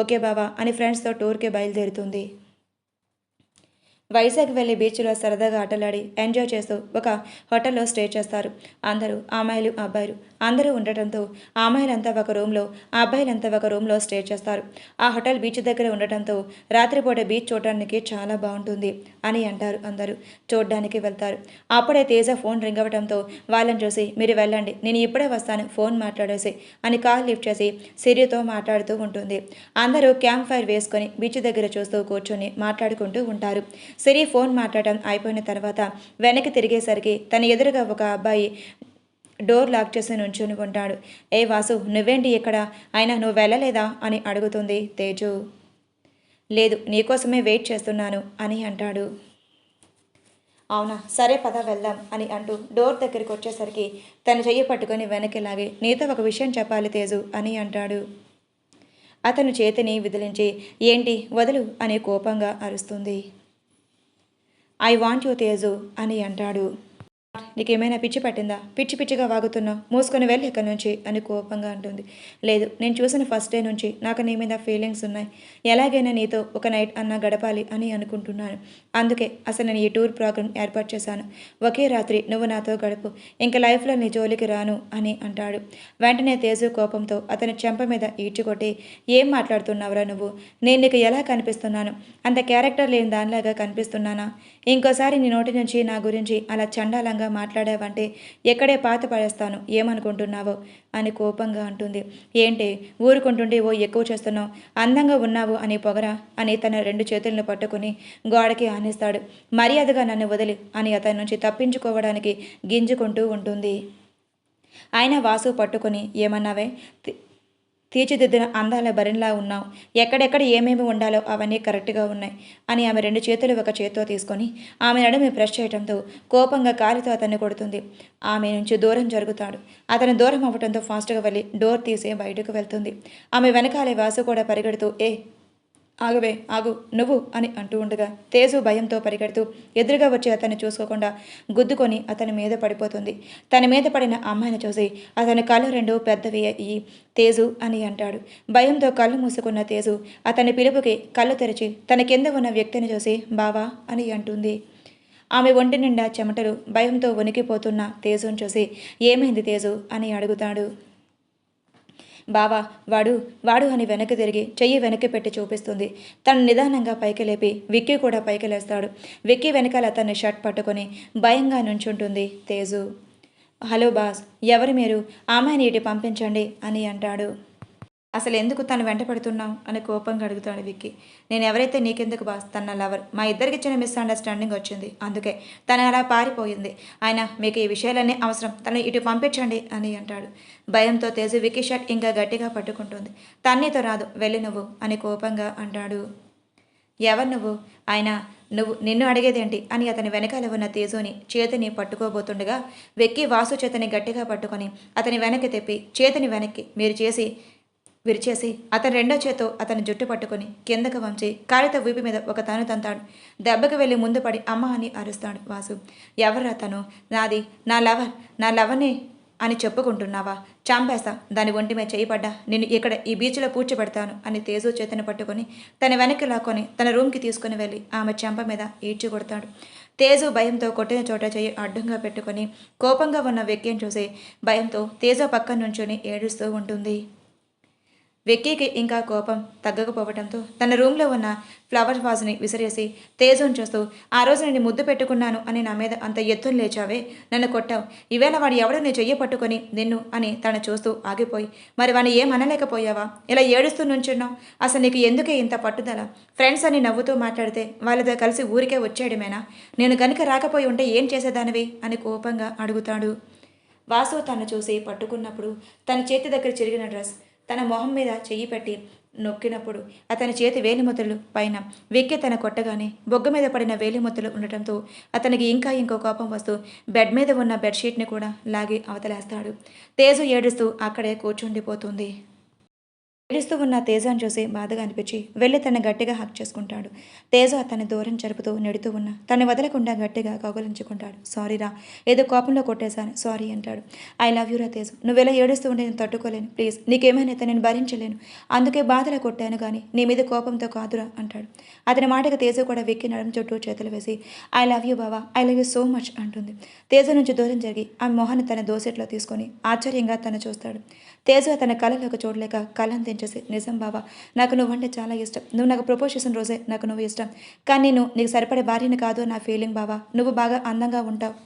ఓకే బావా అని ఫ్రెండ్స్తో టూర్కి బయలుదేరుతుంది. వైజాగ్ వెళ్ళి బీచ్లో సరదాగా ఆటలాడి ఎంజాయ్ చేస్తూ ఒక హోటల్లో స్టే చేస్తారు. అందరూ అమ్మాయిలు అబ్బాయిలు అందరూ ఉండటంతో అమ్మాయిలంతా ఒక రూమ్లో అబ్బాయిలంతా ఒక రూమ్లో స్టే చేస్తారు. ఆ హోటల్ బీచ్ దగ్గర ఉండటంతో రాత్రిపూట బీచ్ చూడడానికి చాలా బాగుంటుంది అని అంటారు. అందరూ చూడడానికి వెళ్తారు. అప్పుడే తేజ ఫోన్ రింగ్ అవ్వడంతో వాళ్ళని చూసి మీరు వెళ్ళండి, నేను ఇప్పుడే వస్తాను, ఫోన్ మాట్లాడేసి అని కాల్ లిఫ్ట్ చేసి సిరితో మాట్లాడుతూ ఉంటుంది. అందరూ క్యాంప్ ఫైర్ వేసుకొని బీచ్ దగ్గర చూస్తూ కూర్చొని మాట్లాడుకుంటూ ఉంటారు. సిరి ఫోన్ మాట్లాడటం అయిపోయిన తర్వాత వెనక్కి తిరిగేసరికి తన ఎదురుగా ఒక అబ్బాయి డోర్ లాక్ చేసి నుంచుని ఉంటాడు. ఏ వాసు, నువ్వేంటి ఇక్కడ, అయినా నువ్వు వెళ్ళలేదా అని అడుగుతుంది తేజు. లేదు, నీకోసమే వెయిట్ చేస్తున్నాను అని అంటాడు. అవునా, సరే పద వెళ్దాం అని అంటూ డోర్ దగ్గరికి వచ్చేసరికి తన చెయ్యి పట్టుకొని వెనక్కి లాగి నీతో ఒక విషయం చెప్పాలి తేజు అని అంటాడు. అతను చేతిని విదిలించి ఏంటి వదులు అని కోపంగా అరుస్తుంది. ఐ వాంట్ యూ తేజు అని అంటాడు. నీకేమైనా పిచ్చి పట్టిందా? పిచ్చి పిచ్చిగా వాగుతున్నావు, మూసుకొని వెళ్ళి ఇక్కడి నుంచి అని కోపంగా అంటుంది. లేదు, నేను చూసిన ఫస్ట్ డే నుంచి నాకు నీ మీద ఫీలింగ్స్ ఉన్నాయి. ఎలాగైనా నీతో ఒక నైట్ అన్నా గడపాలి అని అనుకుంటున్నాను. అందుకే అసలు నేను ఈ టూర్ ప్రోగ్రాం ఏర్పాటు చేశాను. ఒకే రాత్రి నువ్వు నాతో గడుపు, ఇంక లైఫ్లో నీ జోలికి రాను అని అంటాడు. వెంటనే తేజు కోపంతో అతని చెంప మీద ఈడ్చుకొట్టి ఏం మాట్లాడుతున్నావురా నువ్వు? నేను నీకు ఎలా కనిపిస్తున్నాను? అంత క్యారెక్టర్ లేని దానిలాగా కనిపిస్తున్నానా? ఇంకోసారి నీ నోటి నుంచి నా గురించి అలా చండాలంగా మాట్లాడావంటే ఎక్కడే పాత పడేస్తాను, ఏమనుకుంటున్నావో అని కోపంగా అంటుంది. ఏంటి ఊరుకుంటుంటే ఓ ఎక్కువ చేస్తున్నావు, అందంగా ఉన్నావు అని పొగరా అని తన 2 చేతులను పట్టుకుని గోడకి ఆనేస్తాడు. మర్యాదగా నన్ను వదిలి అని అతని నుంచి తప్పించుకోవడానికి గింజుకుంటూ ఉంటుంది. ఆయన వాసు పట్టుకుని ఏమన్నావే, తీర్చిదిద్దిన అందాల భరిణిలా ఉన్నావు, ఎక్కడెక్కడ ఏమేమి ఉండాలో అవన్నీ కరెక్ట్గా ఉన్నాయి అని ఆమె 2 చేతులు ఒక చేత్తో తీసుకొని ఆమె నడుమి ప్రెస్ చేయడంతో కోపంగా కాలితో అతన్ని కొడుతుంది. ఆమె నుంచి దూరం జరుగుతాడు. అతను దూరం అవ్వడంతో ఫాస్ట్గా వెళ్ళి డోర్ తీసి బయటకు వెళ్తుంది. ఆమె వెనకాలే వాసు కూడా పరిగెడుతూ ఆగవే ఆగు నువ్వు అని అంటూ ఉండగా తేజు భయంతో పరిగెడుతూ ఎదురుగా వచ్చి అతన్ని చూసుకోకుండా గుద్దుకొని అతని మీద పడిపోతుంది. తన మీద పడిన అమ్మాయిని చూసి అతని కళ్ళు 2 పెద్దవి అయ్యి తేజు అని అంటాడు. భయంతో కళ్ళు మూసుకున్న తేజు అతని పిలుపుకి కళ్ళు తెరిచి తన కింద ఉన్న వ్యక్తిని చూసి బావా అని అంటుంది. ఆమె ఒంటి నిండా చెమటలు. భయంతో వణికిపోతున్న తేజుని చూసి ఏమైంది తేజు అని అడుగుతాడు. బావా వాడు వాడు అని వెనక్కి తిరిగి చెయ్యి వెనక్కి పెట్టి చూపిస్తుంది. తను నిదానంగా పైకి లేపి విక్కీ కూడా పైకి లేస్తాడు. విక్కీ వెనకాల అతన్ని షర్ట్ పట్టుకొని భయంగా నుంచుంటుంది తేజు. హలో బాస్, ఎవరు మీరు? ఆమెని ఇటు పంపించండి అని అంటాడు. అసలు ఎందుకు తను వెంట పెడుతున్నావు అని కోపంగా అడుగుతాడు విక్కీ. నేను ఎవరైతే నీకెందుకు బాస్, తన లవర్. మా ఇద్దరికి చిన్న మిస్అండర్స్టాండింగ్ వచ్చింది, అందుకే తను అలా పారిపోయింది. ఆయన మీకు ఈ విషయాలన్నీ అవసరం, తను ఇటు పంపించండి అని అంటాడు. భయంతో తేజు విక్కీ షర్ట్ ఇంకా గట్టిగా పట్టుకుంటుంది. తన్నీతో రాదు, వెళ్ళి నువ్వు అని కోపంగా అంటాడు. ఎవరు నువ్వు? ఆయన నిన్ను అడిగేదేంటి అని అతని వెనకాల ఉన్న తేజుని చేతిని పట్టుకోబోతుండగా వెక్కి వాసు చేతిని గట్టిగా పట్టుకొని అతని వెనక్కి తెప్పి చేతిని వెనక్కి విరిచేసి అతని 2వ చేత్తో అతని జుట్టు పట్టుకొని కిందకు వంచి కాలితో వీపు మీద ఒక తను తంతాడు. దెబ్బకి వెళ్ళి ముందు పడి అమ్మ అని అరుస్తాడు వాసు. ఎవర్రా తను? నా లవర్ని అని చెప్పుకుంటున్నావా? చంపేస్తా, దాని ఒంటి మీద చేయబడ్డా నిన్ను ఇక్కడ ఈ బీచ్లో పూడ్చిపెడతాను అని తేజు చేతిని పట్టుకొని తన వెనక్కి లాక్కొని తన రూమ్కి తీసుకుని వెళ్ళి ఆమె చెంప మీద ఈడ్చి కొడతాడు. తేజు భయంతో కొట్టిన చోట చెయ్యి అడ్డంగా పెట్టుకొని కోపంగా ఉన్న వెక్కిని చూసి భయంతో తేజు పక్కన నుంచుని ఏడుస్తూ ఉంటుంది. వెక్కీకి ఇంకా కోపం తగ్గకపోవడంతో తన రూమ్లో ఉన్న ఫ్లవర్ వాజ్ని విసిరేసి తేజుని చూస్తూ ఆ రోజు నేను ముద్దు పెట్టుకున్నాను అని నా మీద అంత ఎత్తుని లేచావే, నన్ను కొట్టావు, ఈవేళ వాడు ఎవడో నీ చెయ్యి పట్టుకొని నిన్ను అని తను చూస్తూ ఆగిపోయి మరి వాడిని ఏమనలేకపోయావా? ఇలా ఏడుస్తూ నుంచున్నావు, అసలు నీకు ఎందుకే ఇంత పట్టుదల? ఫ్రెండ్స్ అని నవ్వుతూ మాట్లాడితే వాళ్ళతో కలిసి ఊరికే వచ్చేయడమేనా? నేను కనుక రాకపోయి ఉంటే ఏం చేసేదానివి అని కోపంగా అడుగుతాడు. వాసు తను చూసి పట్టుకున్నప్పుడు తన చేతి దగ్గర చిరిగిన డ్రెస్ తన మొహం మీద చెయ్యి పెట్టి నొక్కినప్పుడు అతని చేతి వేలిముద్రలు పైన వెక్కి తన కొట్టగానే బొగ్గ మీద పడిన వేలిముద్రలు ఉండటంతో అతనికి ఇంకో కోపం వస్తూ బెడ్ మీద ఉన్న బెడ్షీట్ని కూడా లాగి అవతలేస్తాడు. తేజు ఏడుస్తూ అక్కడే కూర్చుండిపోతుంది. ఏడుస్తూ ఉన్న తేజాను చూసి బాధగా అనిపించి వెళ్ళి తన గట్టిగా హక్ చేసుకుంటాడు. తేజ అతన్ని దూరం జరుపుతూ నెడుతూ ఉన్న తను వదలకుండా గట్టిగా కౌగలించుకుంటాడు. సారీరా, ఏదో కోపంలో కొట్టేశాను, సారీ అంటాడు. ఐ లవ్ యూరా తేజు, నువ్వెలా ఏడుస్తూ ఉంటే నేను తట్టుకోలేను, ప్లీజ్ నీకేమైనా నేను భరించలేను, అందుకే బాధలో కొట్టాను కానీ నీ మీద కోపంతో కాదురా అంటాడు. అతని మాటకి తేజు కూడా వెక్కి నడుము చుట్టూ చేతులు వేసి ఐ లవ్ యూ బావా, I love you so much అంటుంది. తేజు నుంచి దూరం జరిగి ఆ మొహాన్ని తన దోసెట్లో తీసుకొని ఆశ్చర్యంగా తను చూస్తాడు. తేజు అతని కళ్ళలోకి చూడలేక కళ్ళని తెంచేసి నిజం బావా, నాకు నువ్వంటే చాలా ఇష్టం, నువ్వు నాకు ప్రపోజ్ చేసిన రోజే నాకు నువ్వు ఇష్టం, కానీ నేను నీకు సరిపడే భార్యని కాదు నా ఫీలింగ్ బావా, నువ్వు బాగా అందంగా ఉంటావు,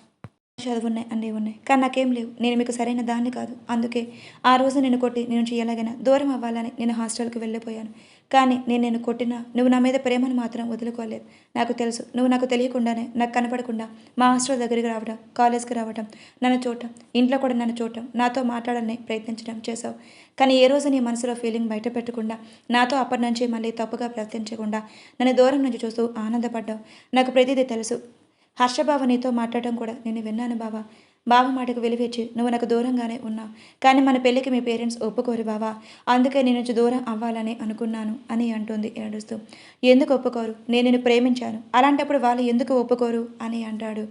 చదువున్నాయి అన్నీ ఉన్నాయి, కానీ నాకేం లేవు, నేను మీకు సరైన దాన్ని కాదు, అందుకే ఆ రోజు నేను కొట్టి నేను నుంచి ఎలాగైనా దూరం అవ్వాలని నేను హాస్టల్కి వెళ్ళిపోయాను, కానీ నేను కొట్టినా నువ్వు నా మీద ప్రేమను మాత్రం వదులుకోలేదు. నాకు తెలుసు నువ్వు నాకు తెలియకుండానే నాకు కనపడకుండా మా హాస్టల్ దగ్గరికి రావడం, కాలేజ్కి రావడం, నన్ను చూడటం, ఇంట్లో కూడా నన్ను చూడటం, నాతో మాట్లాడాలని ప్రయత్నించడం చేశావు, కానీ ఏ రోజు నీ మనసులో ఫీలింగ్ బయట పెట్టకుండా నాతో అప్పటి నుంచి మళ్ళీ తప్పుగా ప్రవర్తించకుండా నన్ను దూరం నుంచి చూస్తూ ఆనందపడ్డావు. నాకు ప్రతిదీ తెలుసు, హర్షబావ నీతో మాట్లాడటం కూడా నేను విన్నాను బావా. బావ మాటకు విలువిచ్చి నువ్వు నాకు దూరంగానే ఉన్నావు. కానీ మన పెళ్ళికి మీ పేరెంట్స్ ఒప్పుకోరు బావా. అందుకే నీ నుంచి దూరం అవ్వాలని అనుకున్నాను అని అంటుంది ఏడుస్తూ. ఎందుకు ఒప్పుకోరు? నేను నిన్ను ప్రేమించాను. అలాంటప్పుడు వాళ్ళు ఎందుకు ఒప్పుకోరు అని అంటాడు.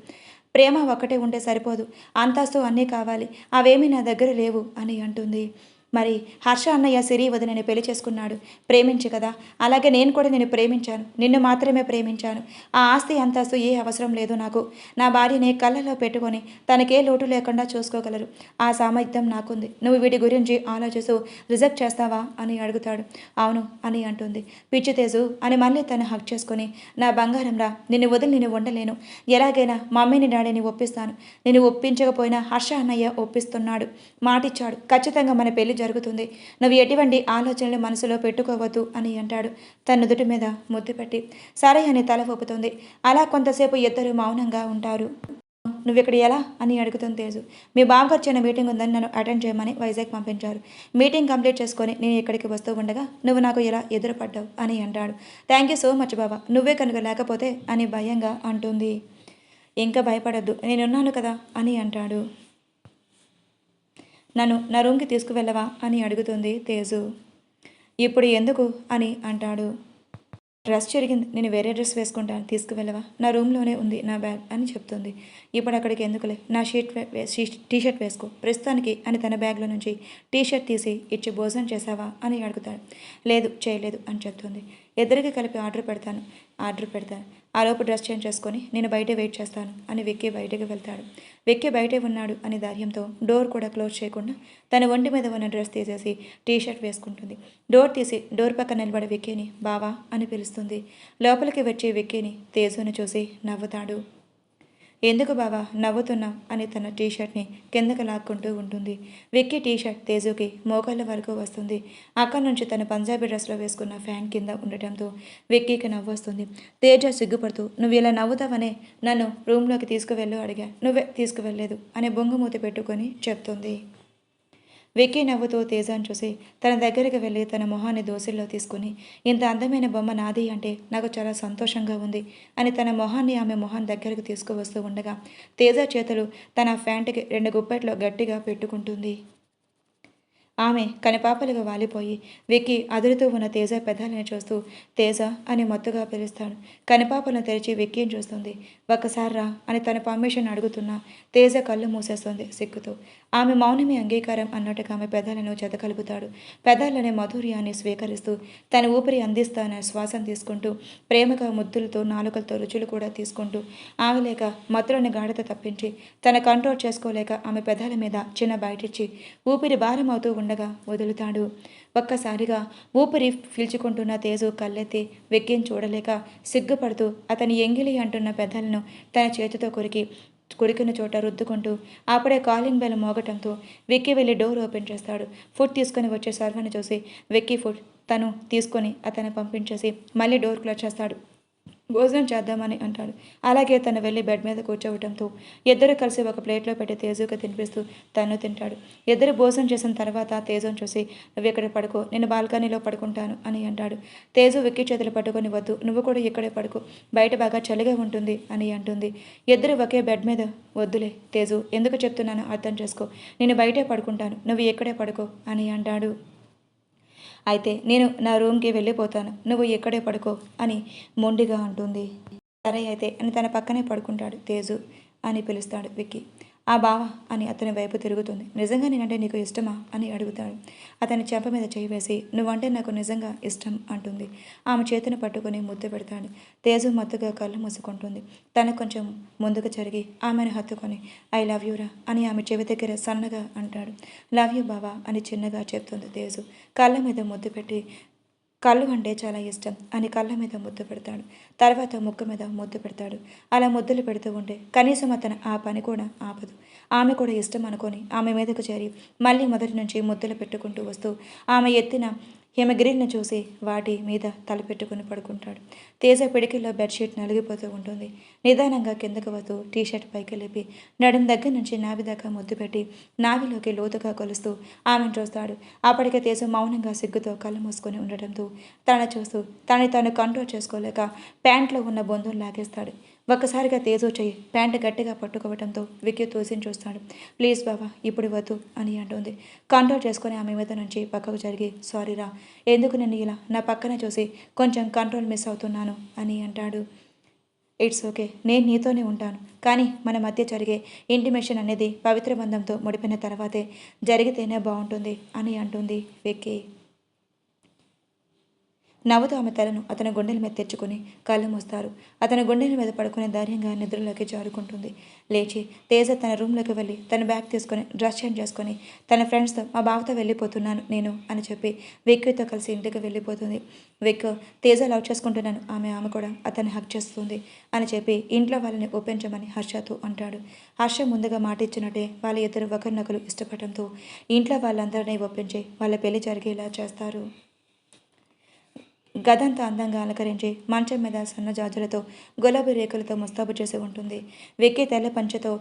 ప్రేమ ఒక్కటే ఉంటే సరిపోదు. అంతస్తు అన్నీ కావాలి. అవేమీ నా దగ్గర లేవు అని అంటుంది. మరి హర్ష అన్నయ్య సిరి వదినని పెళ్లి చేసుకున్నాడు. ప్రేమించి కదా. అలాగే నేను కూడా నిన్ను ప్రేమించాను. నిన్ను మాత్రమే ప్రేమించాను. ఆ ఆస్తి అంతస్తు ఏ అవసరం లేదు నాకు. నా భార్యని కళ్ళలో పెట్టుకొని తనకే లోటు లేకుండా చూసుకోగలరు. ఆ సామర్థ్యం నాకుంది. నువ్వు వీటి గురించి ఆలోచిస్తూ రిజెక్ట్ చేస్తావా అని అడుగుతాడు. అవును అని అంటుంది. పిచ్చి తేజు అని మళ్ళీ తను హక్ చేసుకొని, నా బంగారం రా, నిన్ను వదిలి నేను ఉండలేను. ఎలాగైనా మమ్మీని డాడీని ఒప్పిస్తాను. నేను ఒప్పించకపోయినా హర్ష అన్నయ్య ఒప్పిస్తున్నాడు. మాటిచ్చాడు. ఖచ్చితంగా మన పెళ్లి జరుగుతుంది. నువ్వు ఎటువంటి ఆలోచనలు మనసులో పెట్టుకోవద్దు అని అంటాడు. తన నుదుటి మీద ముద్దు పెట్టి. సరే అని తల ఊపుతుంది. అలా కొంతసేపు ఇద్దరు మౌనంగా ఉంటారు. నువ్విక్కడ ఎలా అని అడుగుతుంది తేజు. మీ బావగారు చిన్న మీటింగ్ ఉందని నన్ను అటెండ్ చేయమని వైజాగ్ పంపించారు. మీటింగ్ కంప్లీట్ చేసుకొని నేను ఇక్కడికి వస్తూ ఉండగా నువ్వు నాకు ఎలా ఎదురుపడ్డావు అని అంటాడు. థ్యాంక్ యూ సో మచ్ బాబా. నువ్వే కనుక లేకపోతే అని భయంగా అంటుంది. ఇంకా భయపడద్దు, నేనున్నాను కదా అని అంటాడు. నన్ను నా రూమ్కి తీసుకువెళ్ళవా అని అడుగుతుంది తేజు. ఇప్పుడు ఎందుకు అని అంటాడు. డ్రెస్ చెరిగింది, నేను వేరే డ్రెస్ వేసుకుంటాను, తీసుకువెళ్ళవా? నా రూమ్లోనే ఉంది నా బ్యాగ్ అని చెప్తుంది. ఇప్పుడు అక్కడికి ఎందుకులే, నా టీషర్ట్ వేసుకో ప్రస్తుతానికి అని తన బ్యాగ్లో నుంచి టీషర్ట్ తీసి ఇచ్చి భోజనం చేసావా అని అడుగుతాడు. లేదు చేయలేదు అని చెప్తుంది. ఇద్దరికి కలిపి ఆర్డర్ పెడతాను. ఆలోపు డ్రెస్ చేంజ్ చేసుకొని నేను బయటే వెయిట్ చేస్తాను అని విక్కీ బయటకు వెళ్తాడు. విక్కీ బయటే ఉన్నాడు అని ధైర్యంతో డోర్ కూడా క్లోజ్ చేయకుండా తన ఒంటి మీద ఉన్న డ్రెస్ తీసేసి టీషర్ట్ వేసుకుంటుంది. డోర్ తీసి డోర్ పక్కన నిలబడి విక్కీని బావా అని పిలుస్తుంది. లోపలికి వచ్చి విక్కీని తేజుని చూసి నవ్వుతాడు. ఎందుకు బావా నవ్వుతున్నావు అని తన టీషర్ట్ని కిందకి లాక్కుంటూ ఉంటుంది. విక్కీ టీషర్ట్ తేజుకి మోకాళ్ళ వరకు వస్తుంది. అక్కడి నుంచి తన పంజాబీ డ్రెస్లో వేసుకున్న ఫ్యాన్ కింద ఉండటంతో విక్కీకి నవ్వు వస్తుంది. తేజ సిగ్గుపడుతూ నువ్వు ఇలా నవ్వుతావనే నన్ను రూమ్లోకి తీసుకువెళ్ళు అడిగా, నువ్వే తీసుకువెళ్ళలేదు అని బొంగుమూతి పెట్టుకొని చెప్తుంది. విక్కీ నవ్వుతూ తేజాన్ని చూసి తన దగ్గరికి వెళ్ళి తన మొహాన్ని దోసిల్లో తీసుకుని, ఇంత అందమైన బొమ్మ నాది అంటే నాకు చాలా సంతోషంగా ఉంది అని తన మొహాన్ని ఆమె మొహం దగ్గరకు తీసుకువస్తూ ఉండగా తేజ చేతులు తన ప్యాంటుకి 2 గుప్పెట్లో గట్టిగా పెట్టుకుంటుంది. ఆమె కనిపాపలుగా వాలిపోయి విక్కీ అదురుతూ ఉన్న తేజ పెదాలని చూస్తూ తేజ అని మత్తుగా పిలుస్తాడు. కనిపాపలను తెరిచి విక్కీని చూస్తుంది. ఒక్కసారి రా అని తన పర్మిషన్ అడుగుతున్నా తేజ కళ్ళు మూసేస్తుంది సిగ్గుతో. ఆమె మౌనమే అంగీకారం అన్నట్టుగా ఆమె పెదాలను చెదకలుపుతాడు. పెదాలనే మధుర్యాన్ని స్వీకరిస్తూ తన ఊపిరి అందిస్తాన శ్వాసం తీసుకుంటూ ప్రేమగా ముద్దులతో నాలుకలతో రుచులు కూడా తీసుకుంటూ ఆగలేక మత్తులోని గాఢత తప్పించి తన కంట్రోల్ చేసుకోలేక ఆమె పెదాల మీద చిన్న బయటిచ్చి ఊపిరి భారం అవుతూ ఉండగా వదులుతాడు. ఒక్కసారిగా ఊపిరి పీల్చుకుంటున్న తేజు కళ్ళెత్తి వెక్కిని చూడలేక సిగ్గుపడుతూ అతని ఎంగిలి అంటున్న పెదాలను తన చేతితో కొరికిన చోట రుద్దుకుంటూ అప్పుడే కాలింగ్ బెల్ మోగటంతో విక్కీ వెళ్ళి డోర్ ఓపెన్ చేస్తాడు. ఫుడ్ తీసుకొని వచ్చే సర్వని చూసి విక్కీ ఫుడ్ తను తీసుకొని అతన్ని పంపించేసి మళ్ళీ డోర్ క్లోజ్ చేస్తాడు. భోజనం చేద్దామని అంటాడు. అలాగే తను వెళ్ళి బెడ్ మీద కూర్చోవటంతో ఇద్దరు కలిసి ఒక ప్లేట్లో పెట్టి తేజుకి తినిపిస్తూ తను తింటాడు. ఇద్దరు భోజనం చేసిన తర్వాత తేజుని చూసి నువ్వు ఇక్కడ పడుకో, నేను బాల్కనీలో పడుకుంటాను అని అంటాడు. తేజు విక్కీ చేతులు పట్టుకొని వద్దు, నువ్వు కూడా ఇక్కడే పడుకో, బయట బాగా చలిగా ఉంటుంది అని అంటుంది. ఇద్దరు ఒకే బెడ్ మీద వద్దులే తేజు, ఎందుకు చెప్తున్నానో అర్థం చేసుకో, నేను బయటే పడుకుంటాను, నువ్వు ఇక్కడే పడుకో అని అంటాడు. అయితే నేను నా రూమ్కి వెళ్ళిపోతాను, నువ్వు ఇక్కడే పడుకో అని మొండిగా అంటుంది. సరే అయితే అని తన పక్కనే పడుకుంటాడు. తేజు అని పిలుస్తాడు విక్కీ. ఆ బావా అని అతని వైపు తిరుగుతుంది. నిజంగా నేనంటే నీకు ఇష్టమా అని అడుగుతాడు. అతని చెంప మీద చేయి వేసి నువ్వంటే నాకు నిజంగా ఇష్టం అంటుంది. ఆమె చేతిని పట్టుకొని ముద్దు పెడతాడు. తేజు మత్తుగా కళ్ళు మూసుకుంటుంది. తను కొంచెం ముందుకు జరిగి ఆమెను హత్తుకొని ఐ లవ్ యూరా అని ఆమె చెవి దగ్గర సన్నగా అంటాడు. లవ్ యూ బావా అని చిన్నగా చెప్తుంది తేజు. కళ్ళ మీద ముద్దు పెట్టి కళ్ళు అంటే చాలా ఇష్టం అని కళ్ళ మీద ముద్దు పెడతాడు. తర్వాత ముక్కు మీద ముద్దు పెడతాడు. అలా ముద్దులు పెడుతూ ఉంటే కనీసం అతను ఆ పని కూడా ఆపదు. ఆమె కూడా ఇష్టం అనుకొని ఆమె మీదకు చేరి మళ్ళీ మొదటి నుంచి ముద్దులు పెట్టుకుంటూ వస్తూ ఆమె ఎత్తిన హిమగిరిని చూసి వాటి మీద తలపెట్టుకుని పడుకుంటాడు. తేజ పిడికిల్లో బెడ్షీట్ నలిగిపోతూ ఉంటుంది. నిదానంగా కిందకు వస్తూ టీషర్ట్ పైకి లేపి నడుం దగ్గర నుంచి నావి దాకా ముద్దు పెట్టి నావిలోకి లోతుగా కొలుస్తూ ఆమెను చూస్తాడు. అప్పటికే తేజ మౌనంగా సిగ్గుతో కళ్ళు మూసుకొని ఉండటంతో తన చూస్తూ తాను కంట్రోల్ చేసుకోలేక ప్యాంట్లో ఉన్న బొందును లాగేస్తాడు. ఒక్కసారిగా తేజు చెయ్యి ప్యాంటు గట్టిగా పట్టుకోవడంతో విక్కీ తోసిని చూస్తాడు. ప్లీజ్ బావా ఇప్పుడు వద్దు అని అంటుంది. కంట్రోల్ చేసుకుని ఆమె మీద నుంచి పక్కకు జరిగి సారీరా, ఎందుకు నేను ఇలా నా పక్కనే చూసి కొంచెం కంట్రోల్ మిస్ అవుతున్నాను అని అంటాడు. ఇట్స్ ఓకే, నేను నీతోనే ఉంటాను, కానీ మన మధ్య జరిగే ఇంటిమేషన్ అనేది పవిత్ర బంధంతో ముడిపోయిన తర్వాతే జరిగితేనే బాగుంటుంది అని అంటుంది విక్కీ. నవ్వుతూ ఆమె తలను అతని గుండెల మీద తెచ్చుకుని కళ్ళు మూస్తారు. అతని గుండెల మీద పడుకునే ధైర్యంగా నిద్రలోకి జారుకుంటుంది. లేచి తేజ తన రూమ్లోకి వెళ్ళి తన బ్యాగ్ తీసుకొని డ్రెస్ చేంజ్ చేసుకొని తన ఫ్రెండ్స్తో మా బావతో వెళ్ళిపోతున్నాను నేను అని చెప్పి విక్కీతో కలిసి ఇంటికి వెళ్ళిపోతుంది. విక్ తేజ లవ్ చేసుకుంటున్నాను ఆమె కూడా అతన్ని హక్ చేస్తుంది అని చెప్పి ఇంట్లో వాళ్ళని ఒప్పించమని హర్షతో అంటాడు. హర్ష ముందుగా మాట ఇచ్చినట్టే వాళ్ళ ఇద్దరు ఒకరినొకరు ఇష్టపడటంతో ఇంట్లో వాళ్ళందరినీ ఒప్పించి వాళ్ళ పెళ్లి జరిగేలా చేస్తారు. గదంతా అందంగా అలంకరించి మంచం మీద సన్న జాజులతో గులాబీ రేకులతో ముస్తాబు చేసి ఉంటుంది. విక్కీ తెల్ల పంచెతో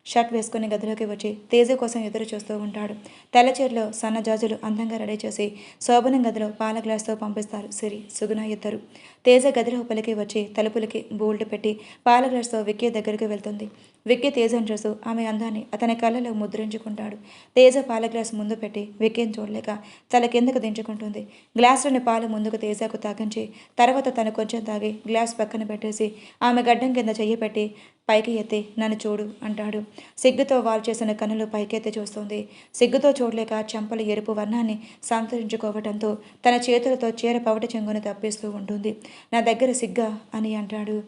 షర్ట్ వేసుకుని గదిలోకి వచ్చి తేజ కోసం ఎదురు చూస్తూ ఉంటాడు. తెల్లచీరలో సన్న జాజులు అందంగా రెడీ చేసి శోభనం గదిలో పాల గ్లాస్తో పంపిస్తారు సిరి సుగుణ ఇద్దరు. తేజ గది లోపలికి వచ్చి తలుపులకి బోల్ట్ పెట్టి పాల గ్లాస్తో విక్కీ దగ్గరికి వెళ్తుంది. విక్కీ తేజను చూస్తూ ఆమె అందాన్ని అతని కళ్ళలో ముద్రించుకుంటాడు. తేజ పాల గ్లాస్ ముందు పెట్టి విక్కీని చూడలేక తల కిందకు దించుకుంటుంది. గ్లాసులోని పాలు ముందుకు తేజకు తాగించి తర్వాత తను కొంచెం తాగి గ్లాస్ పక్కన పెట్టేసి ఆమె గడ్డం కింద చెయ్యి పెట్టి పైకి ఎత్తి నన్ను చూడు అంటాడు. సిగ్గుతో వాల్ చేసిన కన్నులు పైకెత్తి చూస్తుంది. సిగ్గుతో చూడలేక చెంపలు ఎరుపు వర్ణాన్ని సంతరించుకోవటంతో తన చేతులతో చీర పవటి చెంగును తప్పిస్తూ ఉంటుంది. నా దగ్గర సిగ్గా అని అంటాడు.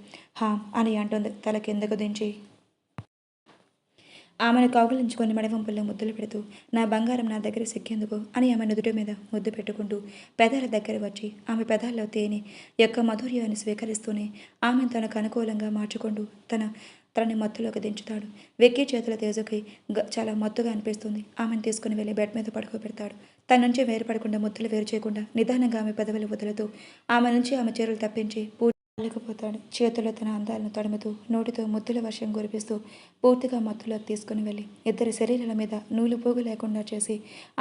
హా అని అంటుంది తల కిందకు దించి. ఆమెను కౌగిలించుకొని మడివంపుల్లో ముద్దులు పెడుతూ నా బంగారం నా దగ్గర సిక్కేందుకు అని ఆమె నుదుటి మీద ముద్దు పెట్టుకుంటూ పెదాల దగ్గర వచ్చి ఆమె పెదాల్లో తేనె యొక్క మాధుర్యాన్ని స్వీకరిస్తూనే ఆమెను తనకు అనుకూలంగా మార్చుకుంటూ తనని మత్తులోకి దించుతాడు. వెక్కి చేతుల తేజకి చాలా మత్తుగా అనిపిస్తుంది. ఆమెను తీసుకుని వెళ్ళి బెడ్ మీద పడుకోబెడతాడు. తన నుంచి వేరుపడకుండా ముద్దులు వేరు చేయకుండా నిదానంగా ఆమె పెదవులు వదులుతూ ఆమె నుంచి ఆమె చీరలు తప్పించి లేకపోతాడు. చేతుల్లో తన అందాలను తడుముతూ నోటితో ముద్దుల వర్షం కురిపిస్తూ పూర్తిగా మత్తులోకి తీసుకుని వెళ్ళి ఇద్దరి శరీరాల మీద నూలు పోగు లేకుండా చేసి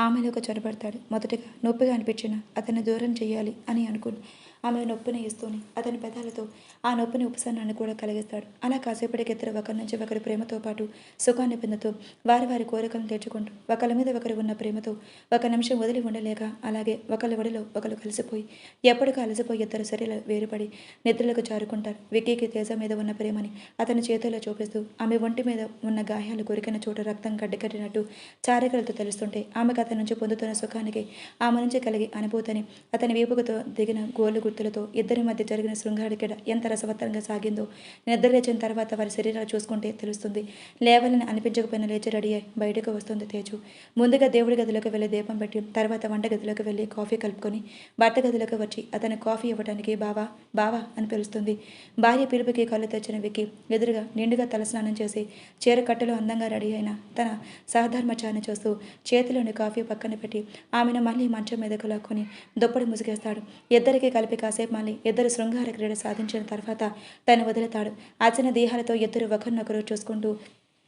ఆమెలోకి చొరబడతాడు. మొదటిగా నొప్పిగా అనిపించిన అతన్ని దూరం చేయాలి అని అనుకుని ఆమె నొప్పిని ఇస్తూనే అతని పెదాలతో ఆ నొప్పిని ఉపశమనాన్ని కూడా కలిగిస్తాడు. అలా కాసేపటికి ఇద్దరు ఒకరి నుంచి ఒకరి ప్రేమతో పాటు సుఖాన్ని పొందుతూ వారి వారి కోరికలను తెచ్చుకుంటూ ఒకరి మీద ఒకరు ఉన్న ప్రేమతో ఒక నిమిషం వదిలి ఉండలేక అలాగే ఒకరి ఒడిలో ఒకరు కలిసిపోయి ఎప్పటికీ అలసిపోయి ఇద్దరు శరీరాలు వేరుపడి నిద్రలకు జారుకుంటారు. విక్కీకి తేజ మీద ఉన్న ప్రేమని అతని చేతుల్లో చూపిస్తూ ఆమె ఒంటి మీద ఉన్న గాయాలు కొరికిన చోట రక్తం గడ్డకట్టినట్టు చారికలతో తెలుస్తుంటే ఆమెకు అతని నుంచి పొందుతున్న సుఖానికి ఆమె నుంచి కలిగి అనుభూతిని అతని వీపుకతో దిగిన గోళ్ళు గుర్తులతో ఇద్దరి మధ్య జరిగిన శృంగారికెడ ఎంత రసవత్తరంగా సాగిందో నిద్ర లేచిన తర్వాత వారి శరీరాలు చూసుకుంటే తెలుస్తుంది. లేవాలని అనిపించకపోయినా లేచి రెడీ అయి బయటకు వస్తుంది తేజు. ముందుగా దేవుడి గదిలోకి వెళ్ళి దీపం పెట్టి తర్వాత వంట గదిలోకి వెళ్ళి కాఫీ కలుపుకొని భర్త గదిలోకి వచ్చి అతని కాఫీ ఇవ్వడానికి బావా బావా అని పిలుస్తుంది. భార్య పిలుపుకి కళ్ళు తెచ్చిన విక్కీ ఎదురుగా నిండుగా తలస్నానం చేసి చీర కట్టలో అందంగా రెడీ అయిన తన సహధర్మచారిని చూస్తూ చేతిలోని కాఫీ పక్కన పెట్టి ఆమెను మళ్ళీ మంచం మీదకు లాక్కొని దుప్పటి ముసుగేస్తాడు. ఇద్దరికి కలిపి కాసేపు మళ్ళీ ఇద్దరు శృంగార క్రీడ సాధించిన తర్వాత తను వదులుతాడు. అచన దేహాలతో ఇద్దరు ఒకరినొకరు చూసుకుంటూ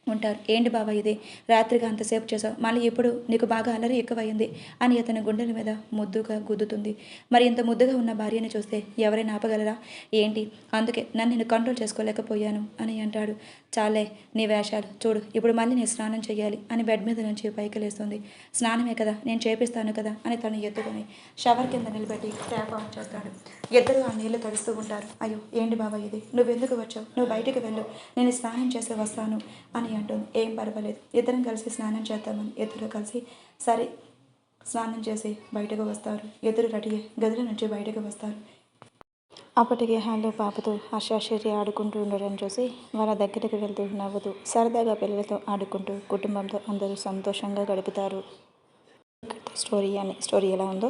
ఉంటారు. ఏంటి బాబా ఇది, రాత్రిగా అంతసేపు చేసావు, మళ్ళీ ఇప్పుడు నీకు బాగా అల్లరి ఎక్కువైంది అని అతని గుండెల మీద ముద్దుగా గుద్దుతుంది. మరి ఇంత ముద్దుగా ఉన్న భార్యని చూస్తే ఎవరైనా ఆపగలరా ఏంటి, అందుకే నన్ను నేను కంట్రోల్ చేసుకోలేకపోయాను అని అంటాడు. చాలే నీ వేషాలు, చూడు ఇప్పుడు మళ్ళీ నేను స్నానం చేయాలి అని బెడ్ మీద నుంచి పైకి లేస్తుంది. స్నానమే కదా నేను చేపిస్తాను కదా అని తను ఎత్తుకొని షవర్ కింద నిలబెట్టి ట్యాప్ ఆన్ చేస్తాడు. ఇద్దరు ఆ నీళ్లు తడుస్తూ ఉంటారు. అయ్యో ఏంటి బాబా ఇది, నువ్వెందుకు వచ్చావు, నువ్వు బయటికి వెళ్ళు, నేను స్నానం చేసి వస్తాను అని అంటుంది. ఏం పర్వాలేదు, ఇద్దరం కలిసి స్నానం చేద్దామని ఇద్దరు కలిసి సరే స్నానం చేసి బయటకు వస్తారు. ఇద్దరు రెడీ గదిలో నుంచి బయటకు వస్తారు. అప్పటికే హాల్లో పాపతో హర్షాశ్చర్య ఆడుకుంటూ ఉండడం చూసి వాళ్ళ దగ్గరికి వెళ్తూ నవ్వుతూ సరదాగా పిల్లలతో ఆడుకుంటూ కుటుంబంతో అందరూ సంతోషంగా గడుపుతారు. స్టోరీ ఎలా ఉందో